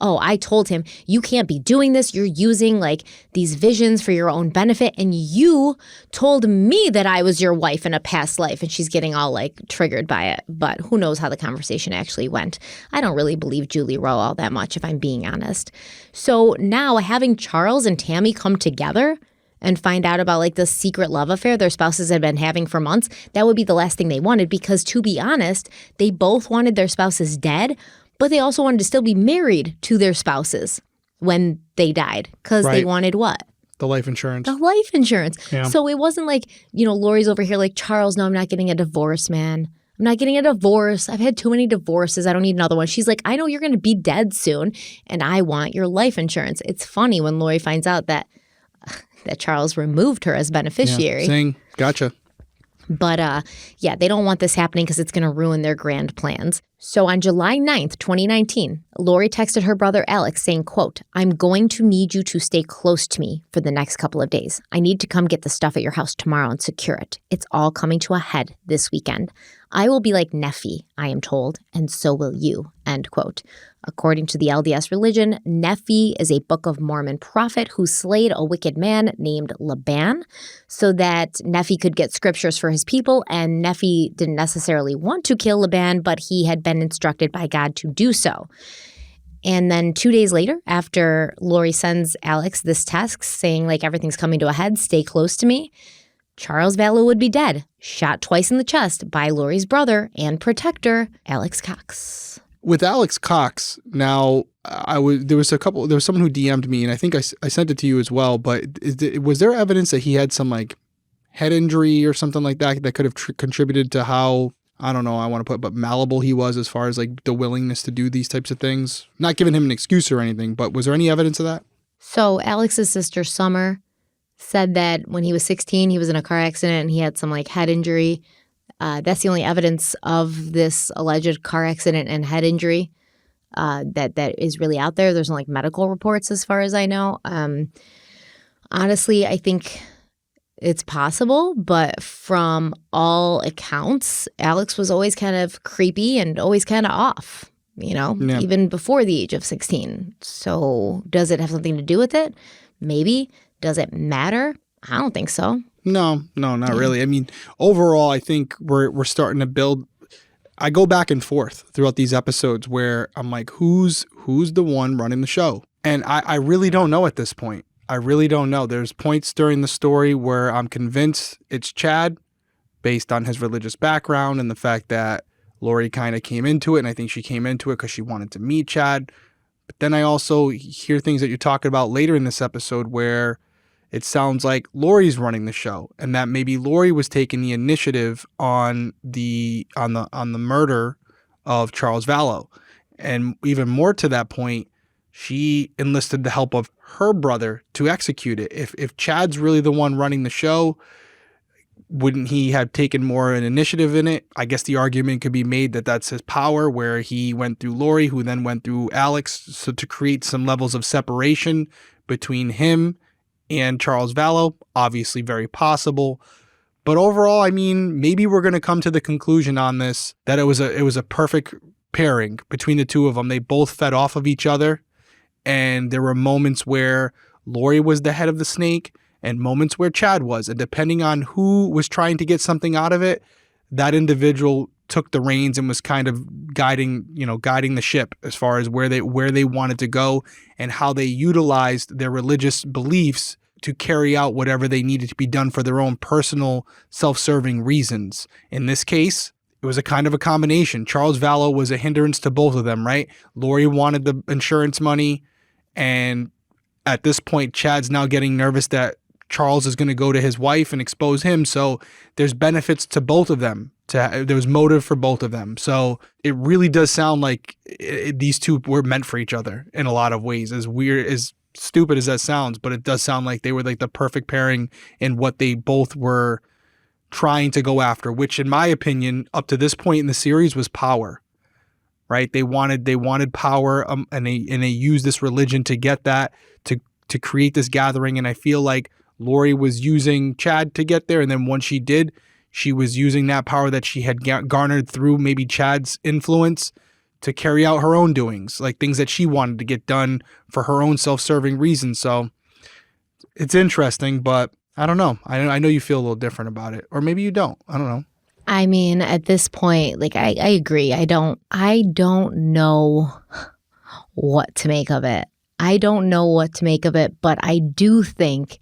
oh, I told him, you can't be doing this. You're using like these visions for your own benefit. And you told me that I was your wife in a past life. And she's getting all like triggered by it. But who knows how the conversation actually went. I don't really believe Julie Rowe all that much, if I'm being honest. So now having Charles and Tammy come together and find out about like the secret love affair their spouses had been having for months, that would be the last thing they wanted, because to be honest, they both wanted their spouses dead, But they also wanted to still be married to their spouses when they died because they wanted what? The life insurance. The life insurance. Yeah. So it wasn't like, Lori's over here like, Charles, no, I'm not getting a divorce, man. I'm not getting a divorce. I've had too many divorces. I don't need another one. She's like, I know you're going to be dead soon, and I want your life insurance. It's funny when Lori finds out that Charles removed her as beneficiary. Yeah, saying, gotcha. But they don't want this happening because it's going to ruin their grand plans. So on July 9th, 2019, Lori texted her brother Alex saying, quote, I'm going to need you to stay close to me for the next couple of days. I need to come get the stuff at your house tomorrow and secure it. It's all coming to a head this weekend. I will be like Nephi, I am told, and so will you, end quote. According to the LDS religion, Nephi is a Book of Mormon prophet who slayed a wicked man named Laban so that Nephi could get scriptures for his people, and Nephi didn't necessarily want to kill Laban, but he had been instructed by God to do so. And then 2 days later, after Lori sends Alex this text saying, like, everything's coming to a head, stay close to me, Charles Vallow would be dead, shot twice in the chest by Lori's brother and protector, Alex Cox. With Alex Cox, now there was someone who DM'd me, and I think I sent it to you as well. But was there evidence that he had some like head injury or something like that could have contributed to how, I don't know, I want to put, but malleable he was as far as like the willingness to do these types of things? Not giving him an excuse or anything, but was there any evidence of that? So Alex's sister Summer said that when he was 16, he was in a car accident and he had some like head injury. That's the only evidence of this alleged car accident and head injury that is really out there. There's no like medical reports as far as I know. Honestly, I think it's possible, but from all accounts, Alex was always kind of creepy and always kind of off, even before the age of 16. So does it have something to do with it? Maybe. Does it matter? I don't think so. No, not really. I mean, overall, I think we're starting to build. I go back and forth throughout these episodes where I'm like, who's the one running the show? And I really don't know at this point. I really don't know. There's points during the story where I'm convinced it's Chad based on his religious background and the fact that Lori kind of came into it. And I think she came into it because she wanted to meet Chad. But then I also hear things that you're talking about later in this episode where it sounds like Lori's running the show, and that maybe Lori was taking the initiative on the murder of Charles Vallow. And even more to that point, she enlisted the help of her brother to execute it. If Chad's really the one running the show, wouldn't he have taken more an initiative in it? I guess the argument could be made that that's his power, where he went through Lori, who then went through Alex, so to create some levels of separation between him and Charles Vallow. Obviously very possible. But overall, I mean, maybe we're going to come to the conclusion on this that it was a perfect pairing between the two of them. They both fed off of each other, and there were moments where Lori was the head of the snake and moments where Chad was. And depending on who was trying to get something out of it, that individual took the reins and was kind of guiding the ship as far as where they wanted to go and how they utilized their religious beliefs to carry out whatever they needed to be done for their own personal self-serving reasons. In this case, it was a kind of a combination. Charles Vallow was a hindrance to both of them, right? Lori wanted the insurance money, and at this point, Chad's now getting nervous that Charles is going to go to his wife and expose him. So there's benefits to both of them. There's motive for both of them. So it really does sound like these two were meant for each other in a lot of ways, as weird, as stupid as that sounds, but it does sound like they were like the perfect pairing in what they both were trying to go after, which in my opinion, up to this point in the series, was power, right? They wanted power, and they used this religion to get that, to create this gathering. And I feel like Lori was using Chad to get there. And then once she did, she was using that power that she had garnered through maybe Chad's influence to carry out her own doings, like things that she wanted to get done for her own self-serving reasons. So it's interesting, but I don't know. I know you feel a little different about it, or maybe you don't. I don't know. I mean, at this point, like I agree. I don't know what to make of it. But I do think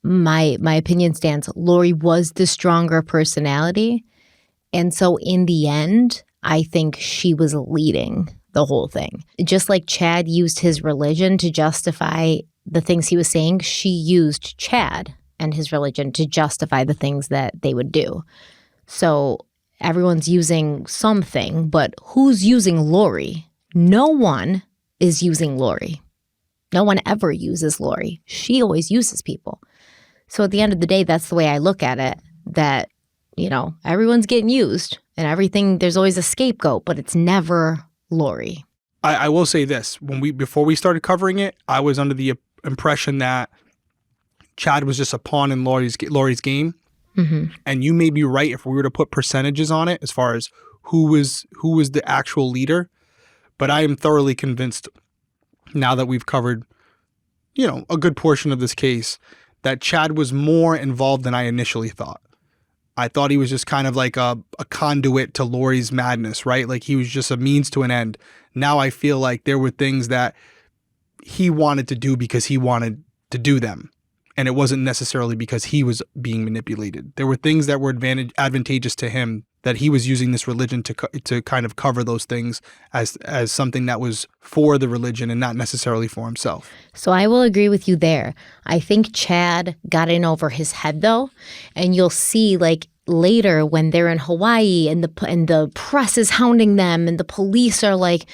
my opinion stands. Lori was the stronger personality. And so in the end, I think she was leading the whole thing. Just like Chad used his religion to justify the things he was saying, she used Chad and his religion to justify the things that they would do. So everyone's using something, but who's using Lori? No one is using Lori. No one ever uses Lori. She always uses people. So at the end of the day, that's the way I look at it, that, you know, everyone's getting used and everything, there's always a scapegoat, but it's never Lori. I will say this. Before we started covering it, I was under the impression that Chad was just a pawn in Lori's game. Mm-hmm. And you may be right if we were to put percentages on it as far as who was the actual leader. But I am thoroughly convinced now that we've covered, you know, a good portion of this case, that Chad was more involved than I initially thought. I thought he was just kind of like a conduit to Lori's madness, right? Like he was just a means to an end. Now I feel like there were things that he wanted to do because he wanted to do them. And it wasn't necessarily because he was being manipulated. There were things that were advantageous to him, that he was using this religion to kind of cover those things as something that was for the religion and not necessarily for himself. So I will agree with you there. I think Chad got in over his head, though. And you'll see, like, later when they're in Hawaii and the press is hounding them and the police are, like,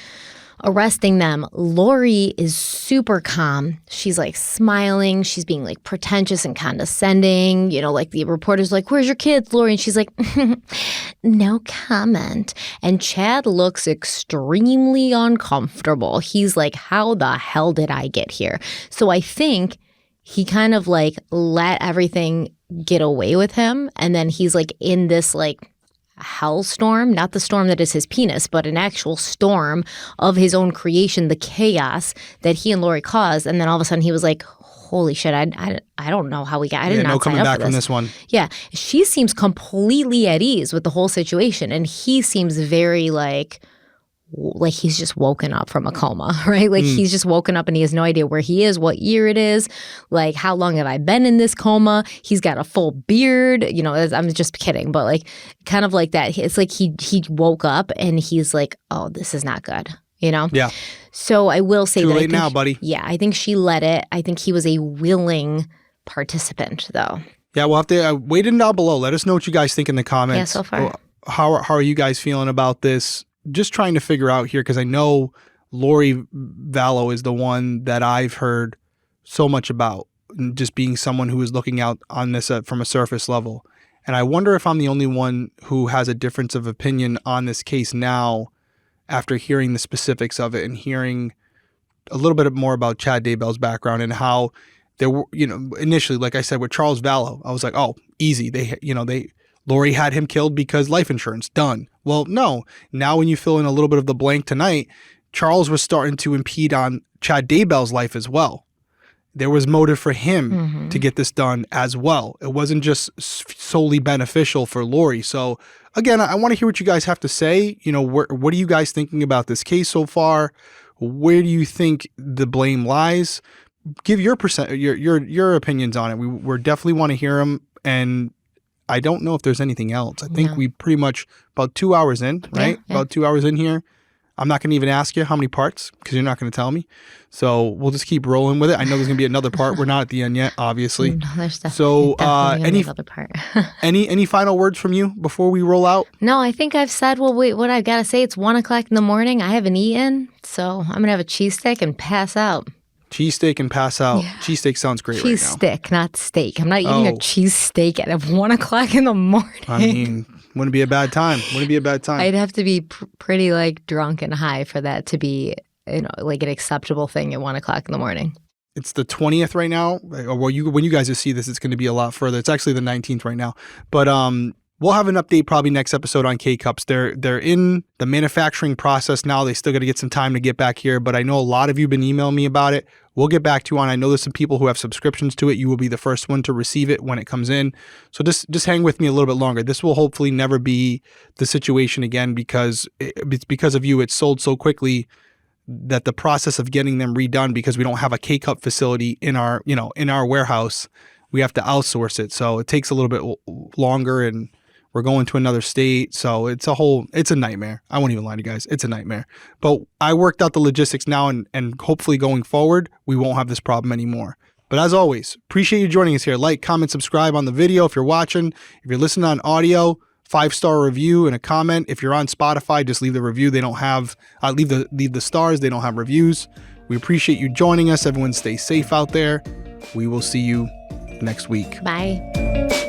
arresting them, Lori is super calm. She's like smiling. She's being like pretentious and condescending. You know, like the reporter's like, "Where's your kids, Lori?" And she's like, "No comment." And Chad looks extremely uncomfortable. He's like, "How the hell did I get here?" So I think he kind of like let everything get away with him. And then he's like in this like hellstorm, not the storm that is his penis, but an actual storm of his own creation, the chaos that he and Lori caused. And then all of a sudden he was like, holy shit, I don't know how we got, I did not no coming sign up back for from this one. Yeah. She seems completely at ease with the whole situation. And he seems very like he's just woken up from a coma, right? Like he's just woken up and he has no idea where he is, what year it is, like how long have I been in this coma? He's got a full beard, you know, I'm just kidding, but like kind of like that. It's like he woke up and he's like, oh, this is not good, you know? Yeah. So I will say Too that late now, buddy. Yeah, I think she let it. I think he was a willing participant, though. Yeah, we'll have to wait in down below. Let us know what you guys think in the comments. Yeah, so far. How are you guys feeling about this? Just trying to figure out here, because I know Lori Vallow is the one that I've heard so much about, just being someone who is looking out on this from a surface level. And I wonder if I'm the only one who has a difference of opinion on this case now after hearing the specifics of it and hearing a little bit more about Chad Daybell's background and how there were, you know, initially, like I said, with Charles Vallow, I was like, oh, easy. Lori had him killed because life insurance, done. Well, no. Now when you fill in a little bit of the blank tonight, Charles was starting to impede on Chad Daybell's life as well. There was motive for him to get this done as well. It wasn't just solely beneficial for Lori. So again, I want to hear what you guys have to say. You know, what are you guys thinking about this case so far? Where do you think the blame lies? Give your opinions on it. We definitely want to hear them. And I don't know if there's anything else. I think we pretty much about 2 hours in, right? Yeah. About 2 hours in here. I'm not going to even ask you how many parts because you're not going to tell me. So we'll just keep rolling with it. I know there's going to be another part. We're not at the end yet, obviously. No, there's definitely another part. any final words from you before we roll out? No, I think I've said what I've got to say. It's 1 o'clock in the morning. I haven't eaten, so I'm going to have a cheesesteak and pass out. Cheesesteak and pass out. Yeah. Cheesesteak sounds great right now. Cheesesteak, not steak. I'm not eating a cheesesteak at 1 o'clock in the morning. I mean, wouldn't be a bad time. I'd have to be pretty like drunk and high for that to be, you know, like an acceptable thing at 1 o'clock in the morning. It's the 20th right now. Or when you guys see this, it's going to be a lot further. It's actually the 19th right now. But we'll have an update probably next episode on K-Cups. They're in the manufacturing process now. They still got to get some time to get back here, but I know a lot of you have been emailing me about it. We'll get back to you on. I know there's some people who have subscriptions to it. You will be the first one to receive it when it comes in. So just hang with me a little bit longer. This will hopefully never be the situation again because it's because of you. It's sold so quickly that the process of getting them redone, because we don't have a K-Cup facility in our warehouse, we have to outsource it. So it takes a little bit longer, and We're going to another state. So it's a nightmare. I won't even lie to you guys. It's a nightmare. But I worked out the logistics now, and hopefully going forward, we won't have this problem anymore. But as always, appreciate you joining us here. Like, comment, subscribe on the video if you're watching. If you're listening on audio, 5-star review and a comment. If you're on Spotify, just leave the review. They don't have, leave the stars. They don't have reviews. We appreciate you joining us. Everyone stay safe out there. We will see you next week. Bye.